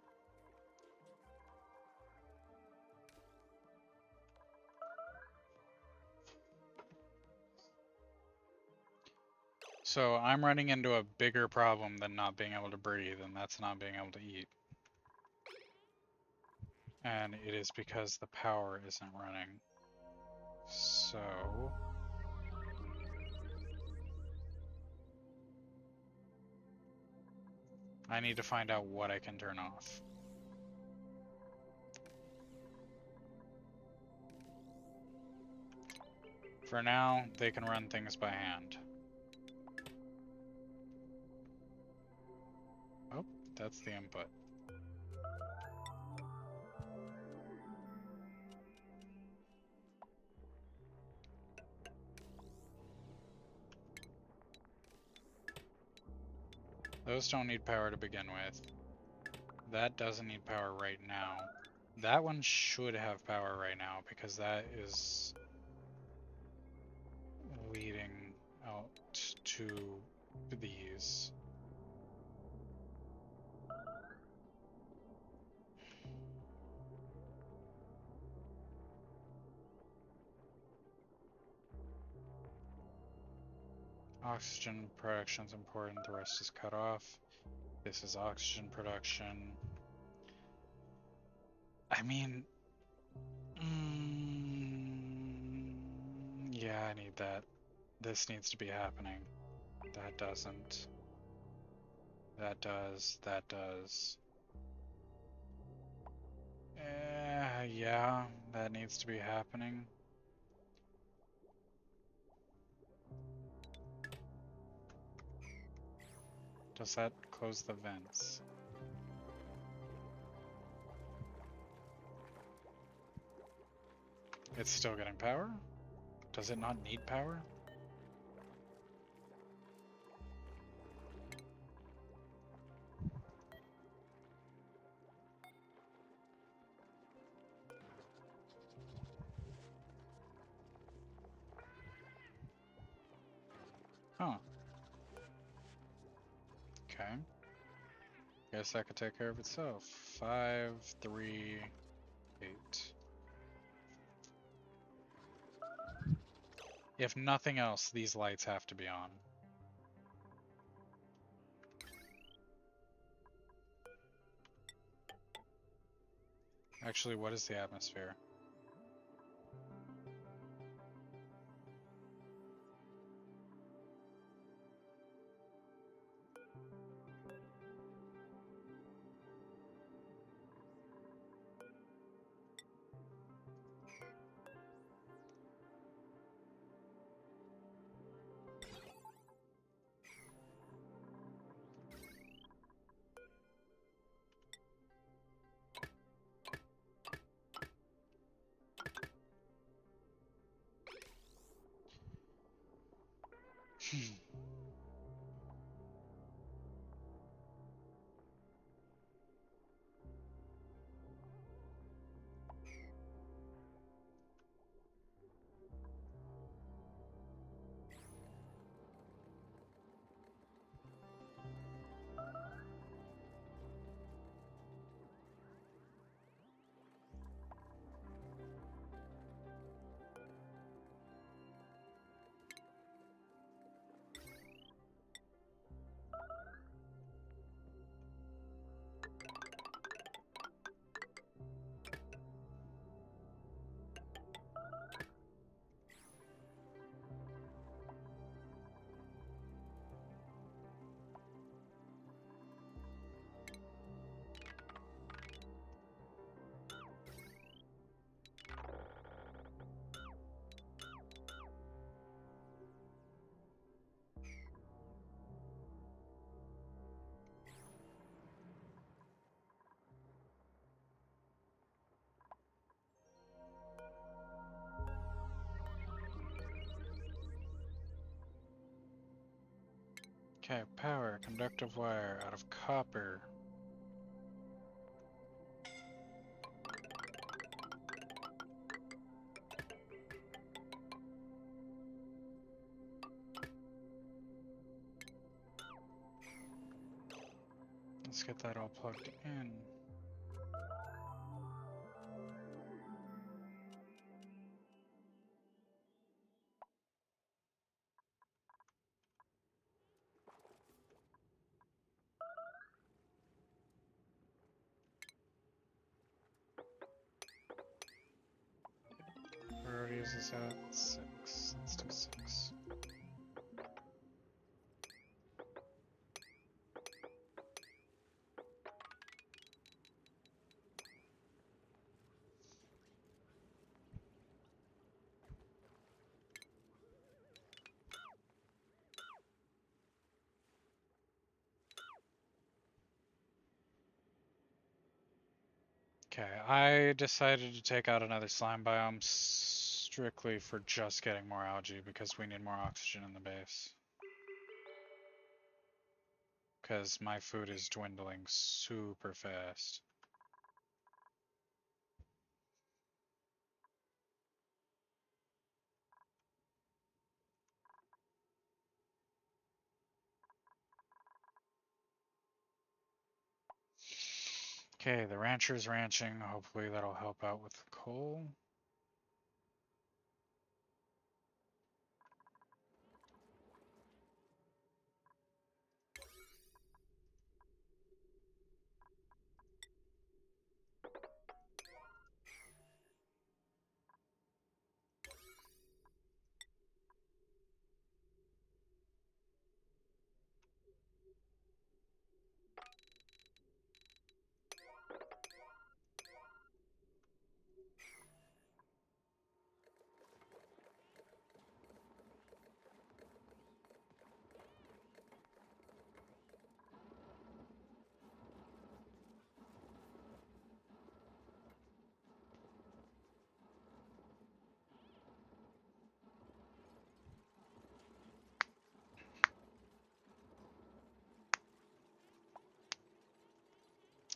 So I'm running into a bigger problem than not being able to breathe, and that's not being able to eat. And it is because the power isn't running. So I need to find out what I can turn off. For now, they can run things by hand. Oh, that's the input. Those don't need power to begin with. That doesn't need power right now. That one should have power right now because that is leading out to these. Oxygen production is important, the rest is cut off. This is oxygen production. I mean, yeah, I need that. This needs to be happening. That doesn't. That does. That does. Yeah, that needs to be happening. Does that close the vents? It's still getting power? Does it not need power? Huh. Okay. Guess that could take care of itself. 5, 3, 8. If nothing else, these lights have to be on. Actually, what is the atmosphere? Okay, power, conductive wire out of copper. Let's get that all plugged in. Priority is the is at 6. Let's do 6. Okay, I decided to take out another slime biome strictly for just getting more algae because we need more oxygen in the base. Because my food is dwindling super fast. Okay, the rancher's ranching. Hopefully that'll help out with the coal.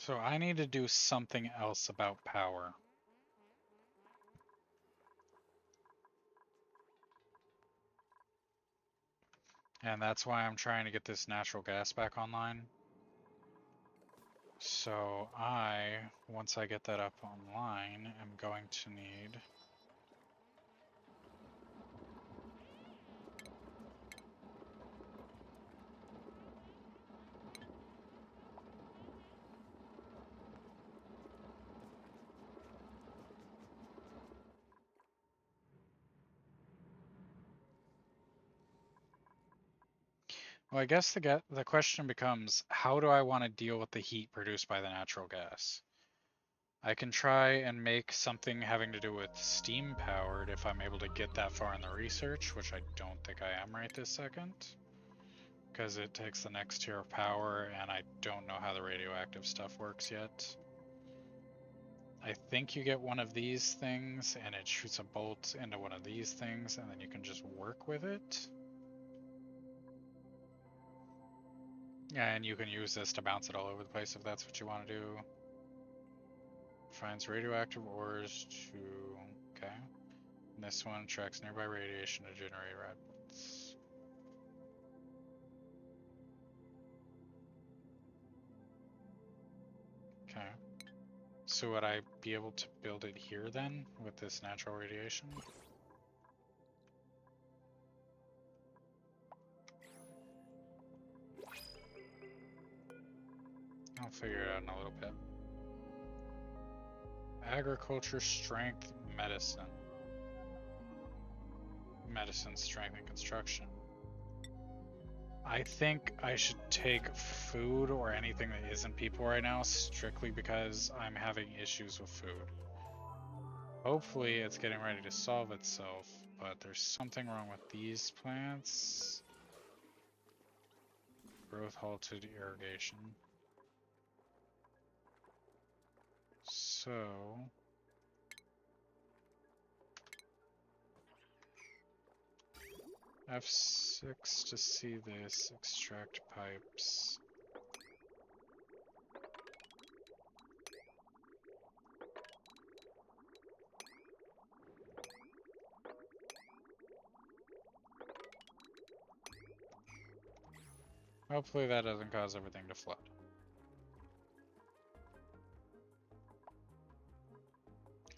So I need to do something else about power. And that's why I'm trying to get this natural gas back online. So once I get that up online, am going to need well, I guess the question becomes, how do I want to deal with the heat produced by the natural gas? I can try and make something having to do with steam powered if I'm able to get that far in the research, which I don't think I am right this second, because it takes the next tier of power and I don't know how the radioactive stuff works yet. I think you get one of these things and it shoots a bolt into one of these things and then you can just work with it. And you can use this to bounce it all over the place if that's what you want to do. Finds radioactive ores to... okay. And this one tracks nearby radiation to generate red bolts. Okay. So would I be able to build it here then with this natural radiation? I'll figure it out in a little bit. Agriculture, strength, medicine. Medicine, strength, and construction. I think I should take food or anything that isn't people right now strictly because I'm having issues with food. Hopefully it's getting ready to solve itself, but there's something wrong with these plants. Growth halted, irrigation. So... F6 to see this, extract pipes. Hopefully that doesn't cause everything to flood.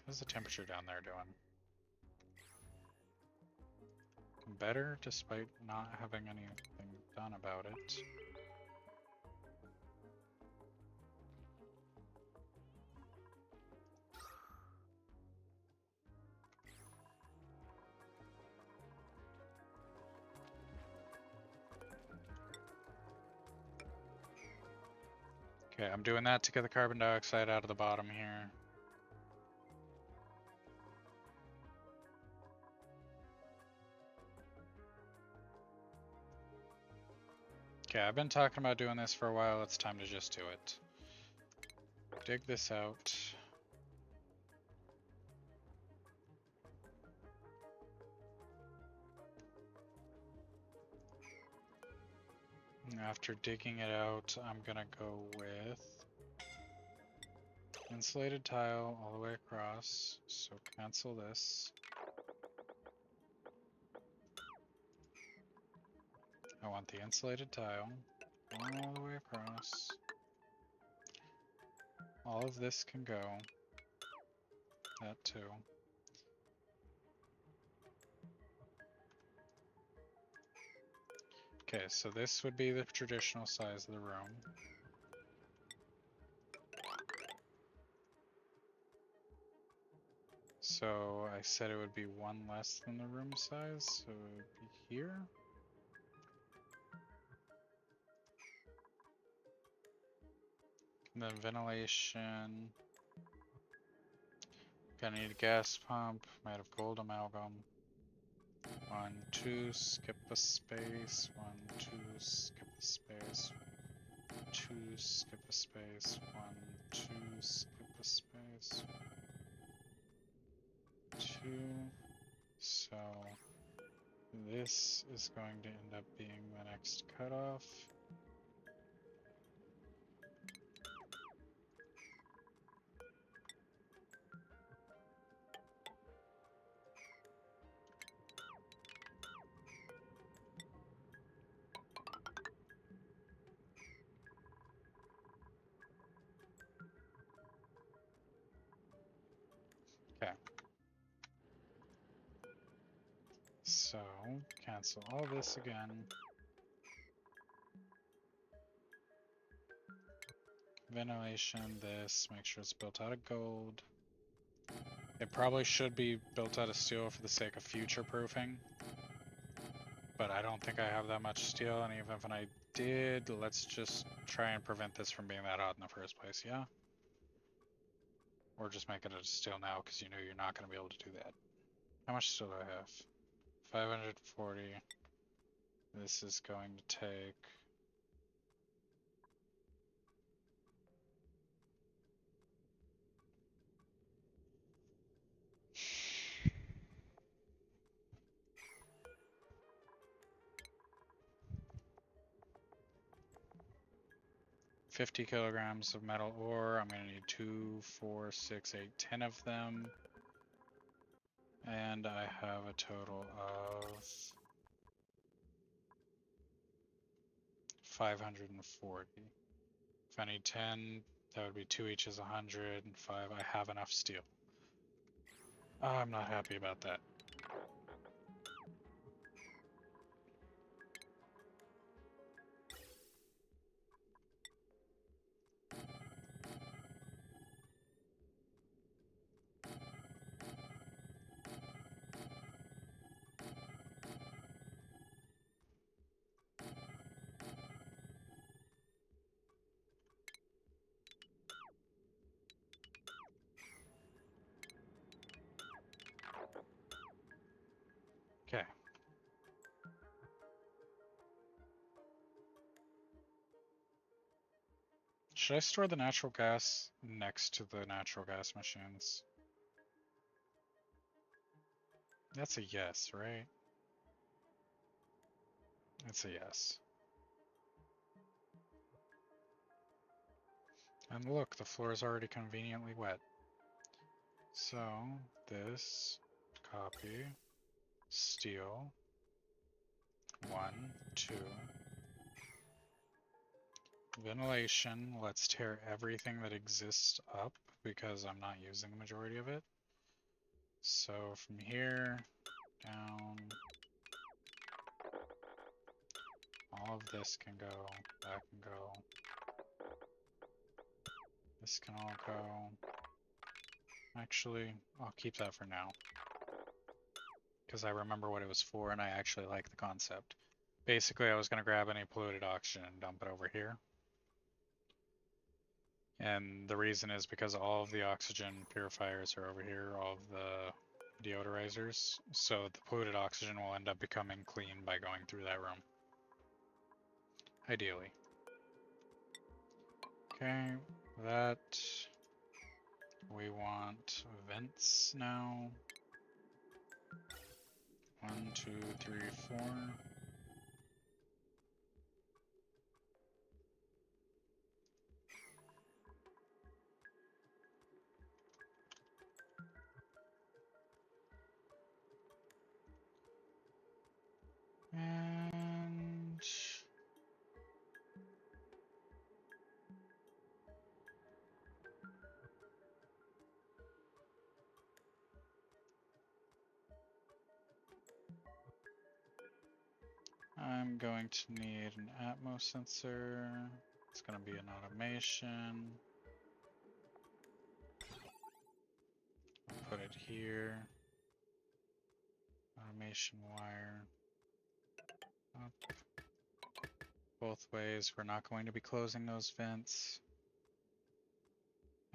How's the temperature down there doing? Better, despite not having anything done about it. Okay, I'm doing that to get the carbon dioxide out of the bottom here. Okay, I've been talking about doing this for a while. It's time to just do it. Dig this out. After digging it out, I'm gonna go with insulated tile all the way across, so cancel this. I want the insulated tile all the way across. All of this can go. That too. Okay, so this would be the traditional size of the room. So I said it would be one less than the room size, so it would be here. And then ventilation. Gonna need a gas pump made of gold amalgam. 1, 2, skip a space. 1, 2, skip a space. 2, skip a space. 1, 2, skip a space. 2. So this is going to end up being the next cutoff. Okay. So cancel all this again. Ventilation, this, make sure it's built out of gold. It probably should be built out of steel for the sake of future proofing. But I don't think I have that much steel, and even if I did, let's just try and prevent this from being that hot in the first place, yeah? Or just make it a steel now, because you know you're not going to be able to do that. How much steel do I have? 540. This is going to take... $50 kilograms of metal ore. I'm going to need 2, 4, 6, 8, 10 of them. And I have a total of 540. If I need 10, that would be 2 each is 100, and 5, I have enough steel. I'm not happy about that. Okay. Should I store the natural gas next to the natural gas machines? That's a yes, right? That's a yes. And look, the floor is already conveniently wet. So, this, copy, steel, 1, 2. Ventilation, let's tear everything that exists up because I'm not using the majority of it. So from here, down, all of this can go, that can go. This can all go. Actually, I'll keep that for now. Because I remember what it was for and I actually like the concept. Basically, I was going to grab any polluted oxygen and dump it over here. And the reason is because all of the oxygen purifiers are over here, all of the deodorizers. So the polluted oxygen will end up becoming clean by going through that room. Ideally. Okay, that. We want vents now. 1, 2, 3, 4. And I'm going to need an Atmos sensor. It's going to be an automation. I'll put it here. Automation wire. Up. Both ways. We're not going to be closing those vents.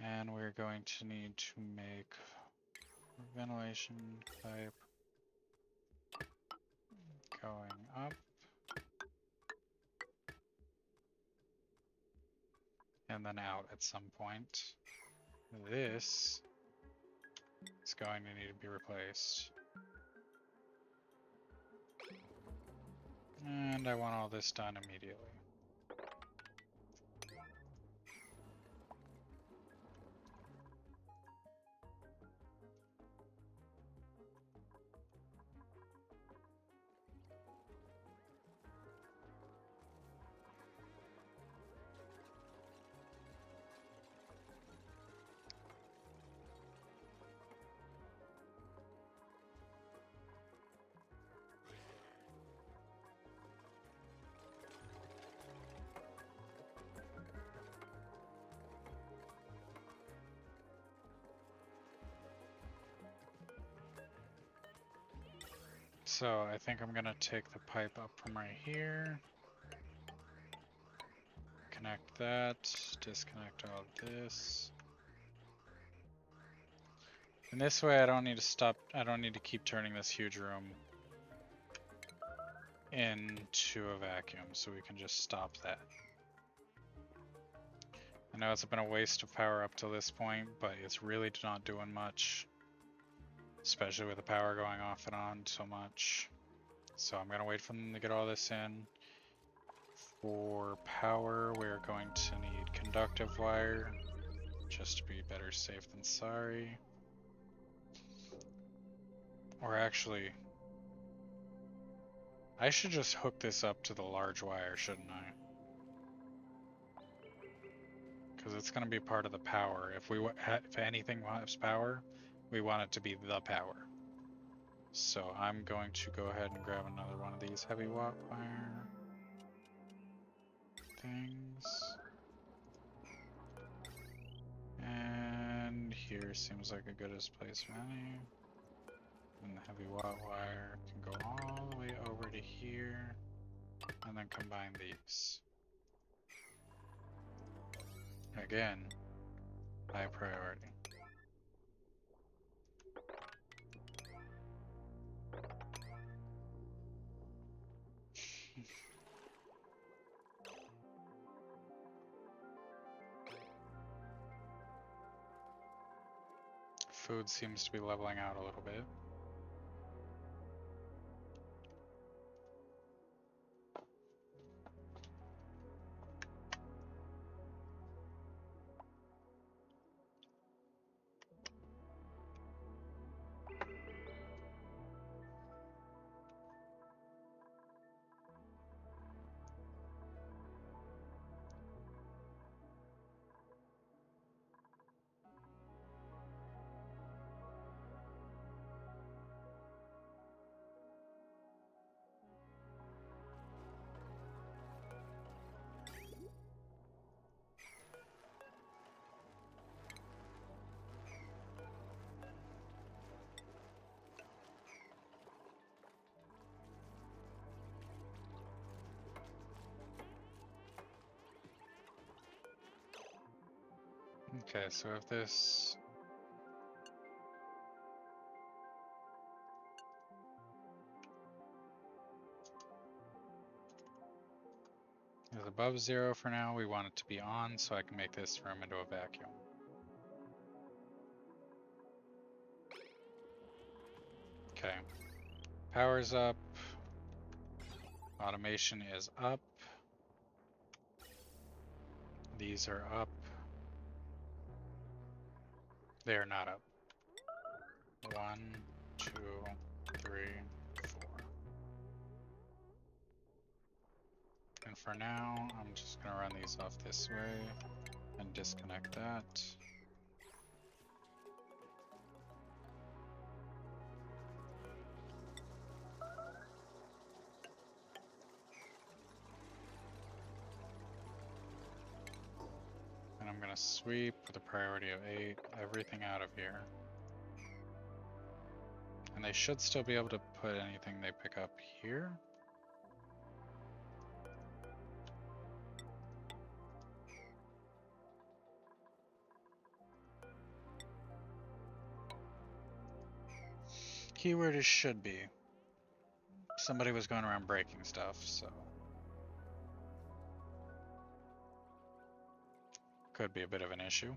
And we're going to need to make a ventilation pipe going up. And then out at some point. This is going to need to be replaced. And I want all this done immediately. So I think I'm gonna take the pipe up from right here, connect that, disconnect all of this. And this way I don't need to keep turning this huge room into a vacuum, so we can just stop that. I know it's been a waste of power up to this point, but it's really not doing much, especially with the power going off and on so much. So I'm gonna wait for them to get all this in. For power, we're going to need conductive wire, just to be better safe than sorry. Or actually, I should just hook this up to the large wire, shouldn't I? Because it's going to be part of the power. If anything wants power, we want it to be the power. So I'm going to go ahead and grab another one of these heavy watt wire things. And here seems like a good place for any. And the heavy watt wire can go all the way over to here. And then combine these. Again, high priority. Food seems to be leveling out a little bit. Okay, so if this is above 0 for now, we want it to be on so I can make this room into a vacuum. Okay, power's up, automation is up, these are up, they are not up. 1, 2, 3, 4. And for now, I'm just gonna run these off this way and disconnect that. And I'm gonna sweep with a priority of 8, everything out of here. And they should still be able to put anything they pick up here. Keyword is should be. Somebody was going around breaking stuff, so could be a bit of an issue.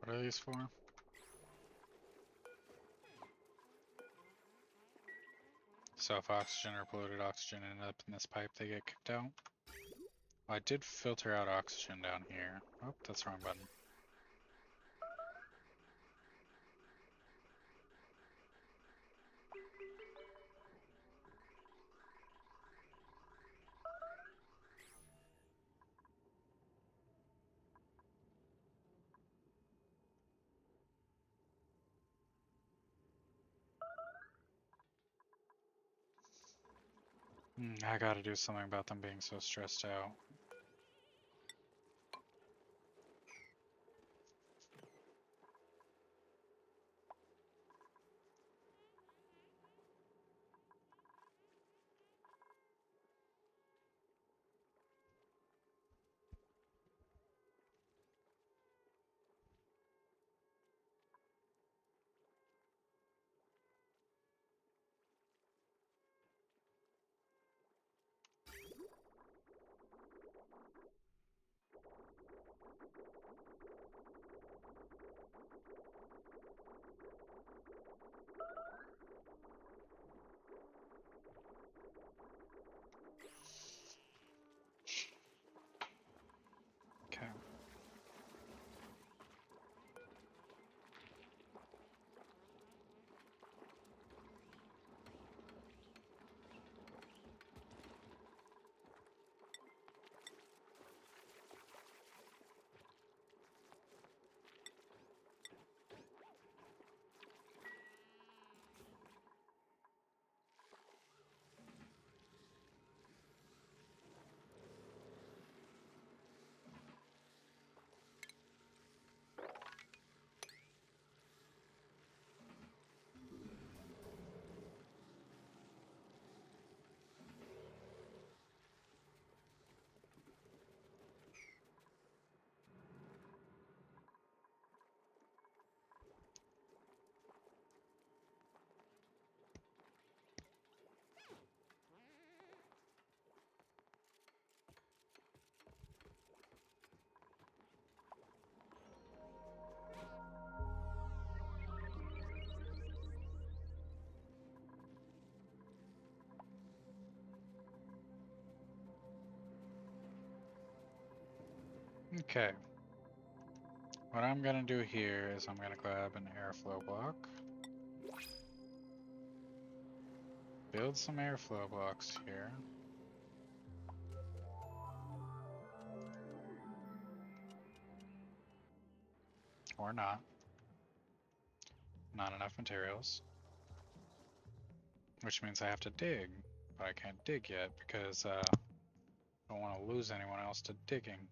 What are these for? So if oxygen or polluted oxygen ended up in this pipe, they get kicked out. Oh, I did filter out oxygen down here. Oh, that's the wrong button. I gotta do something about them being so stressed out. Okay. Okay. What I'm gonna do here is I'm gonna grab an airflow block. Build some airflow blocks here. Or not. Not enough materials. Which means I have to dig. But I can't dig yet because I don't want to lose anyone else to digging.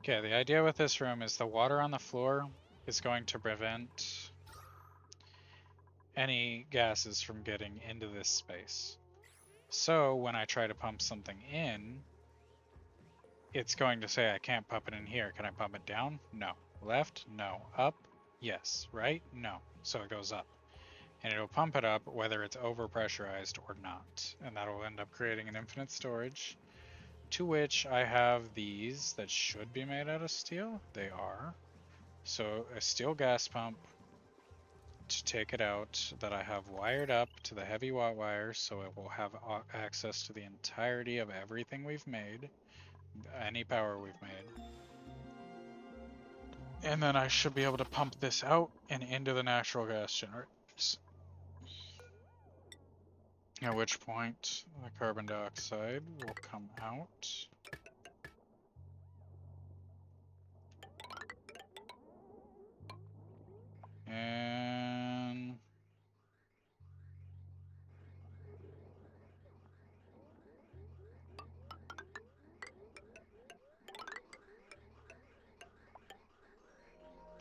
Okay, the idea with this room is the water on the floor is going to prevent any gases from getting into this space. So when I try to pump something in, it's going to say I can't pump it in here. Can I pump it down? No. Left? No. Up? Yes. Right? No. So it goes up. And it'll pump it up whether it's overpressurized or not. And that'll end up creating an infinite storage, to which I have these that should be made out of steel. They are. So a steel gas pump to take it out that I have wired up to the heavy watt wire so it will have access to the entirety of everything we've made, any power we've made. And then I should be able to pump this out and into the natural gas generators. At which point the carbon dioxide will come out. And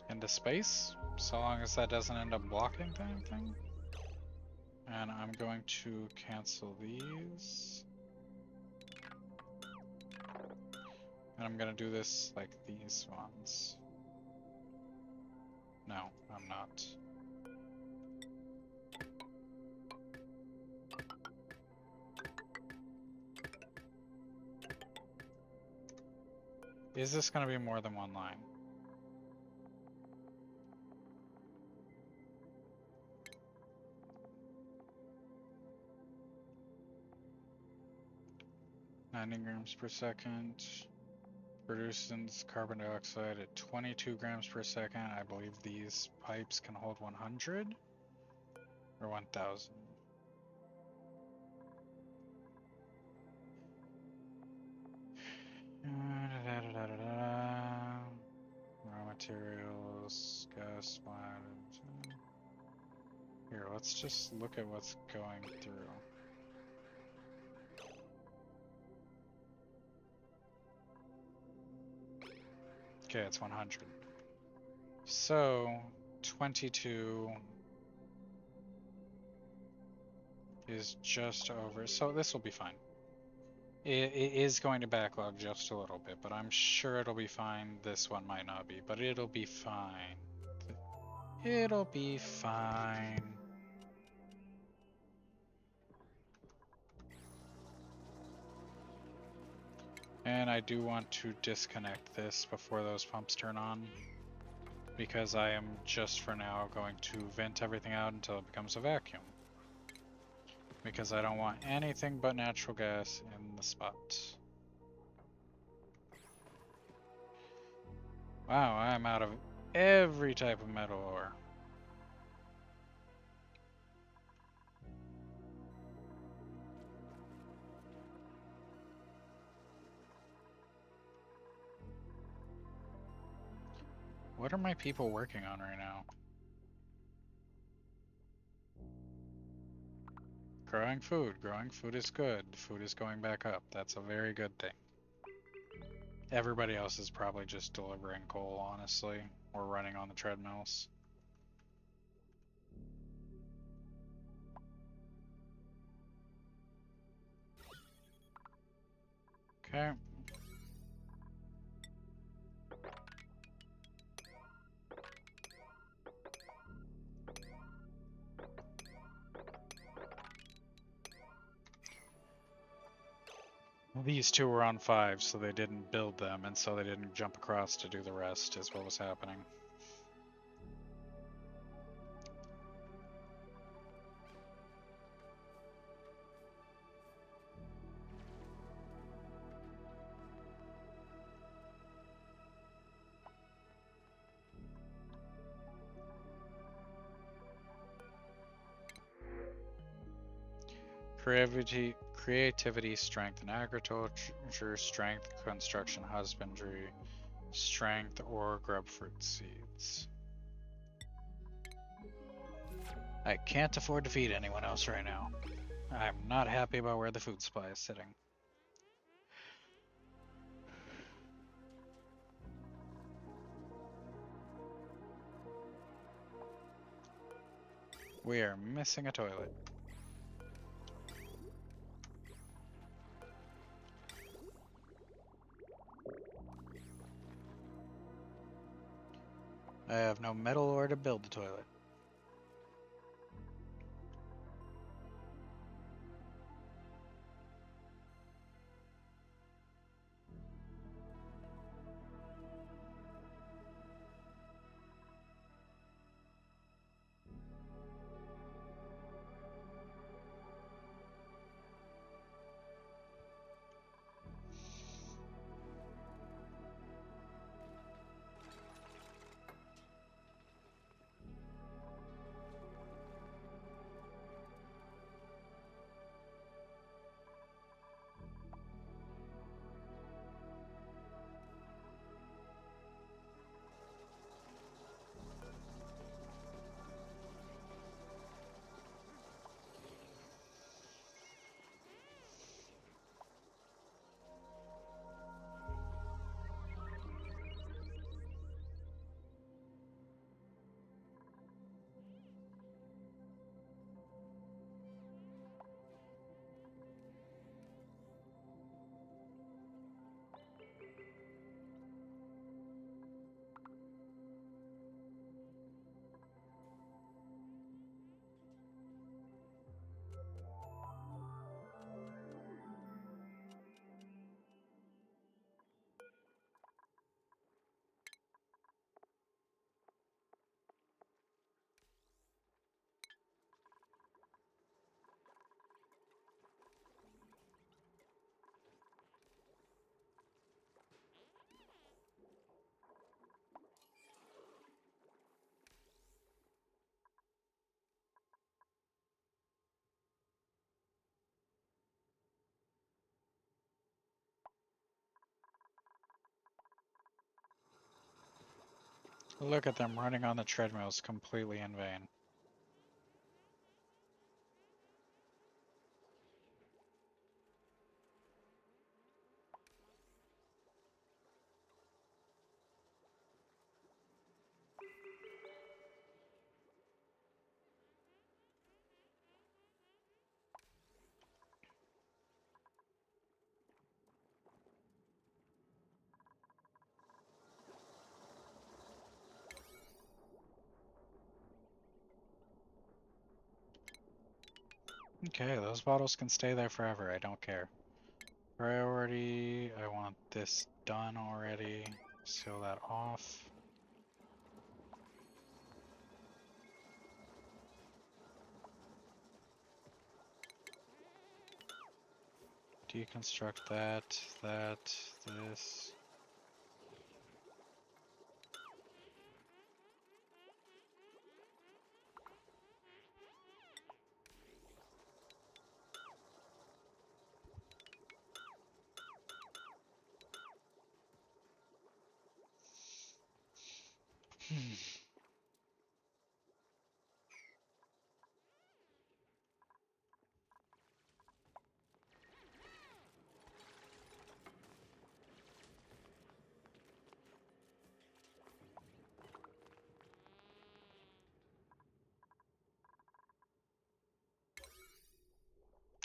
into space, so long as that doesn't end up blocking anything. And I'm going to cancel these. And I'm gonna do this like these ones. No, I'm not. Is this gonna be more than one line? "90 grams per second. Produces carbon dioxide at 22 grams per second. I believe these pipes can hold 100 or 1,000. Raw materials, gas lines. Here, let's just look at what's going through. Okay, it's 100. So 22 is just over. So this will be fine. It is going to backlog just a little bit, but I'm sure it'll be fine. This one might not be, but it'll be fine. It'll be fine. And I do want to disconnect this before those pumps turn on. because I am just for now going to vent everything out until it becomes a vacuum. Because I don't want anything but natural gas in the spot. Wow, I'm out of every type of metal ore. What are my people working on right now? Growing food. Growing food is good. Food is going back up. That's a very good thing. Everybody else is probably just delivering coal, honestly, or running on the treadmills. Okay. These two were on 5, so they didn't build them, and so they didn't jump across to do the rest, is what was happening. Creativity, strength in agriculture, strength, construction, husbandry, strength, or grub fruit seeds. I can't afford to feed anyone else right now. I'm not happy about where the food supply is sitting. We are missing a toilet. I have no metal ore to build the toilet. Look at them running on the treadmills completely in vain. Okay, those bottles can stay there forever, I don't care. Priority, I want this done already. Seal that off. Deconstruct that, this.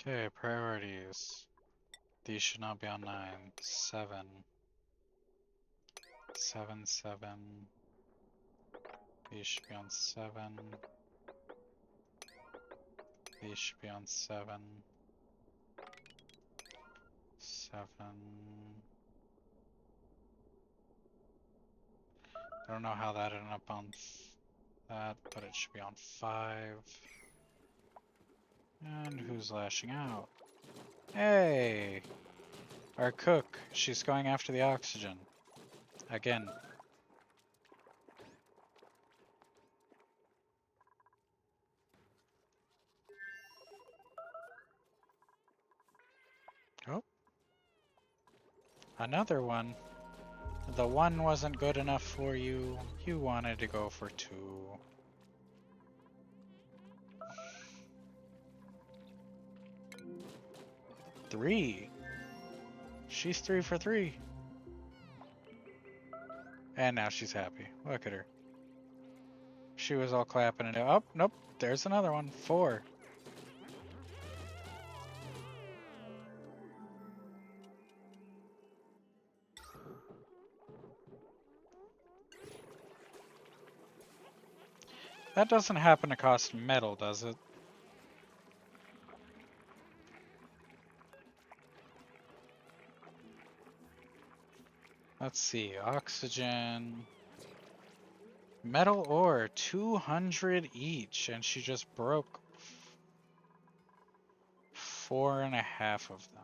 Okay, priorities. These should not be on 9. 7. 7, 7. These should be on 7. These should be on 7. 7. I don't know how that ended up on that, but it should be on 5. And who's lashing out? Hey! Our cook. She's going after the oxygen. Again. Oh. Another one. The one wasn't good enough for you. You wanted to go for 2. Three. She's 3 for 3. And now she's happy. Look at her. She was all clapping and oh, nope. There's another one. 4. That doesn't happen to cost metal, does it? Let's see. Oxygen. Metal ore. 200 each. And she just broke 4.5 of them.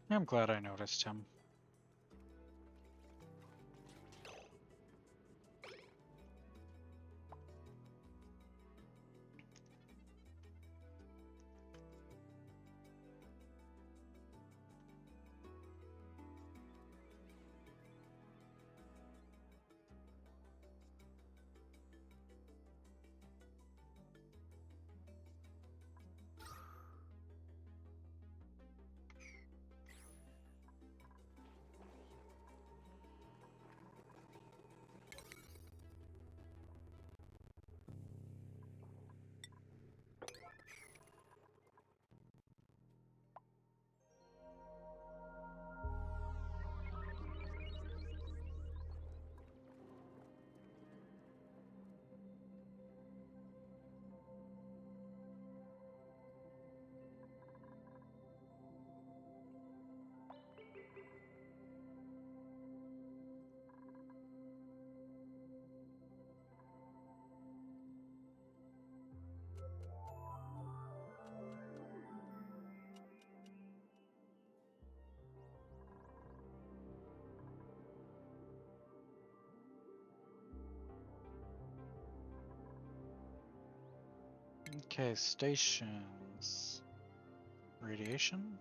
I'm glad I noticed him. Okay, stations. Radiation?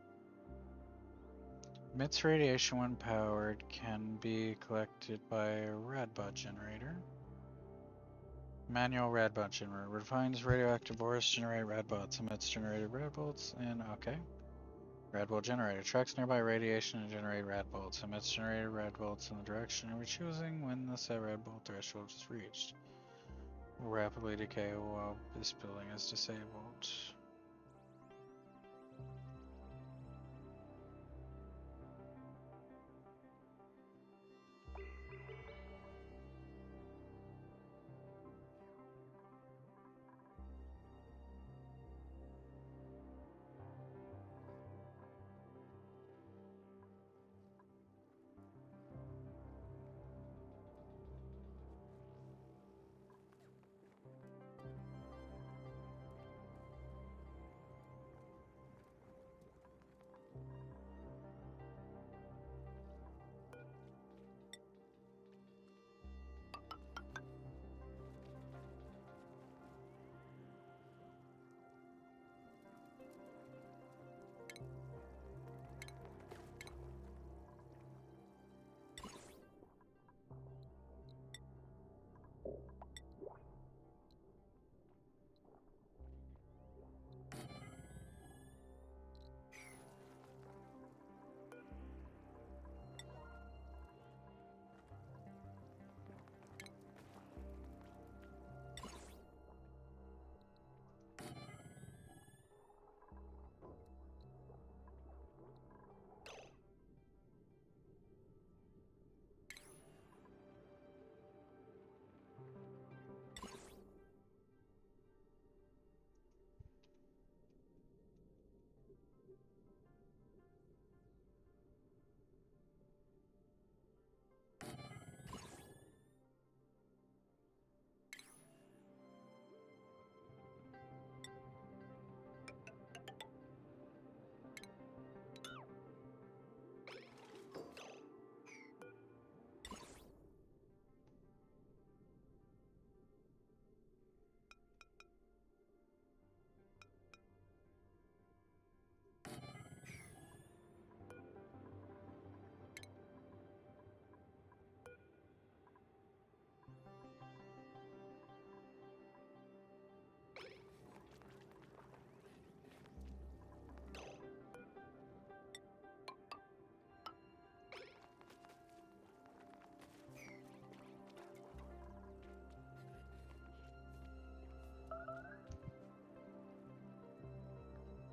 Emits radiation when powered, can be collected by a radbot generator. Manual radbot generator. Refines radioactive ores, generate radbots, emits generated radbolts, and okay. Radbolt generator. Tracks nearby radiation and generate radbolts. Emits generated radbolts in the direction we're choosing when the set radbolt threshold is reached. Will rapidly decay while this building is disabled.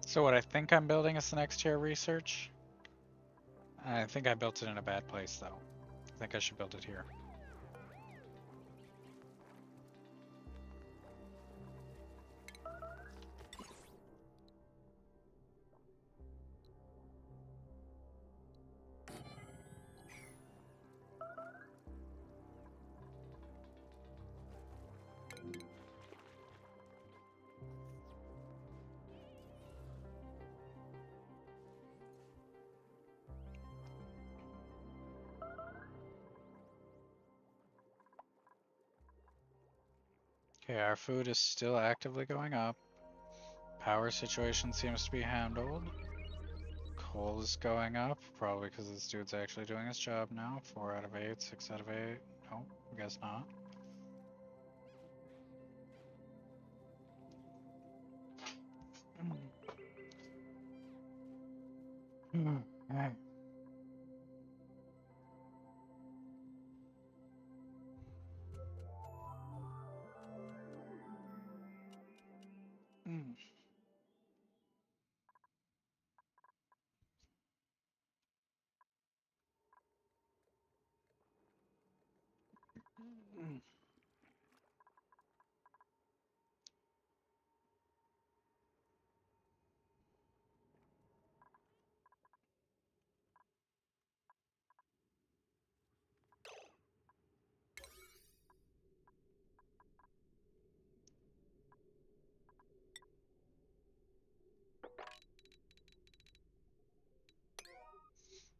So what I think I'm building is the next tier research. I think I built it in a bad place though. I think I should build it here. Okay, our food is still actively going up. Power situation seems to be handled. Coal is going up, probably because this dude's actually doing his job now. 4 out of 8, 6 out of 8. No, I guess not. Alright.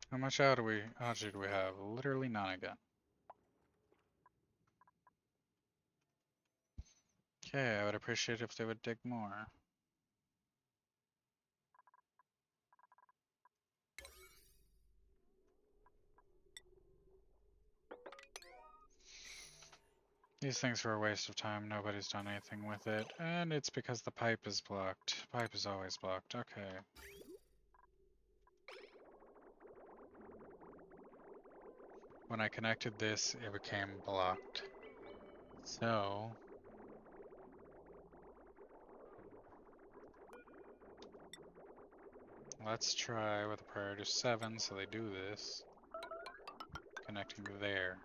How much algae do we have? Literally none again. Okay, I would appreciate if they would dig more. These things are a waste of time. Nobody's done anything with it. And it's because the pipe is blocked. Pipe is always blocked. Okay. When I connected this, it became blocked. So... let's try with a priority of 7 so they do this. Connecting there.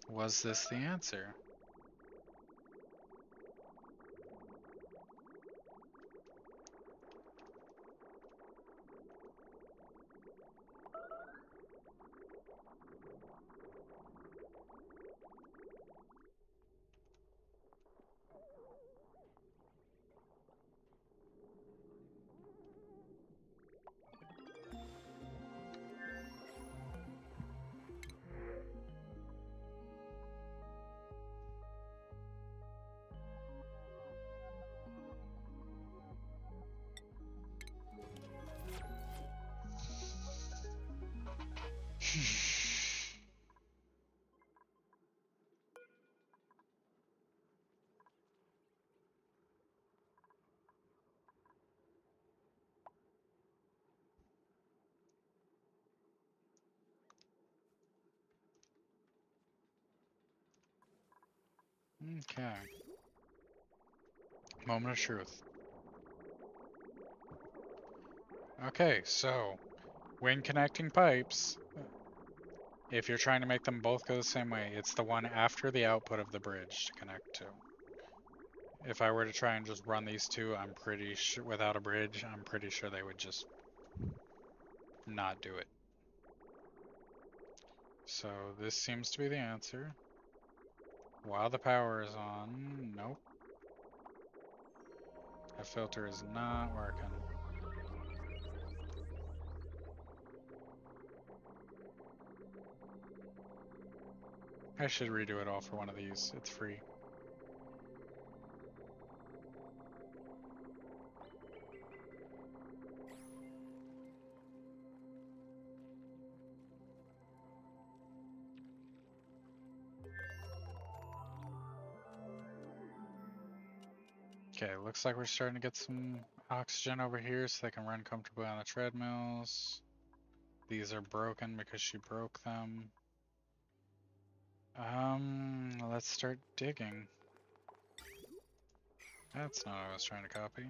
Was this the answer? Okay. Moment of truth. Okay, so when connecting pipes, if you're trying to make them both go the same way, it's the one after the output of the bridge to connect to. If I were to try and just run these two, I'm pretty sure, without a bridge, I'm pretty sure they would just not do it. So this seems to be the answer. While the power is on, nope. That filter is not working. I should redo it all for one of these. It's free. Okay, looks like we're starting to get some oxygen over here so they can run comfortably on the treadmills. These are broken because she broke them. Let's start digging. That's not what I was trying to copy.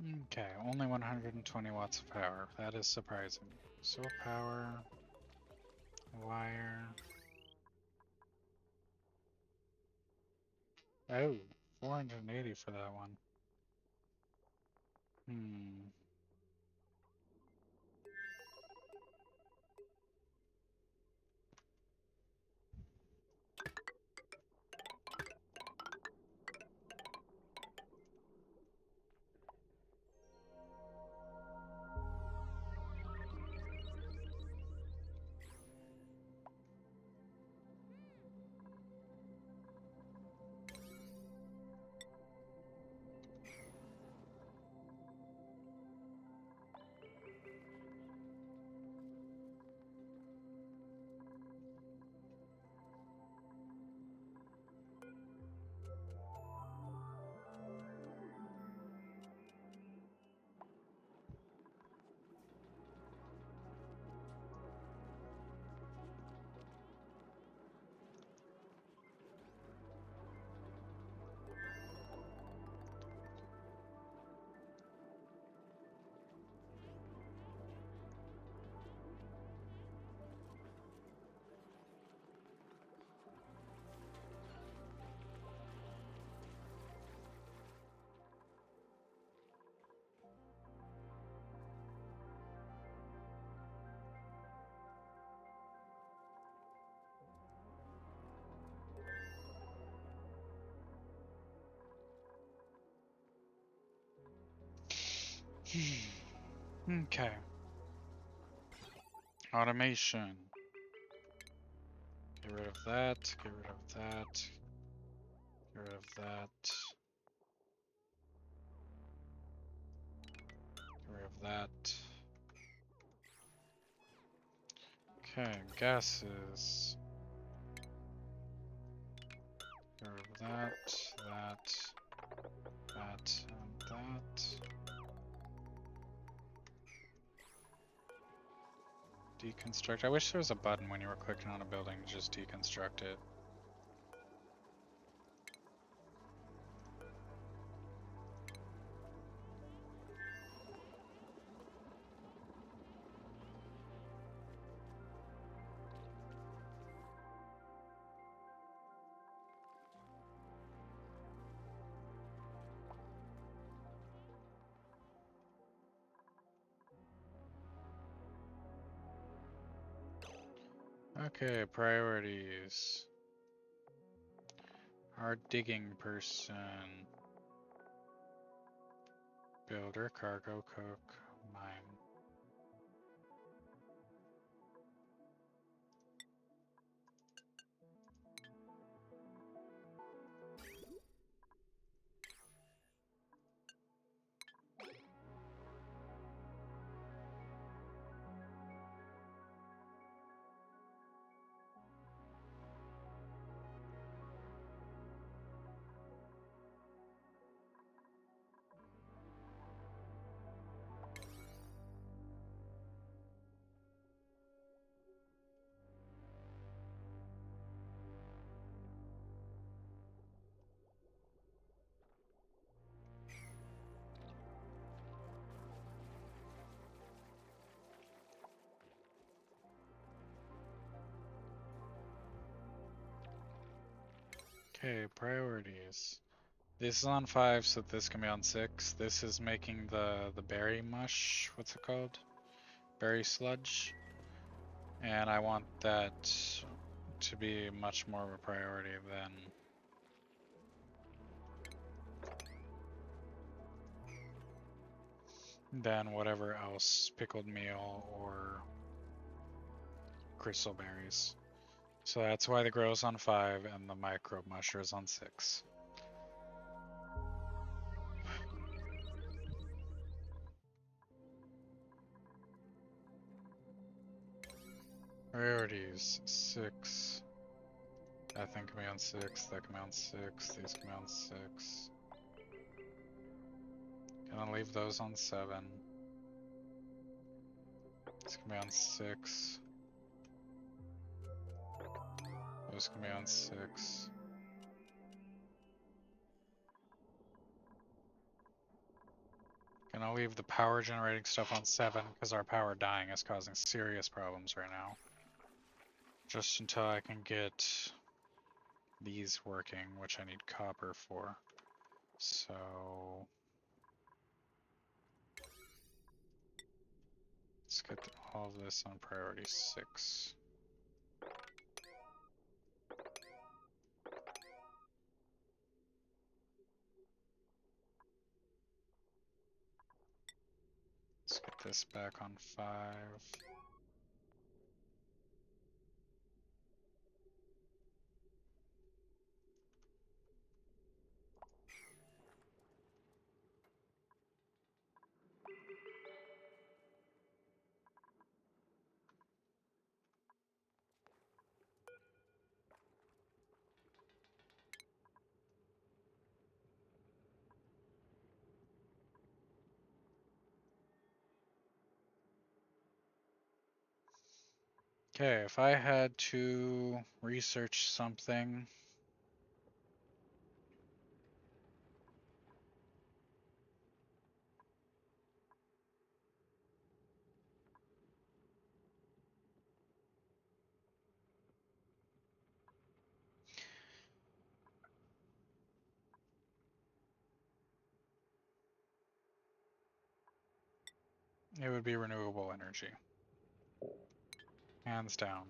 Okay, only 120 watts of power. That is surprising. So power, wire. Oh, 480 for that one. Hmm. Okay. Automation. Get rid of that, get rid of that, get rid of that, get rid of that. Okay, gases. Get rid of that, that, that, and that. Deconstruct. I wish there was a button when you were clicking on a building to just deconstruct it. Okay, priorities. Our digging person. Builder, cargo, cook, mine. Okay, priorities. This is on 5, so this can be on 6. This is making the berry mush. What's it called? Berry sludge. And I want that to be much more of a priority than whatever else, pickled meal or crystal berries. So that's why the grow's on 5 and the microbe musher is on 6. Priorities 6. That thing can be on 6, that can be on 6, these can be on 6. Gonna leave those on 7. This can be on 6. Those can be on 6. And I'll leave the power generating stuff on 7 because our power dying is causing serious problems right now. Just until I can get these working, which I need copper for. So let's get all of this on priority 6. Let's get this back on 5. Okay, if I had to research something, it would be renewable energy. Hands down.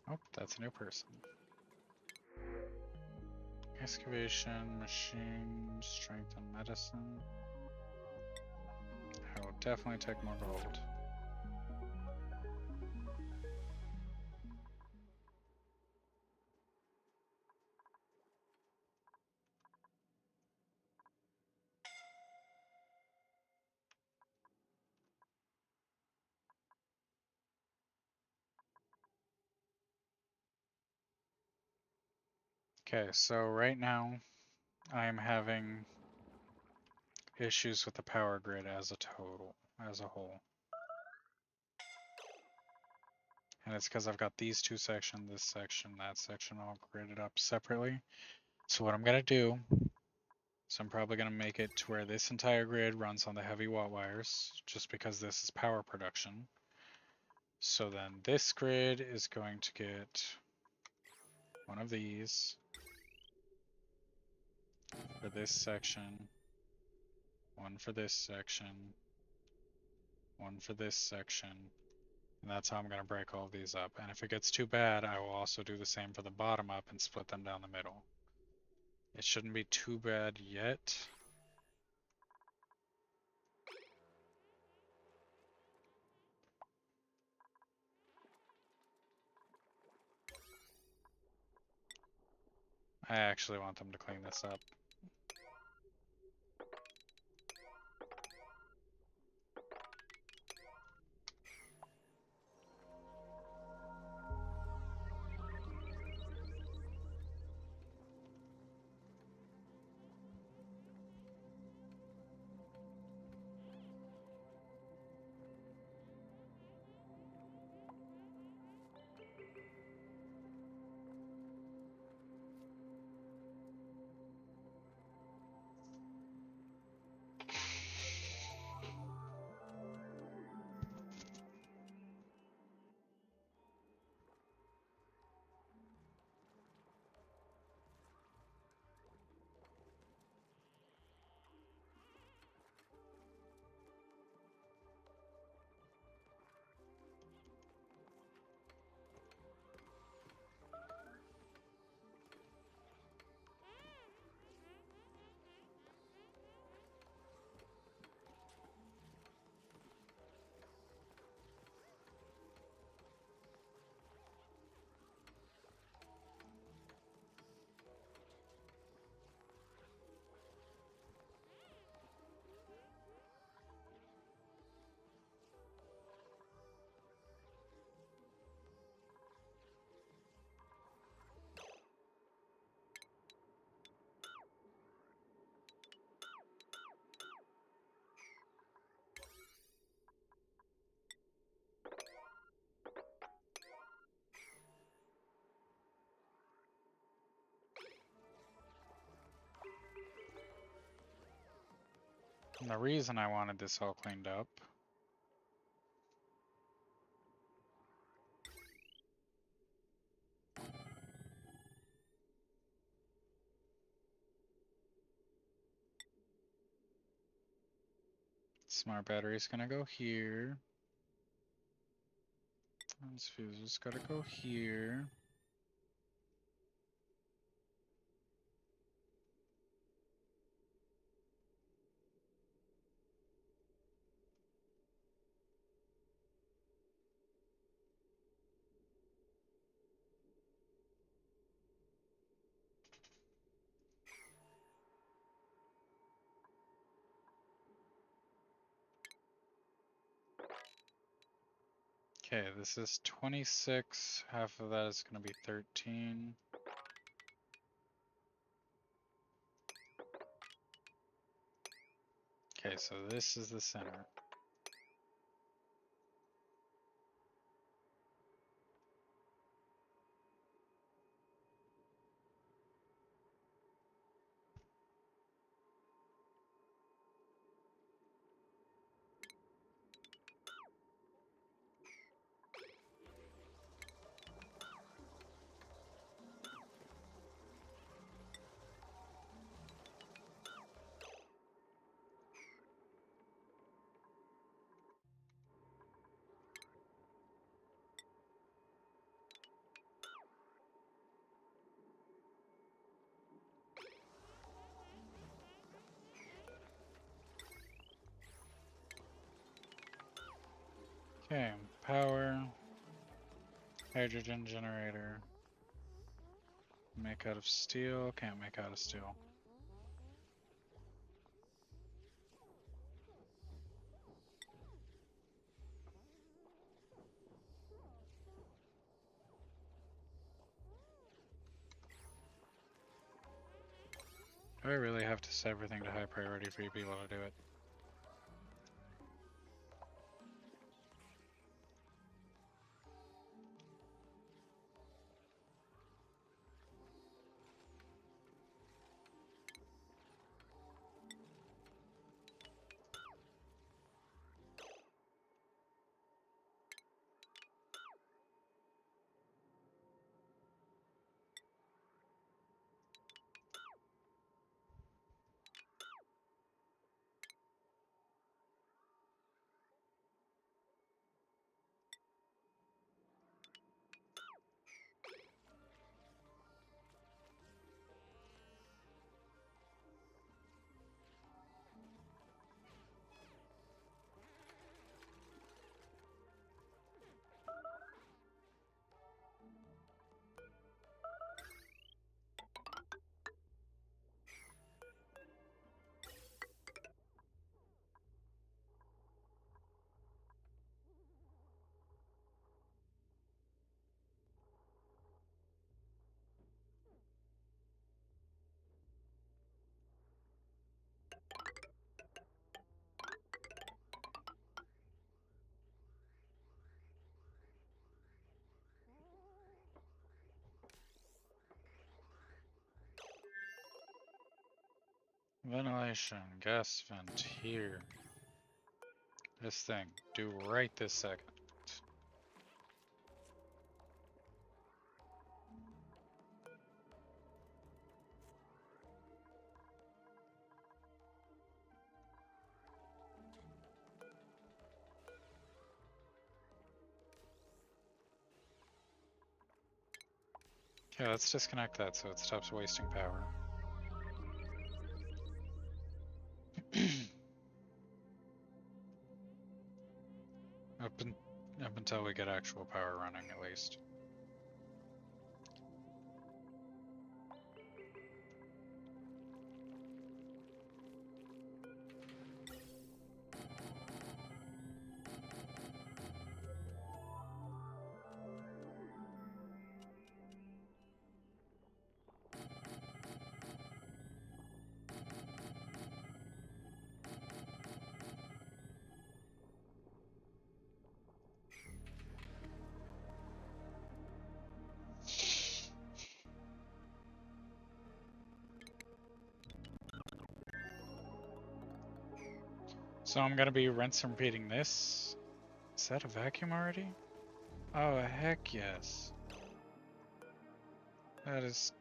Oh, that's a new person. Excavation, machine, strength, and medicine. I will definitely take more gold. Okay, so right now I'm having issues with the power grid as a whole. And it's because I've got these two sections, this section, that section all gridded up separately. So what I'm gonna do is I'm probably gonna make it to where this entire grid runs on the heavy watt wires, just because this is power production. So then this grid is going to get one of these for this section, one for this section, one for this section, and that's how I'm going to break all of these up. And if it gets too bad, I will also do the same for the bottom up and split them down the middle. It shouldn't be too bad yet. I actually want them to clean this up. And the reason I wanted this all cleaned up smart battery's gonna go here. This fuse is gotta go here. Okay, this is 26. Half of that is gonna be 13. Okay, so this is the center. Okay, power, hydrogen generator, make out of steel, can't make out of steel. Do I really have to set everything to high priority for you people to do it? Ventilation, gas vent here. This thing, do right this second. Okay, let's disconnect that so it stops wasting power. Up until we get actual power running, at least. So I'm gonna be rinse and repeating this. Is that a vacuum already? Oh, heck yes. That is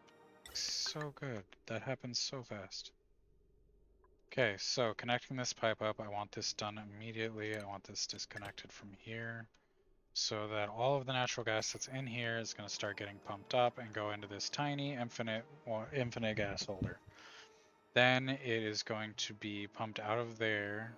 so good. That happens so fast. Okay, so connecting this pipe up, I want this done immediately. I want this disconnected from here so that all of the natural gas that's in here is going to start getting pumped up and go into this tiny infinite gas holder. Then it is going to be pumped out of there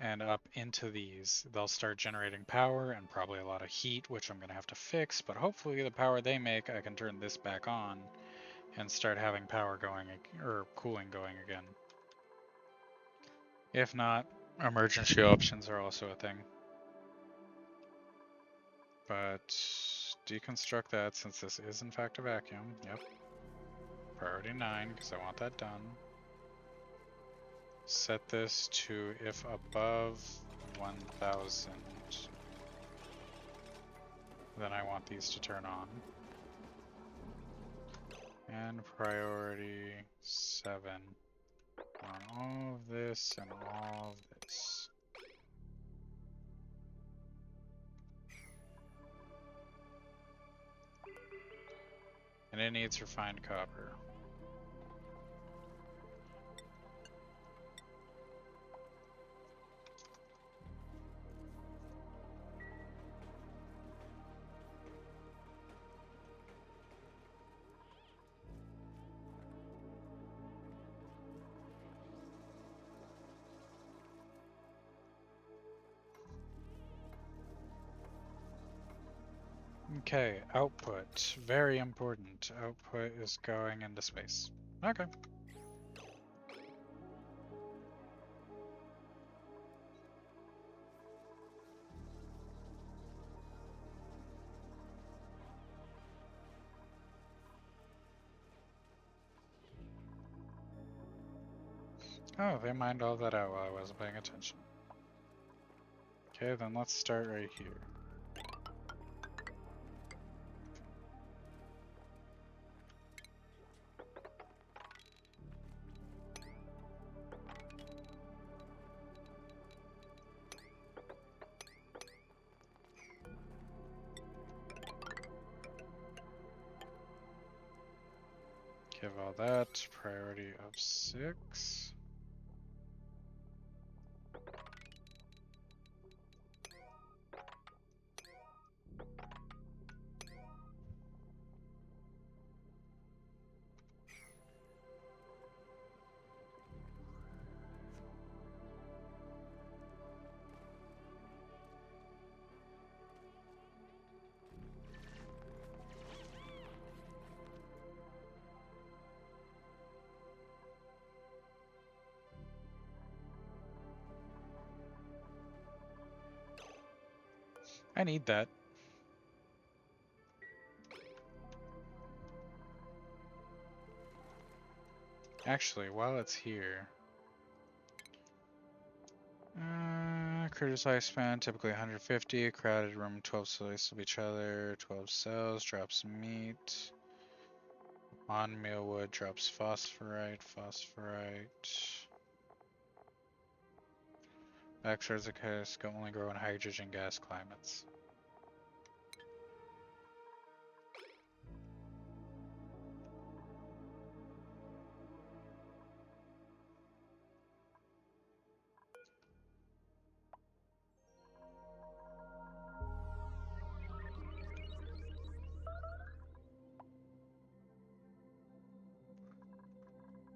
and up into these. They'll start generating power and probably a lot of heat, which I'm going to have to fix, but hopefully the power they make, I can turn this back on and start having power going, or cooling going again. If not, emergency options are also a thing. But deconstruct that since this is in fact a vacuum. Yep. Priority 9 because I want that done. Set this to if above 1000, then I want these to turn on. And priority 7 on all of this and all of this. And it needs refined copper. Okay, output. Very important. Output is going into space. Okay. Oh, they mined all that out while I wasn't paying attention. Okay, then let's start right here. Give all that priority of 6. I need that. Actually, while it's here, critters lifespan typically 150. Crowded room, 12 cells of each other. 12 cells drops meat. On mealwood drops phosphorite. Backstairs can only grow in hydrogen gas climates.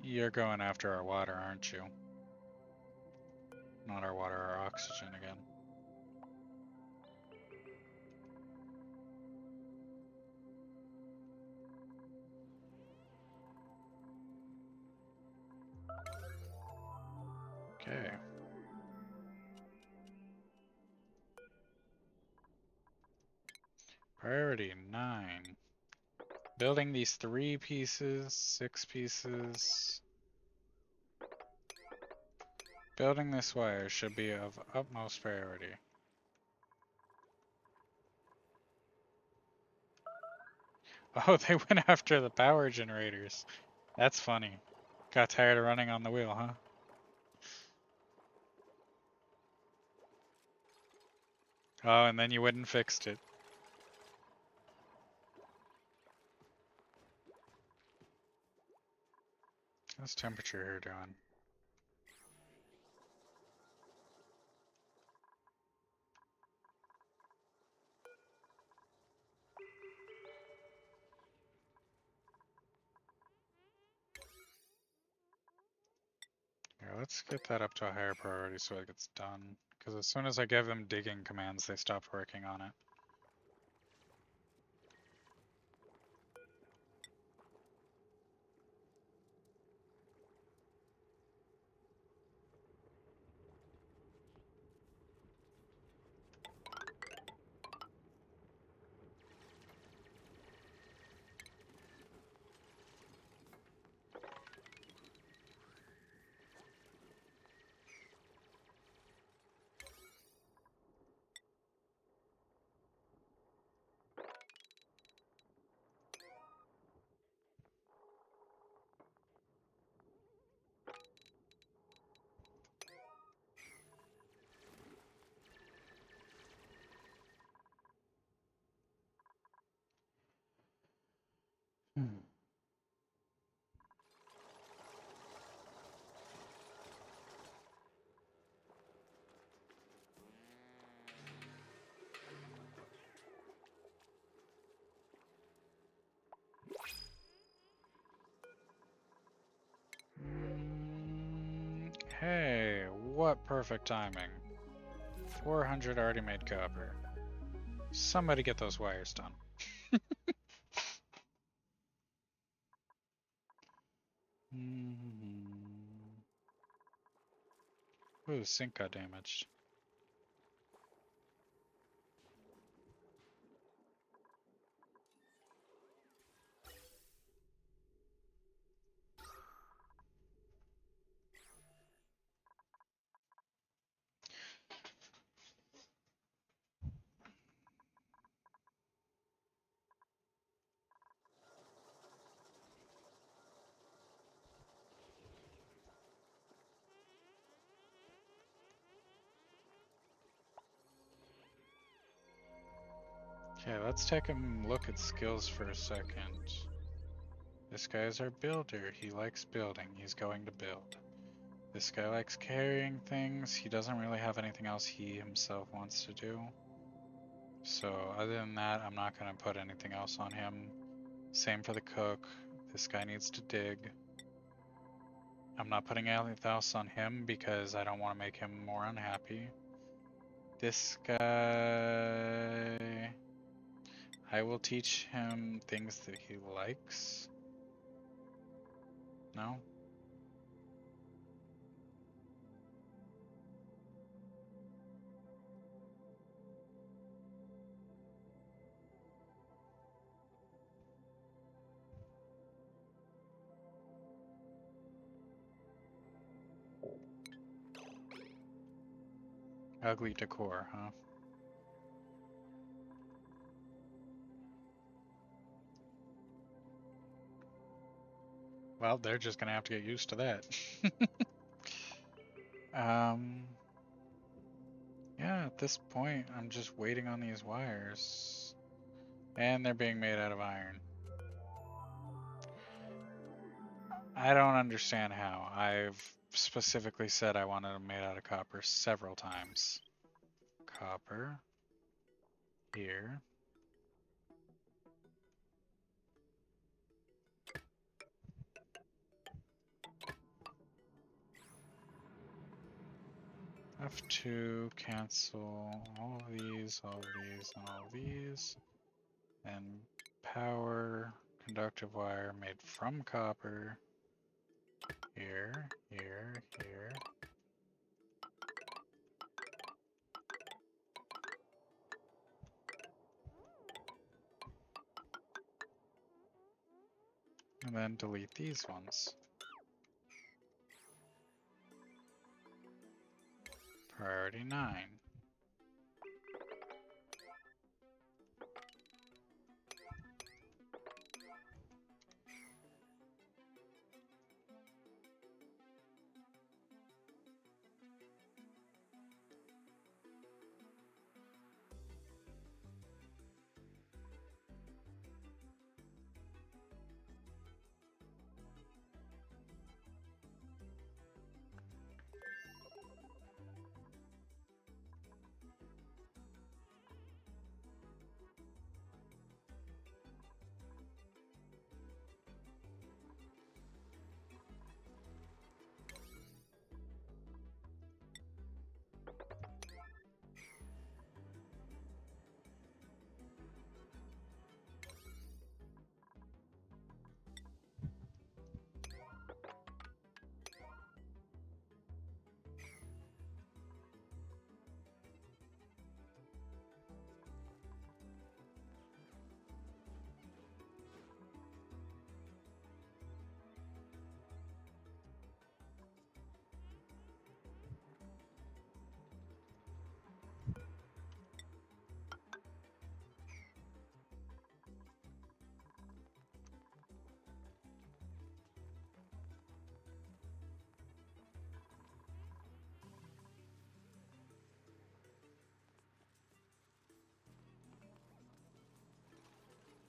You're going after our water, aren't you? Not our water, our oxygen again. Okay. Priority 9. Building these 3 pieces, 6 pieces. Building this wire should be of utmost priority. Oh, they went after the power generators. That's funny. Got tired of running on the wheel, huh? Oh, and then you went and fixed it. How's temperature here doing? Here, let's get that up to a higher priority so it gets done. Because as soon as I give them digging commands, they stop working on it. Hmm. Hey, what perfect timing. 400 already made copper. Somebody get those wires done. Ooh, the sink got damaged. Okay, let's take a look at skills for a second. This guy is our builder. He likes building. He's going to build. This guy likes carrying things. He doesn't really have anything else he himself wants to do. So other than that, I'm not going to put anything else on him. Same for the cook. This guy needs to dig. I'm not putting anything else on him because I don't want to make him more unhappy. This guy... I will teach him things that he likes. No? Ugly decor, huh? Well, they're just gonna have to get used to that. Yeah, at this point, I'm just waiting on these wires. And they're being made out of iron. I don't understand how. I've specifically said I wanted them made out of copper several times. Copper. Here. F2, cancel all of these, all of these, and all of these. And power, conductive wire made from copper. Here, here, here. And then delete these ones. Priority 9.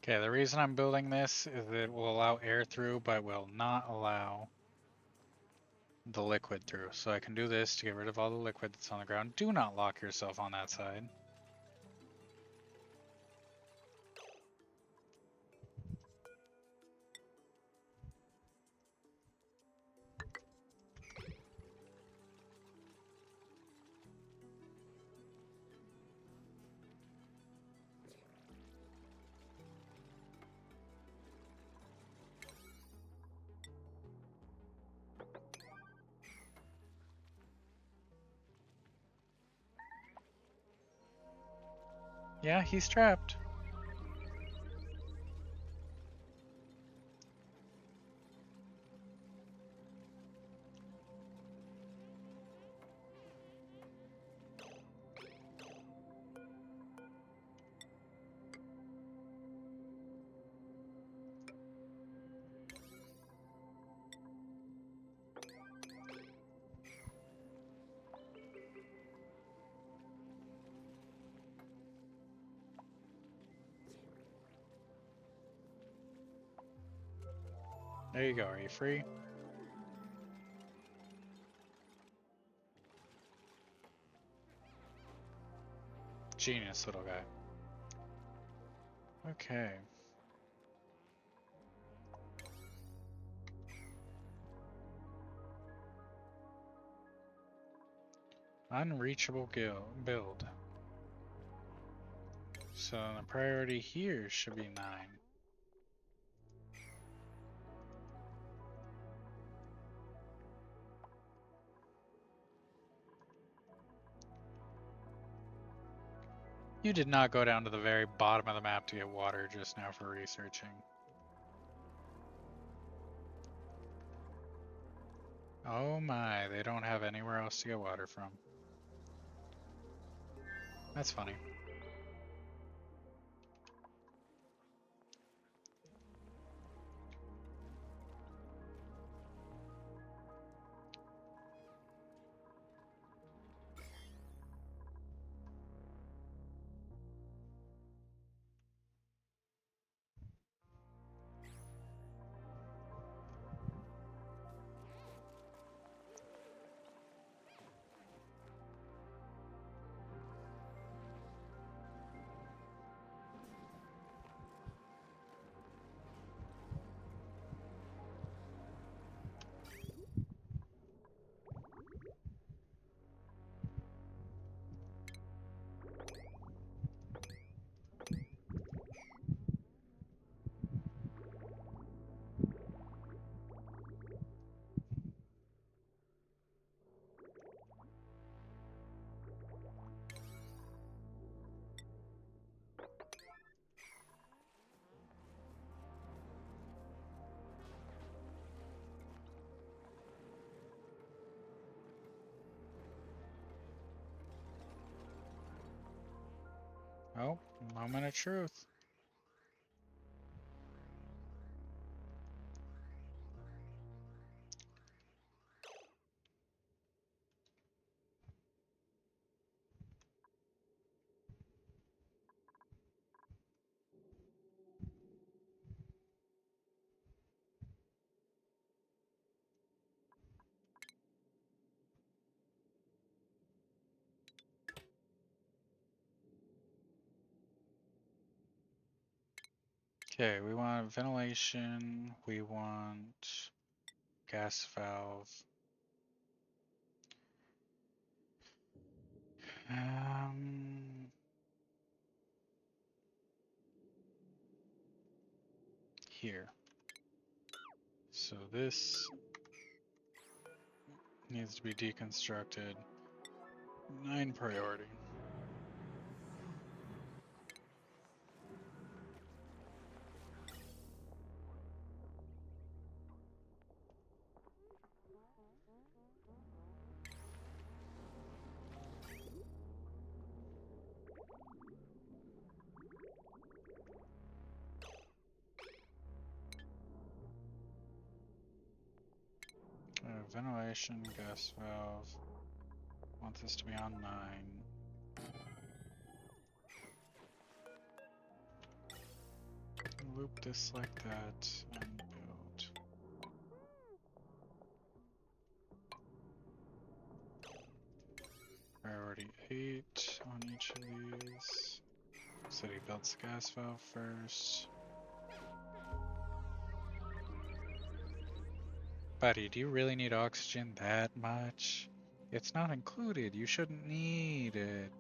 Okay, the reason I'm building this is that it will allow air through, but will not allow the liquid through. So I can do this to get rid of all the liquid that's on the ground. Do not lock yourself on that side. Yeah, he's trapped. There you go. Are you free? Genius little guy. Okay. Unreachable build. So the priority here should be 9. You did not go down to the very bottom of the map to get water just now for researching. Oh my, they don't have anywhere else to get water from. That's funny. Oh, moment of truth. Okay, we want ventilation, we want gas valve. Here. So this needs to be deconstructed. 9 priority. Ventilation, gas valve. Want this to be on 9. loop this like that and build. Priority 8 on each of these. So he builds the gas valve first. Buddy, do you really need oxygen that much? It's not included. You shouldn't need it.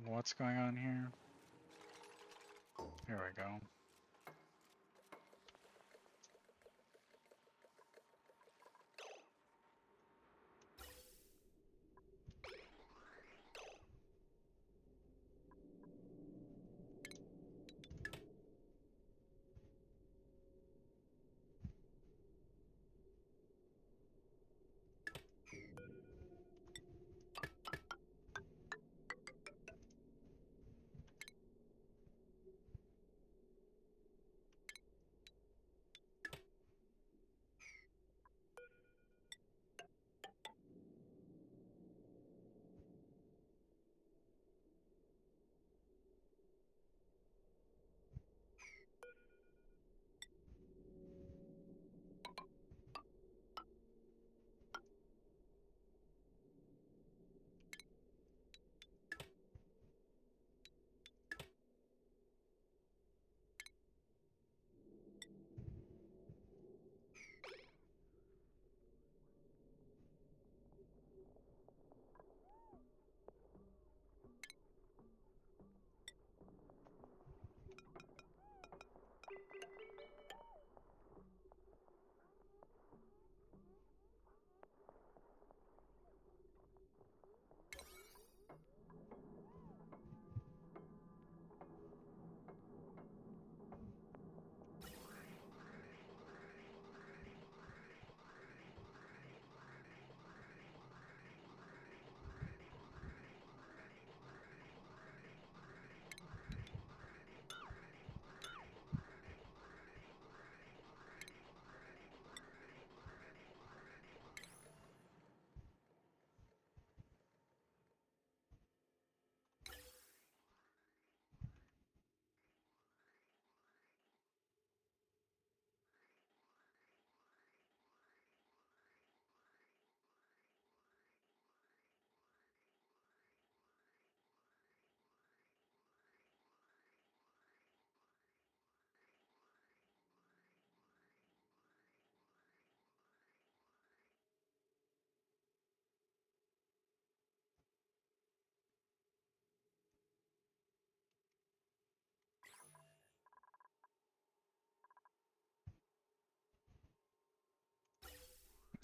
What's going on here? Here we go.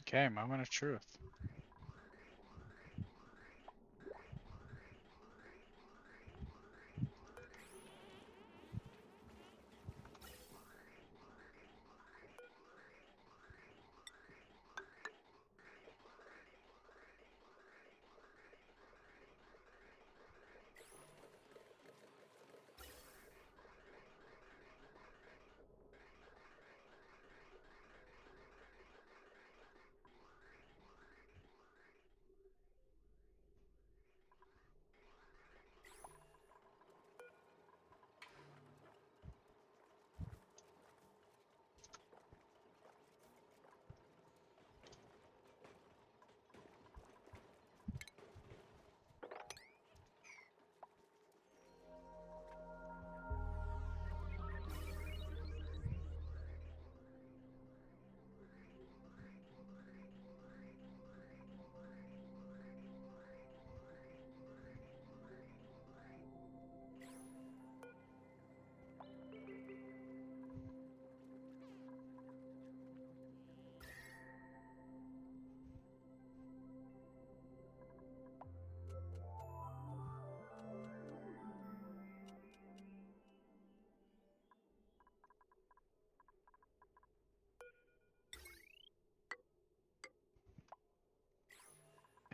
Okay, moment of truth.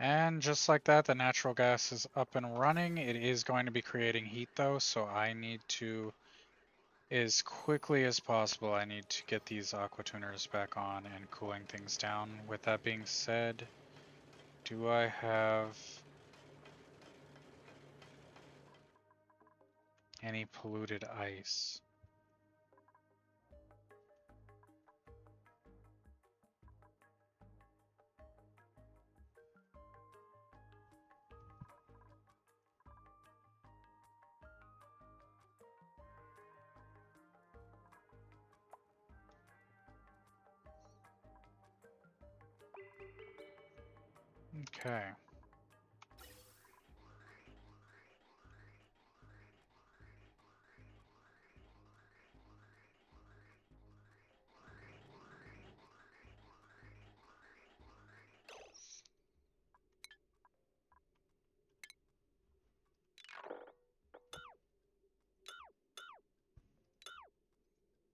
And just like that, the natural gas is up and running. It is going to be creating heat though, so I need to, as quickly as possible, I need to get these aqua tuners back on and cooling things down. With that being said, do I have any polluted ice? Okay.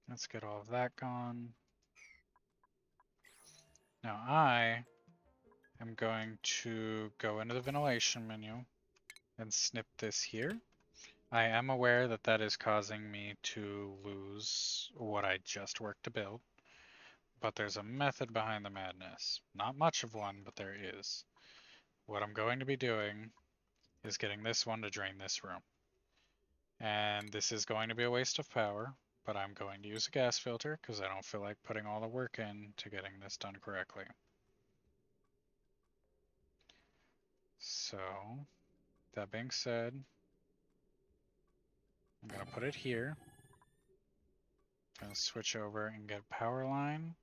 Let's get all of that gone. Now I am going to go into the ventilation menu and snip this here. I am aware that that is causing me to lose what I just worked to build, but there's a method behind the madness. Not much of one, but there is. What I'm going to be doing is getting this one to drain this room. And this is going to be a waste of power, but I'm going to use a gas filter because I don't feel like putting all the work in to getting this done correctly. So, that being said, I'm going to put it here. Going to switch over and get power line,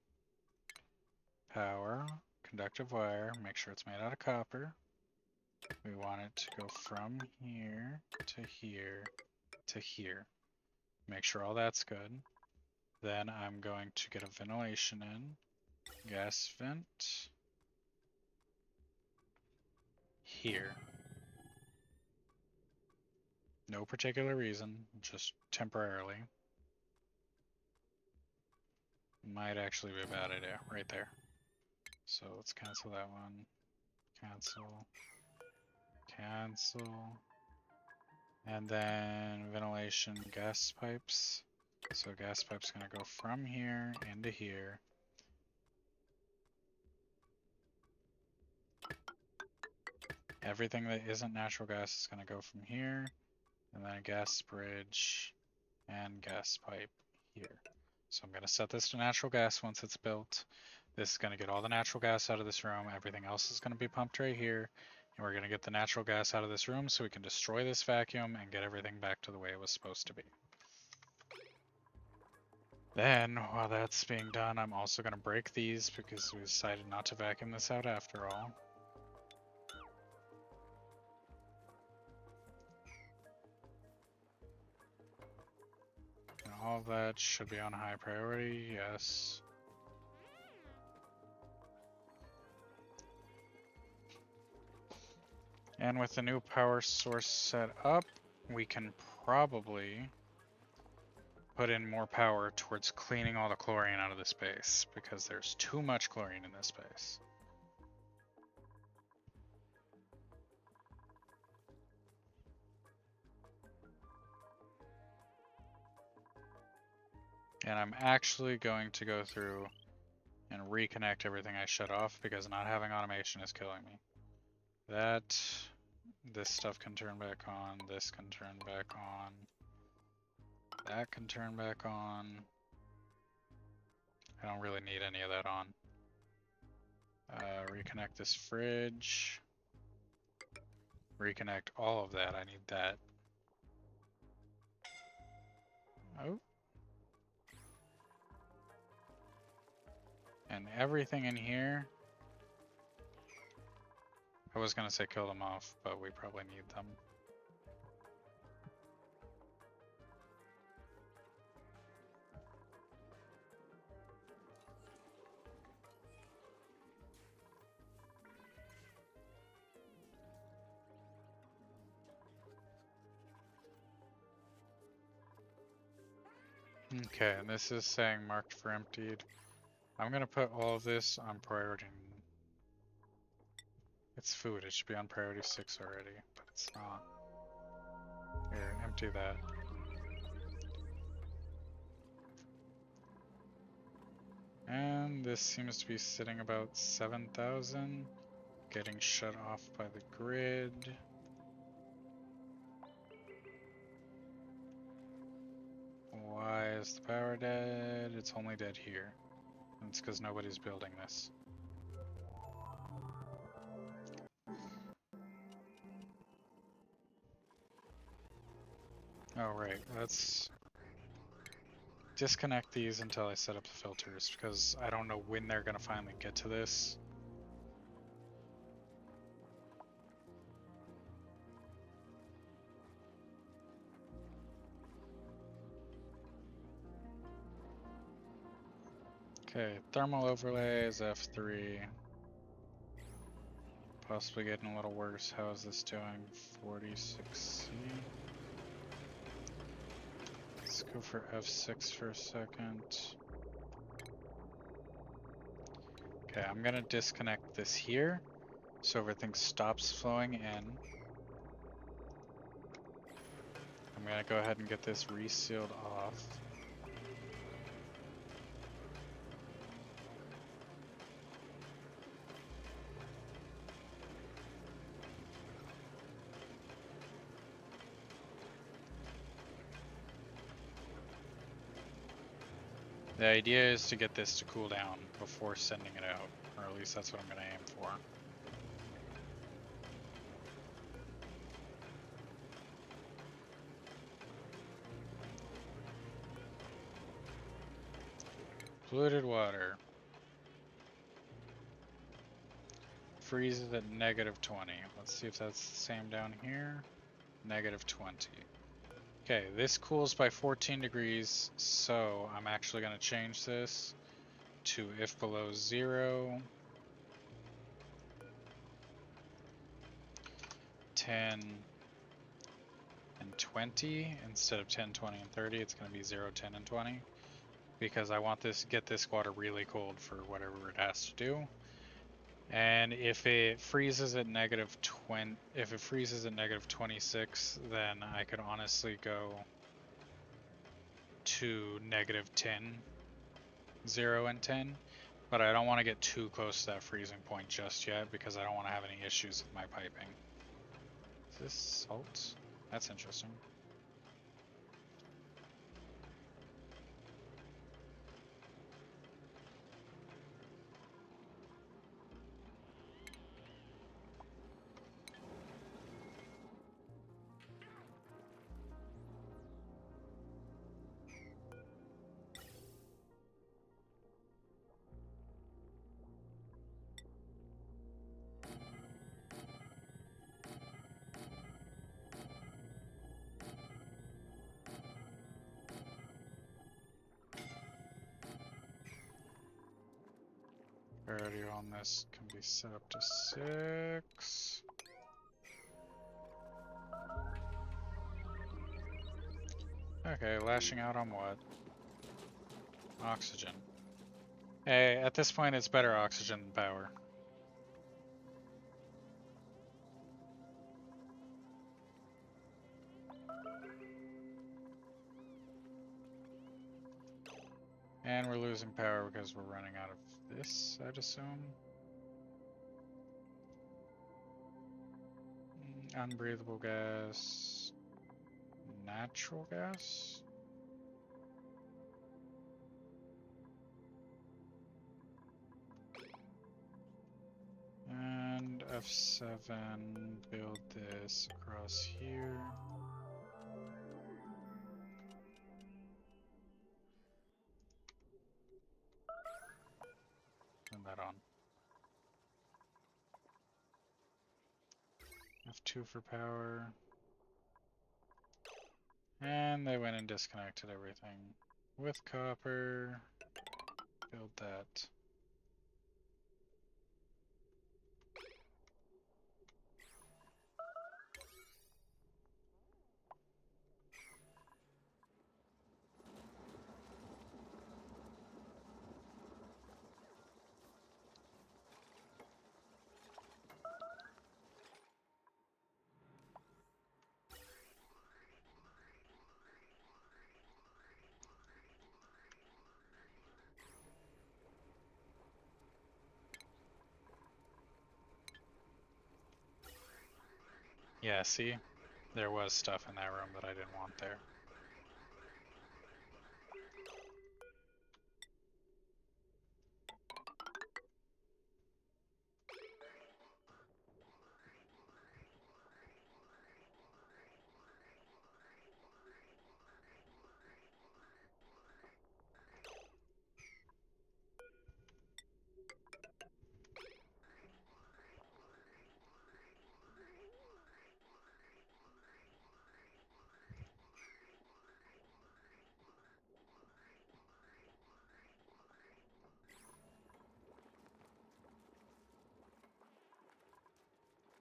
power, conductive wire, make sure it's made out of copper. We want it to go from here to here to here. Make sure all that's good. Then I'm going to get a ventilation in, gas vent, here. No particular reason, just temporarily. Might actually be a bad idea, right there. So let's cancel that one. Cancel. Cancel. And then ventilation gas pipes. So gas pipe's gonna go from here into here. Everything that isn't natural gas is gonna go from here, and then a gas bridge and gas pipe here. So I'm gonna set this to natural gas once it's built. This is gonna get all the natural gas out of this room. Everything else is gonna be pumped right here. And we're gonna get the natural gas out of this room so we can destroy this vacuum and get everything back to the way it was supposed to be. Then, while that's being done, I'm also going to break these because we decided not to vacuum this out after all. And all of that should be on high priority, yes. And with the new power source set up, we can probably put in more power towards cleaning all the chlorine out of the space because there's too much chlorine in this space. And I'm actually going to go through and reconnect everything I shut off because not having automation is killing me. This stuff can turn back on, this can turn back on, that can turn back on. I don't really need any of that on. Reconnect this fridge. Reconnect all of that, I need that. Oh. And everything in here, I was gonna say kill them off, but we probably need them. Okay, and this is saying marked for emptied. I'm gonna put all of this on priority. It's food. It should be on priority 6 already, but it's not. Here, empty that. And this seems to be sitting about 7,000, getting shut off by the grid. Why is the power dead? It's only dead here. And it's because nobody's building this. Oh right, let's disconnect these until I set up the filters, because I don't know when they're gonna finally get to this. Okay, thermal overlay is F3. Possibly getting a little worse. How is this doing? 46C. Let's go for F6 for a second. Okay, I'm gonna disconnect this here so everything stops flowing in. I'm gonna go ahead and get this resealed off. The idea is to get this to cool down before sending it out, or at least that's what I'm gonna aim for. Polluted water. Freezes at -20. Let's see if that's the same down here. -20. Okay, this cools by 14 degrees, so I'm actually going to change this to if below 0, 10, and 20. Instead of 10, 20, and 30, it's going to be 0, 10, and 20. Because I want this, get this water really cold for whatever it has to do. And if it freezes at -20, if it freezes at -26, then I could honestly go to -10, 0, and 10. But I don't want to get too close to that freezing point just yet because I don't want to have any issues with my piping. Is this salt? That's interesting. Priority on this can be set up to 6. Okay, lashing out on what? Oxygen. Hey, at this point it's better oxygen than power. And we're losing power because we're running out of this, I'd assume. Unbreathable gas. Natural gas? And F7, build this across here. Turn that on. F2 for power. And they went and disconnected everything. With copper, build that. Yeah, see? There was stuff in that room that I didn't want there.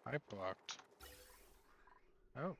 I blocked. Oh.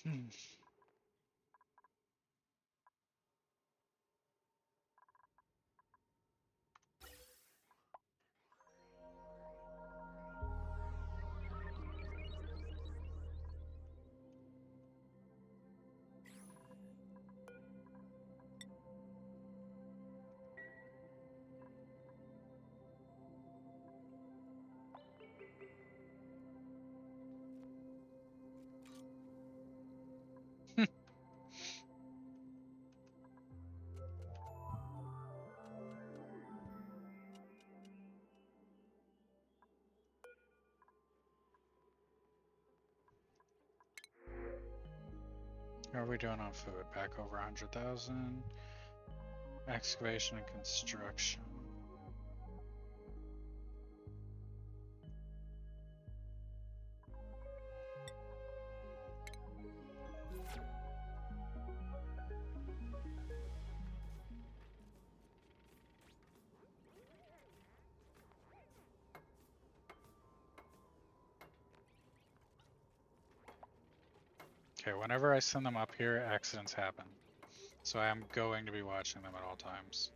Hmm. How are we doing on food? Back over 100,000. Excavation and construction. Okay, whenever I send them up here, accidents happen. So I am going to be watching them at all times.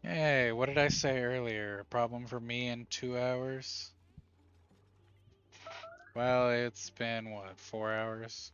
Hey, what did I say earlier? A problem for me in 2 hours? Well, it's been, what, 4 hours?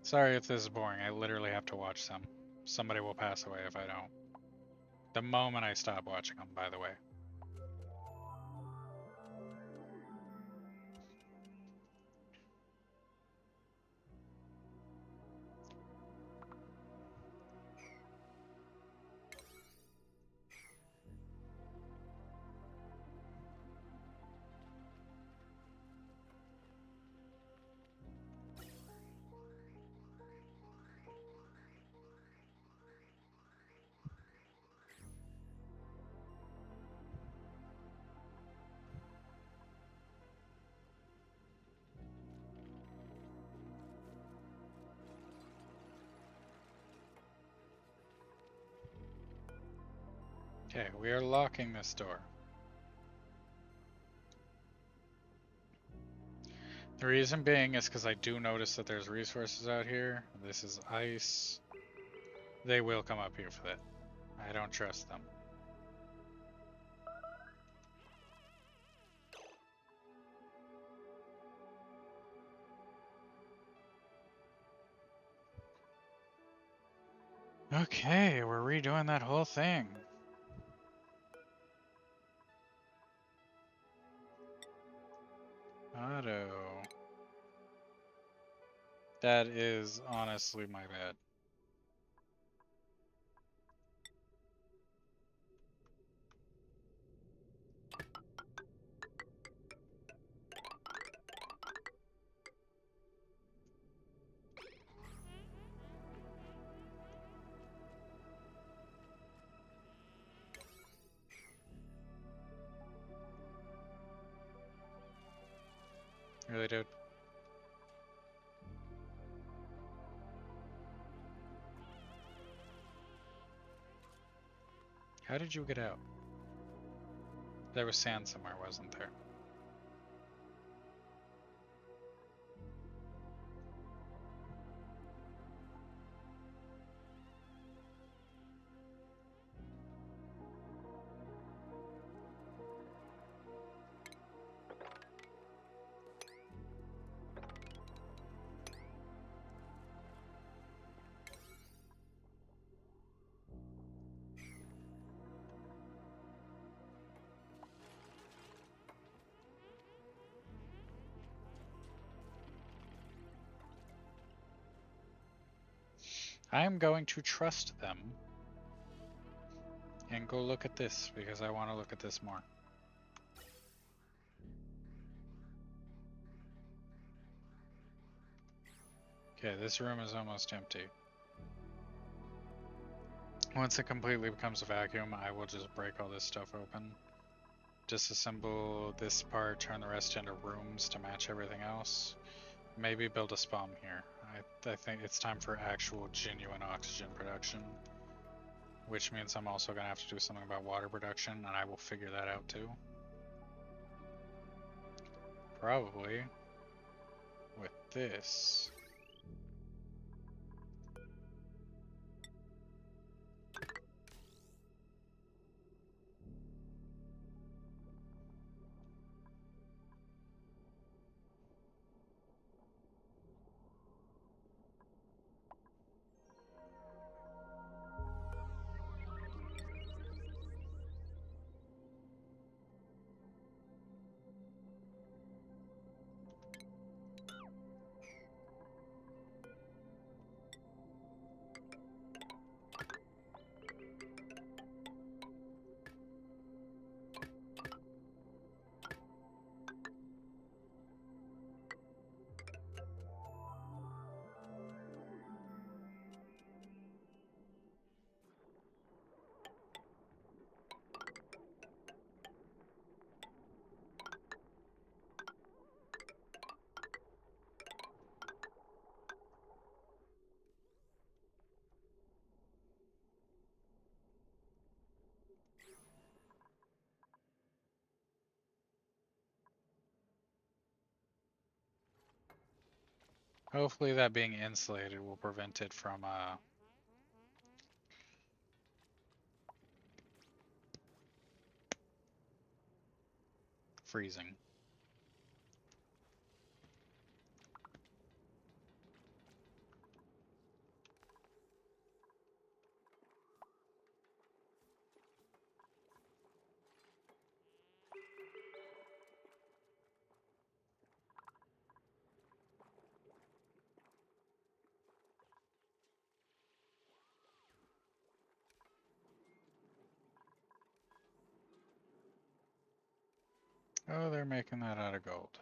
Sorry if this is boring. I literally have to watch some. Somebody will pass away if I don't. The moment I stop watching them, by the way. Okay, we are locking this door. The reason being is because I do notice that there's resources out here. This is ice. They will come up here for that. I don't trust them. Okay, we're redoing that whole thing. Auto. That is honestly my bad. Really, dude? How did you get out? There was sand somewhere, wasn't there? I am going to trust them and go look at this because I want to look at this more. Okay, this room is almost empty. Once it completely becomes a vacuum, I will just break all this stuff open. Disassemble this part, turn the rest into rooms to match everything else. Maybe build a spawn here. I think it's time for actual genuine oxygen production. Which means I'm also going to have to do something about water production, and I will figure that out too. Probably with this. Hopefully that being insulated will prevent it from freezing. Oh, they're making that out of gold.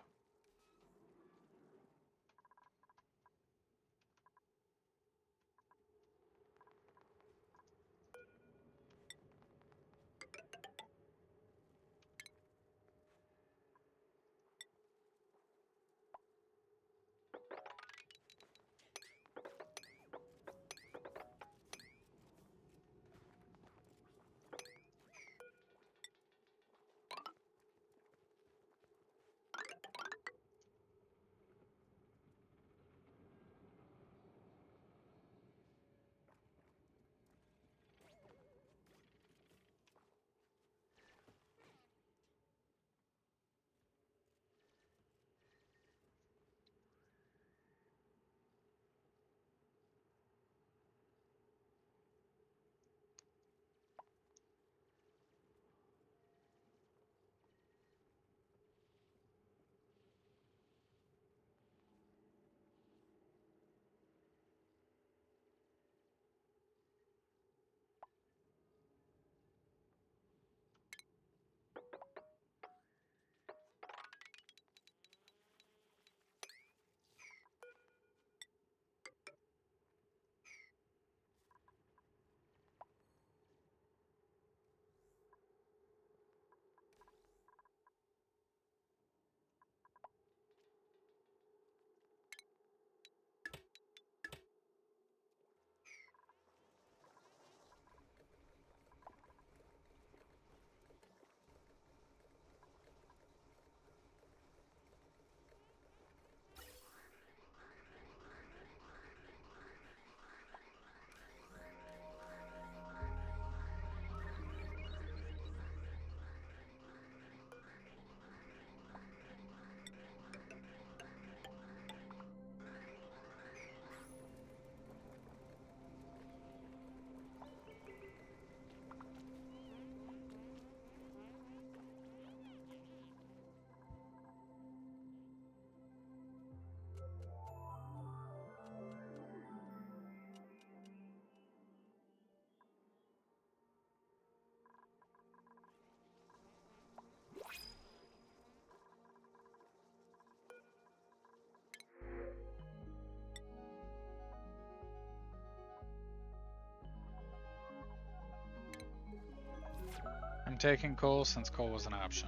I'm taking coal since coal was an option.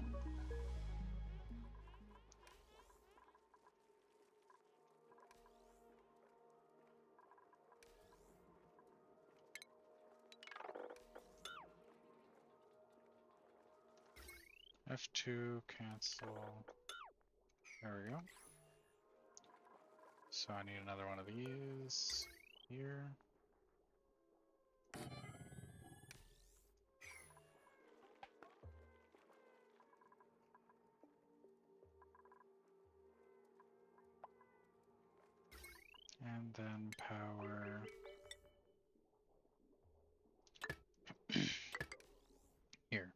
F2, cancel. There we go. So I need another one of these here. And then power here.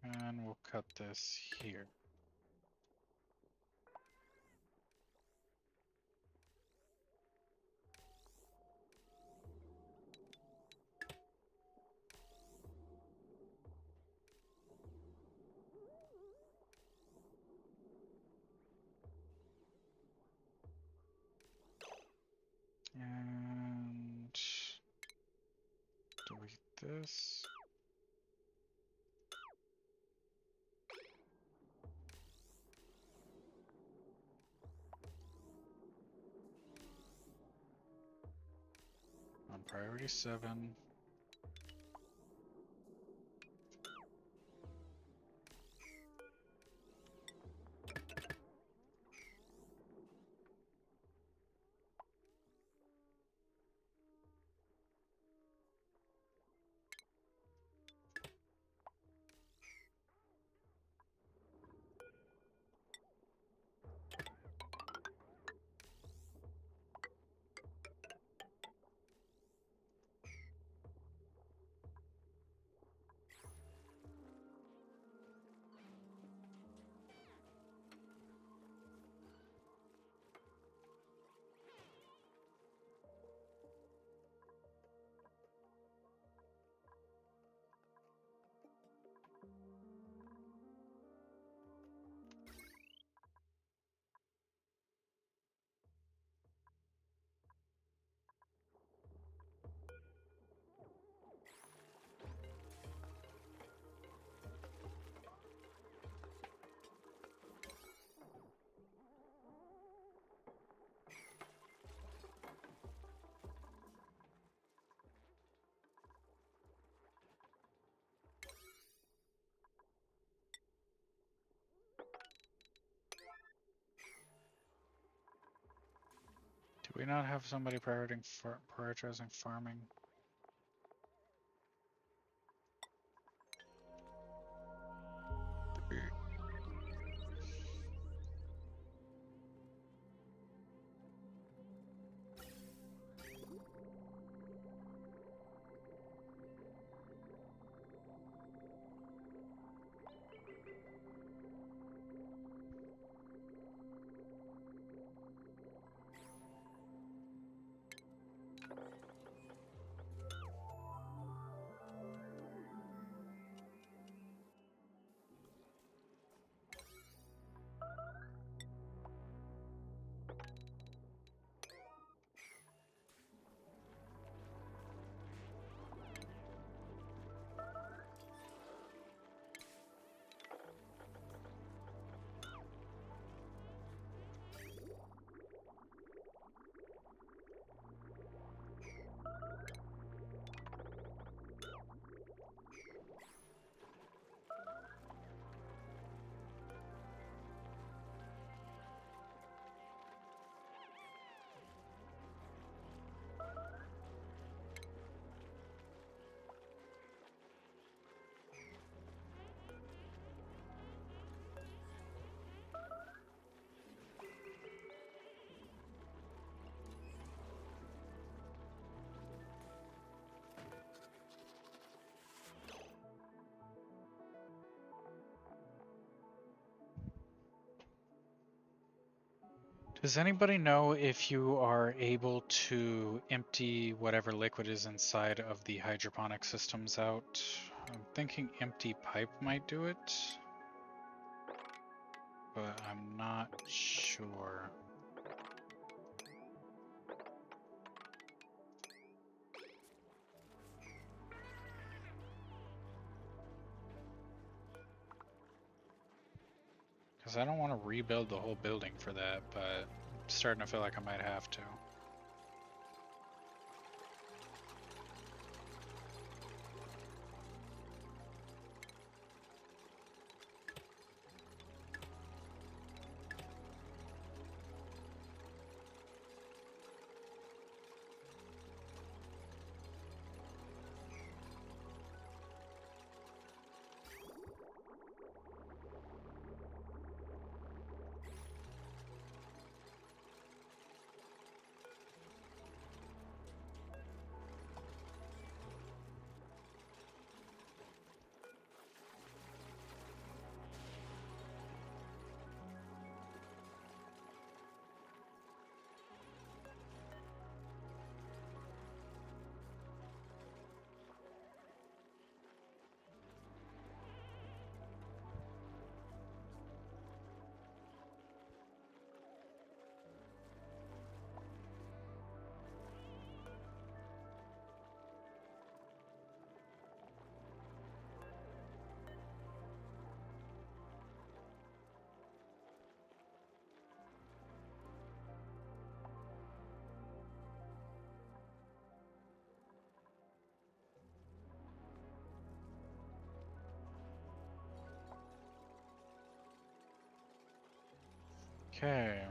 And we'll cut this here. And delete this. On priority 7. we not have somebody prioritizing farming? Does anybody know if you are able to empty whatever liquid is inside of the hydroponic systems out? I'm thinking empty pipe might do it, but I'm not sure. Because I don't want to rebuild the whole building for that, but I'm starting to feel like I might have to. Okay.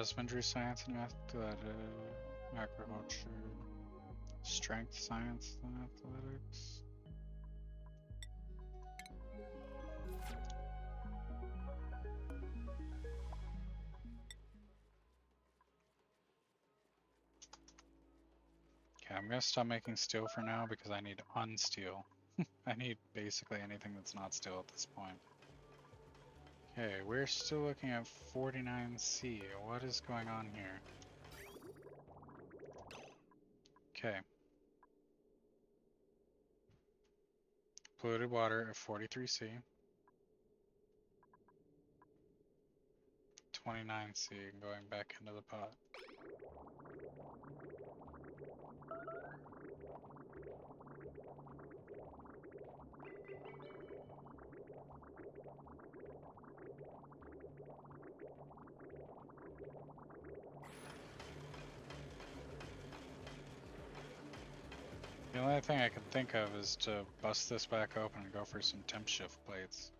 Husbandry science and agriculture, strength science and athletics. Okay, I'm gonna stop making steel for now because I need unsteel. I need basically anything that's not steel at this point. Okay, we're still looking at 49C. What is going on here? Okay. Polluted water at 43C. 29C going back into the pot. The only thing I can think of is to bust this back open and go for some temp shift plates.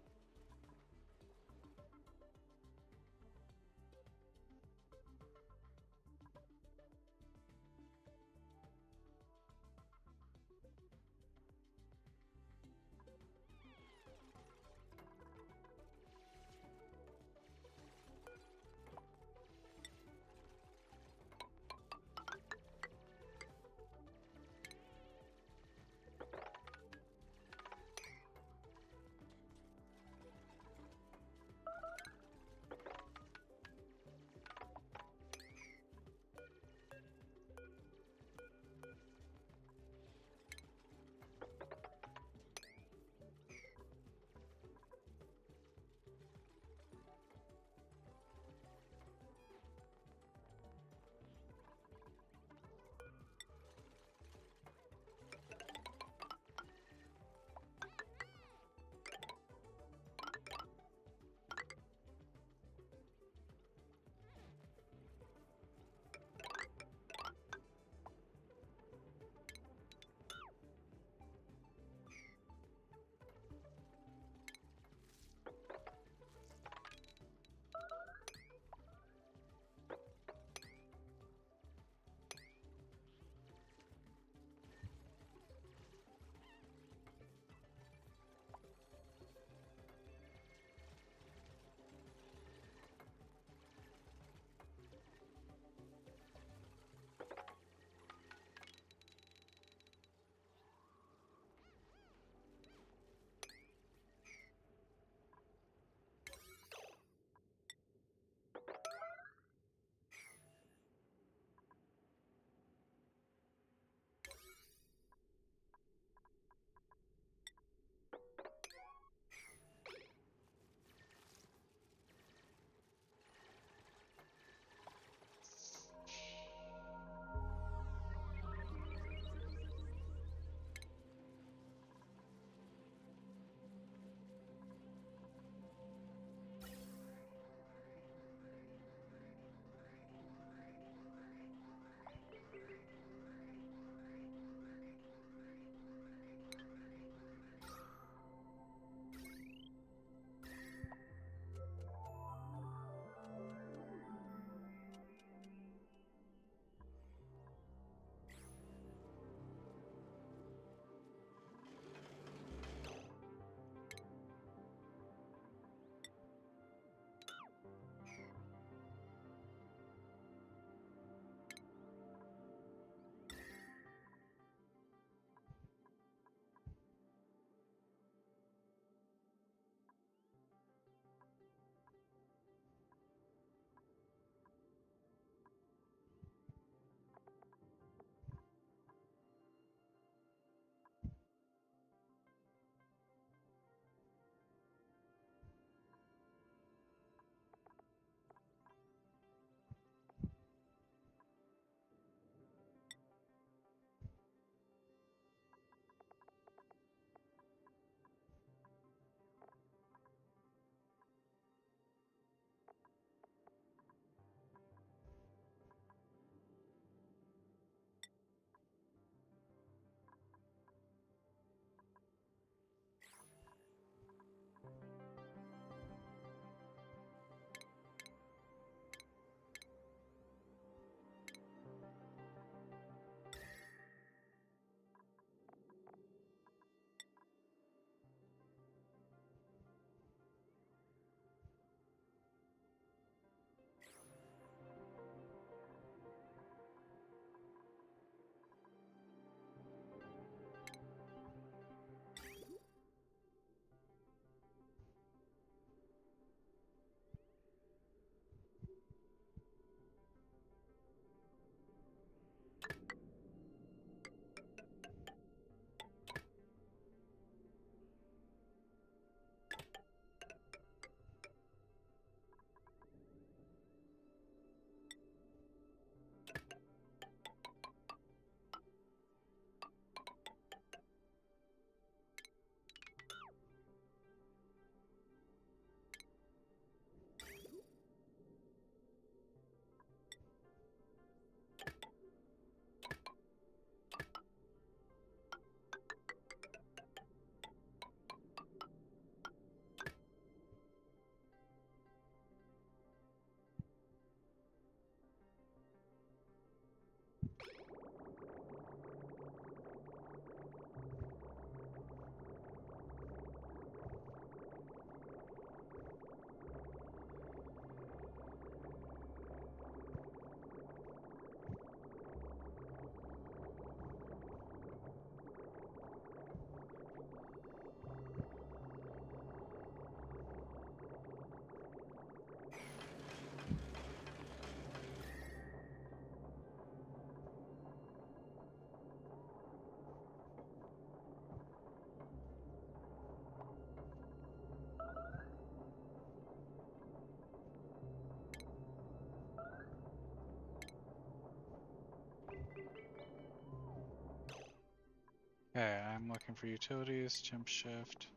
Okay, I'm looking for utilities, temp shift.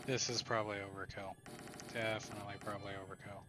This is probably overkill. Definitely probably overkill.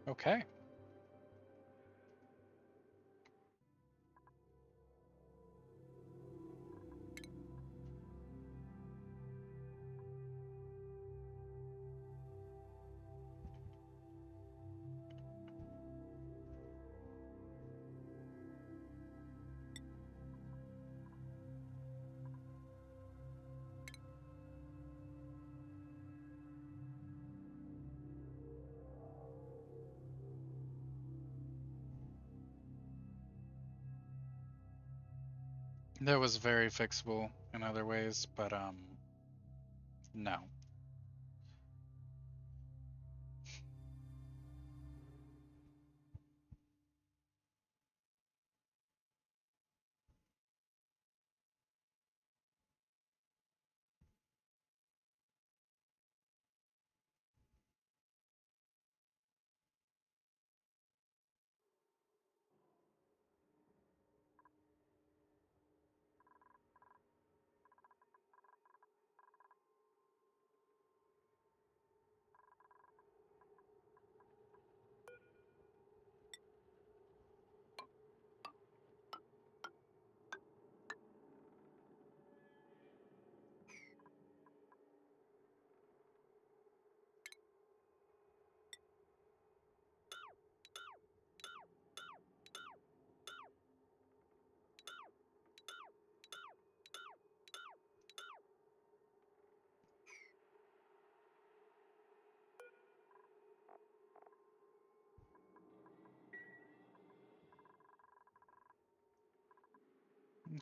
Okay. That was very fixable in other ways, but no.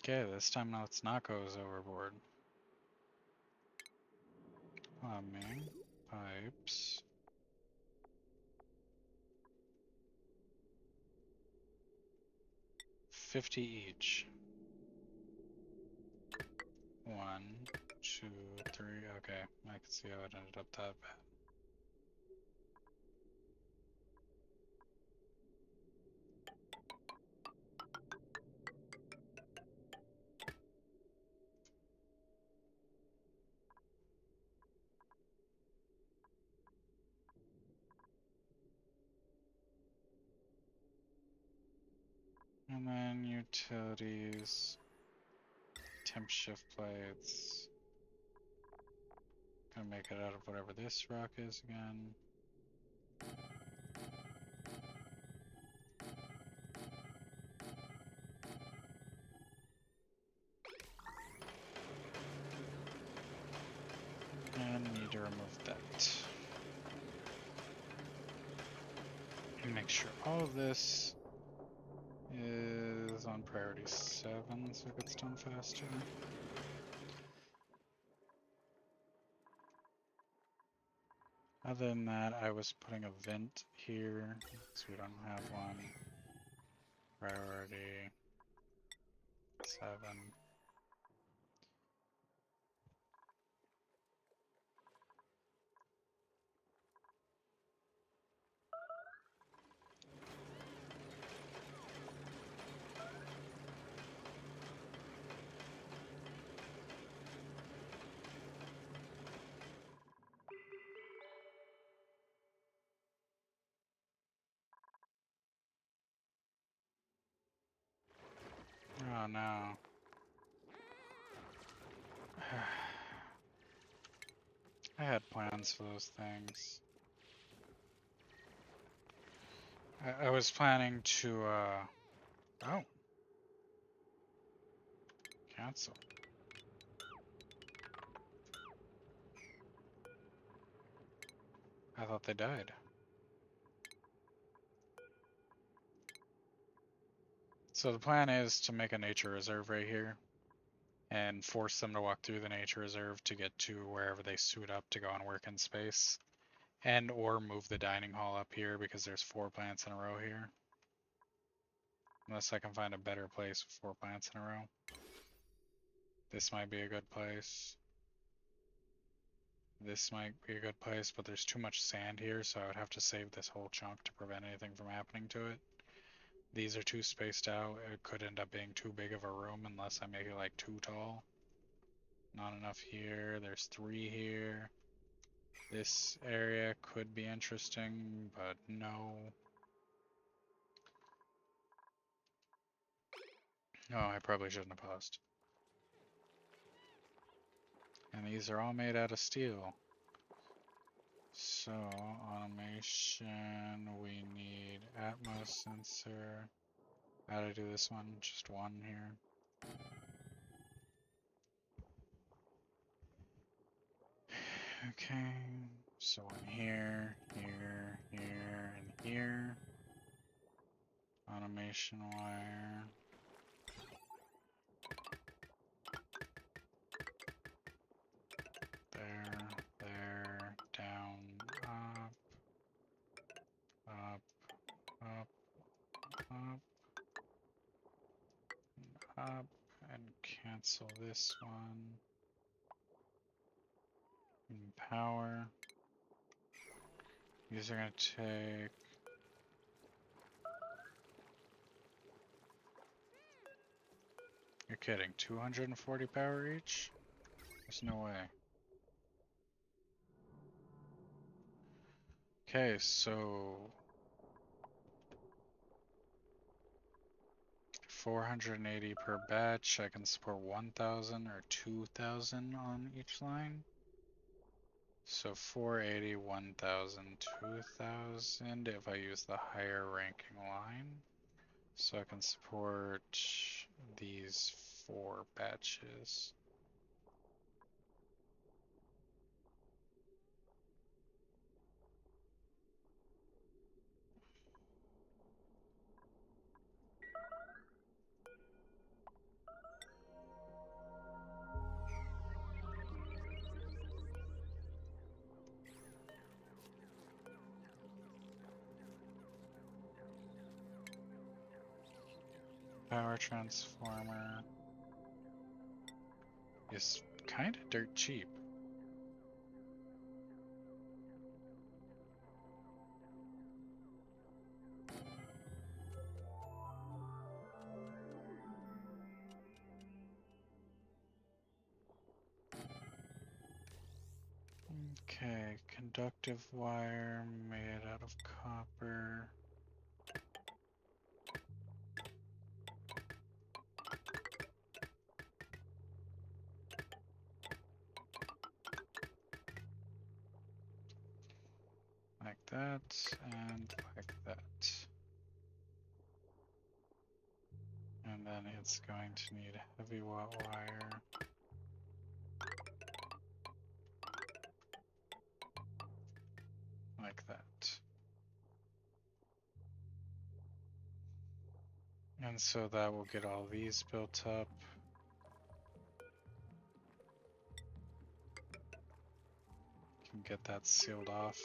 Okay, this time let's not go overboard. Plumbing, pipes. $50 each. 1, 2, 3. Okay, I can see how it ended up that bad. And then utilities, temp shift plates. Gonna make it out of whatever this rock is again. And need to remove that. And make sure all of this is on priority 7 so it gets done faster. Other than that, I was putting a vent here, so we don't have one. Priority 7. Oh no. I had plans for those things. I was planning to, oh. Cancel. I thought they died. So the plan is to make a nature reserve right here and force them to walk through the nature reserve to get to wherever they suit up to go and work in space. And or move the dining hall up here because there's 4 plants in a row here. Unless I can find a better place with 4 plants in a row. This might be a good place. This might be a good place, but there's too much sand here, so I would have to save this whole chunk to prevent anything from happening to it. These are too spaced out. It could end up being too big of a room unless I make it like too tall. Not enough here. There's 3 here. This area could be interesting, but no. Oh, I probably shouldn't have paused. And these are all made out of steel. So, automation, we need Atmos sensor. How do I do this one? Just 1 here. Okay, so in here, here, here, and here. Automation wire. There, down, up, up, up, up, up, and cancel this one. And power. These are gonna take. You're kidding, 240 power each? There's no way. Okay, so 480 per batch. I can support 1,000 or 2,000 on each line. So 480, 1,000, 2,000 if I use the higher ranking line. So I can support these 4 batches. Power transformer is kind of dirt cheap. Okay, conductive wire made out of copper. Like that, and like that. And then it's going to need heavy watt wire. Like that. And so that will get all these built up. Can get that sealed off.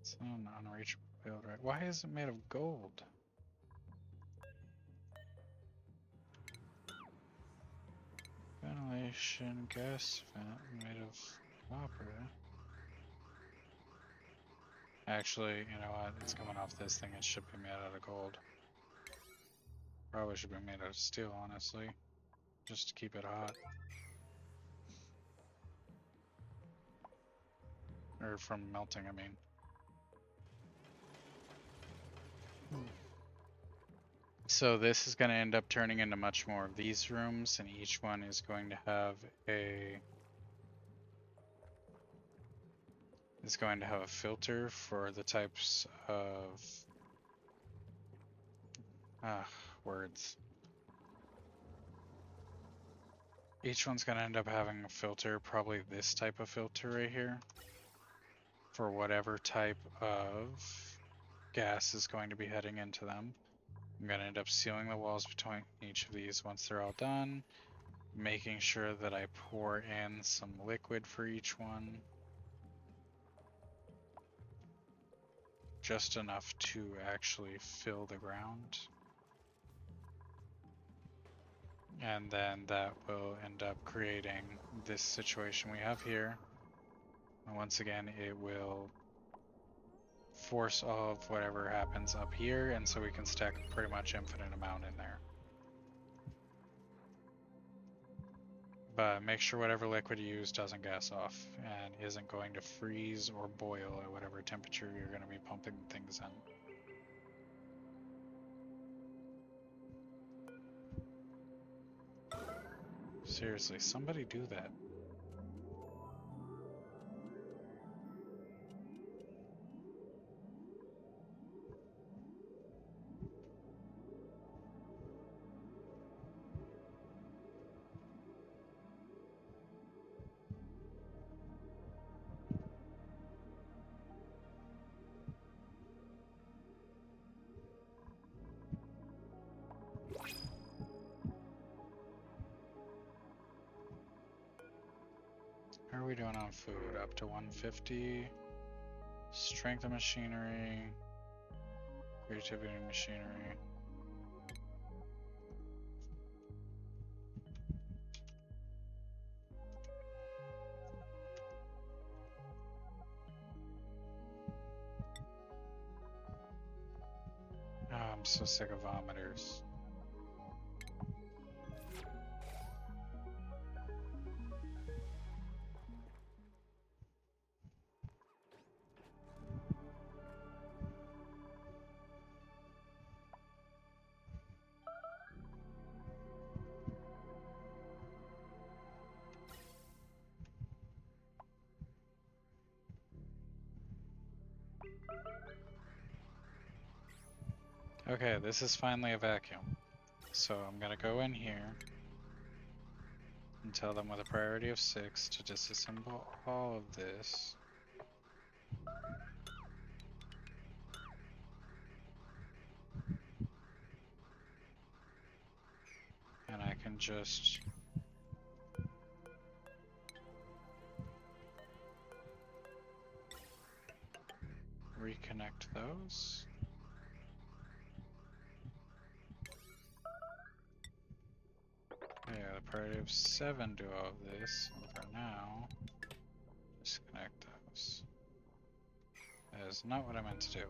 It's an unreachable build, right? Why is it made of gold? Ventilation gas vent made of copper. Actually, you know what? It's coming off this thing. It should be made out of gold. Probably should be made out of steel, honestly. Just to keep it hot. Or from melting, I mean. So this is going to end up turning into much more of these rooms, and each one is going to have a filter for the types of words. Each one's going to end up having a filter, probably this type of filter right here, for whatever type of gas is going to be heading into them. I'm going to end up sealing the walls between each of these once they're all done, making sure that I pour in some liquid for each one. Just enough to actually fill the ground. And then that will end up creating this situation we have here. And once again, it will force all of whatever happens up here, and so we can stack pretty much infinite amount in there. But make sure whatever liquid you use doesn't gas off and isn't going to freeze or boil at whatever temperature you're going to be pumping things in. Seriously, somebody do that. How are we doing on food? Up to 150. Strength of machinery. Creativity of machinery. Oh, I'm so sick of vomiters. Okay, this is finally a vacuum. So I'm gonna go in here and tell them with a priority of 6 to disassemble all of this. And I can just reconnect those. Yeah, the priority of 7 do all of this, and for now, disconnect those. That is not what I meant to do.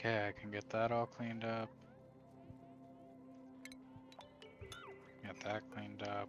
Okay, I can get that all cleaned up. Get that cleaned up.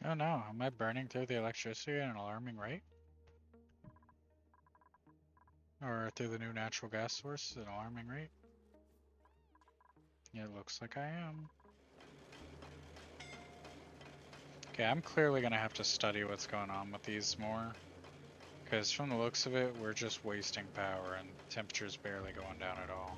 Oh no, am I burning through the electricity at an alarming rate? Or through the new natural gas source at an alarming rate? Yeah, it looks like I am. Okay, I'm clearly gonna have to study what's going on with these more. Because from the looks of it, we're just wasting power and temperature's barely going down at all.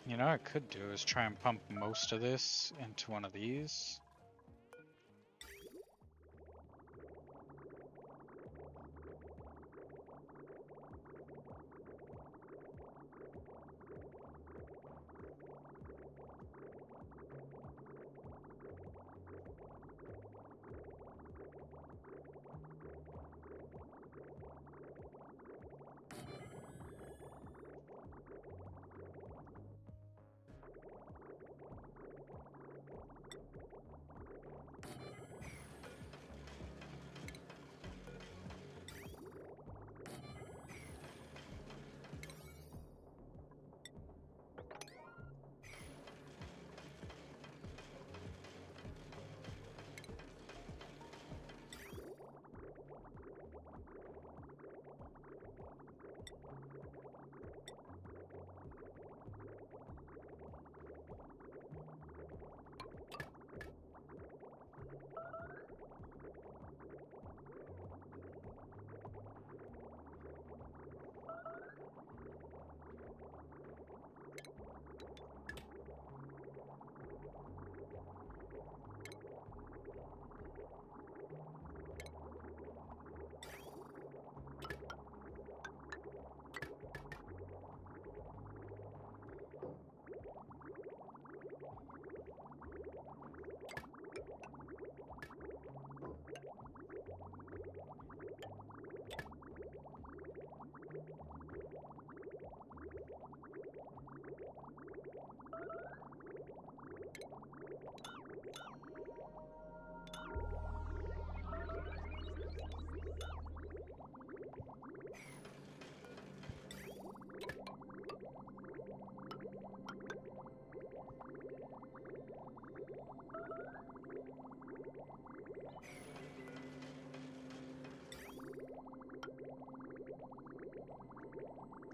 You know what I could do is try and pump most of this into one of these.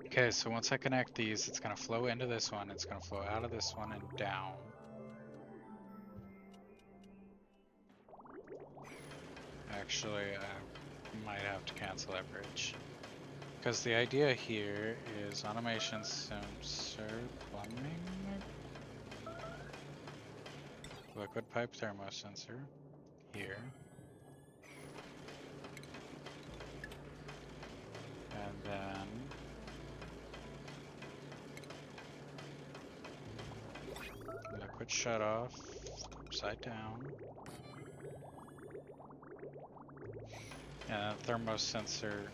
Okay, so once I connect these, it's going to flow into this one, it's going to flow out of this one and down. Actually, I might have to cancel that bridge. Because the idea here is automation sensor plumbing. Liquid pipe thermosensor here. And then liquid shutoff upside down. And thermosensor.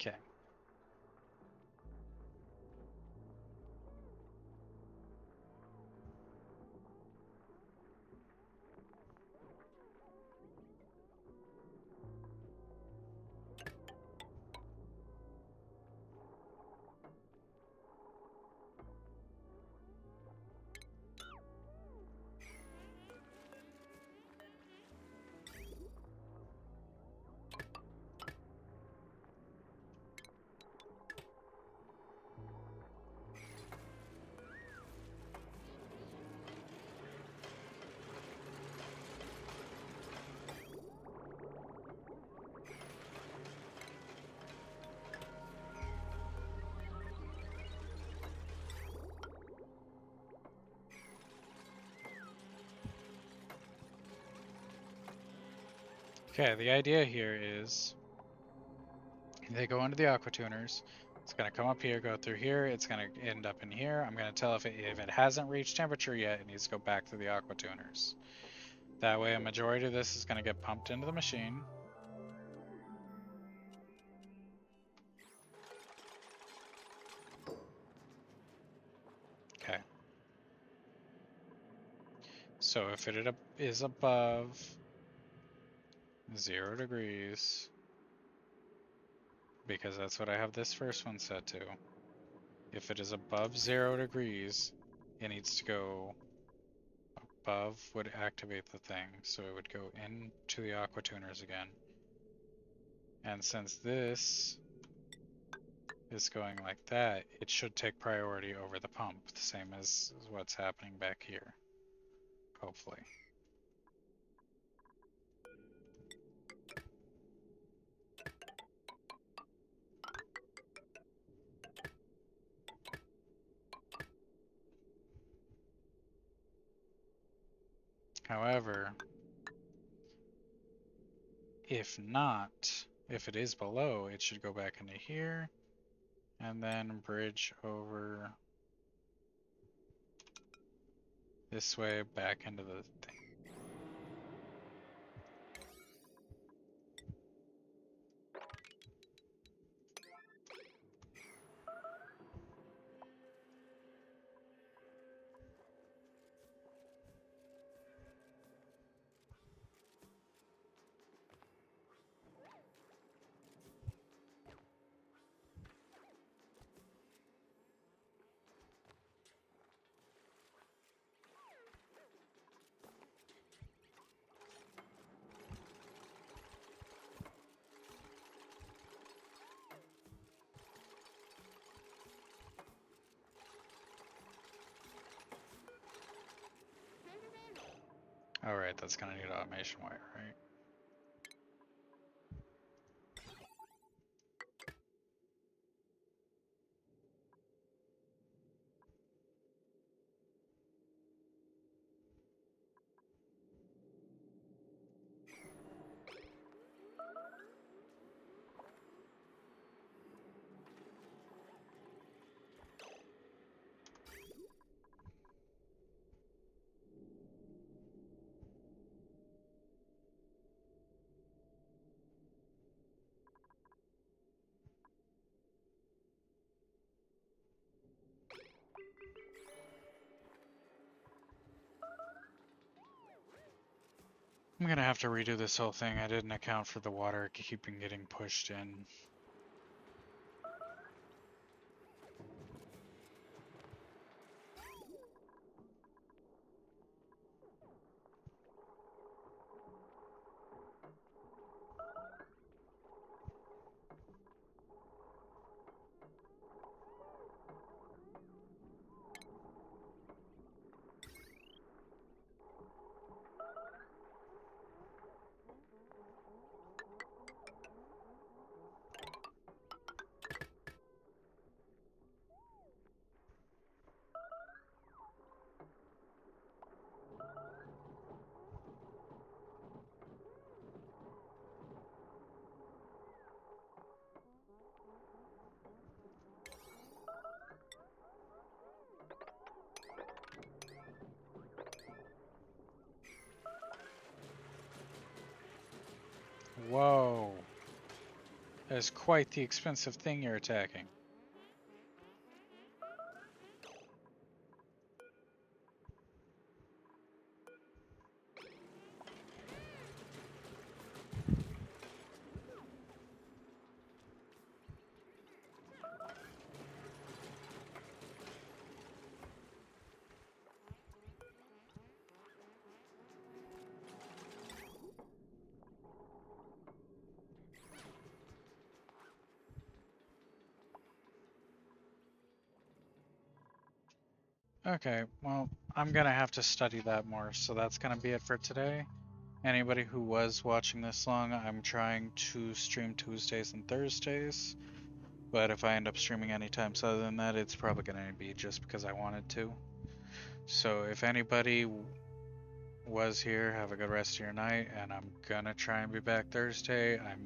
Okay. Okay, the idea here is they go into the aqua tuners. It's going to come up here, go through here. It's going to end up in here. I'm going to tell if it hasn't reached temperature yet, it needs to go back to the aqua tuners. That way, a majority of this is going to get pumped into the machine. Okay. So if it is above 0 degrees, because that's what I have this first one set to, if it is above 0 degrees, it needs to go above would activate the thing, so it would go into the aqua tuners again. And since this is going like that, it should take priority over the pump, the same as what's happening back here, hopefully. However, if not, if it is below, it should go back into here and then bridge over this way back into the thing. Alright, that's gonna need automation wire, right? I'm gonna have to redo this whole thing. I didn't account for the water keeping getting pushed in. Whoa. That is quite the expensive thing you're attacking. Okay, well, I'm gonna have to study that more, so that's gonna be it for today. Anybody who was watching this long, I'm trying to stream Tuesdays and Thursdays, but if I end up streaming any times other than that, it's probably gonna be just because I wanted to. So if anybody was here, have a good rest of your night, and I'm gonna try and be back Thursday. I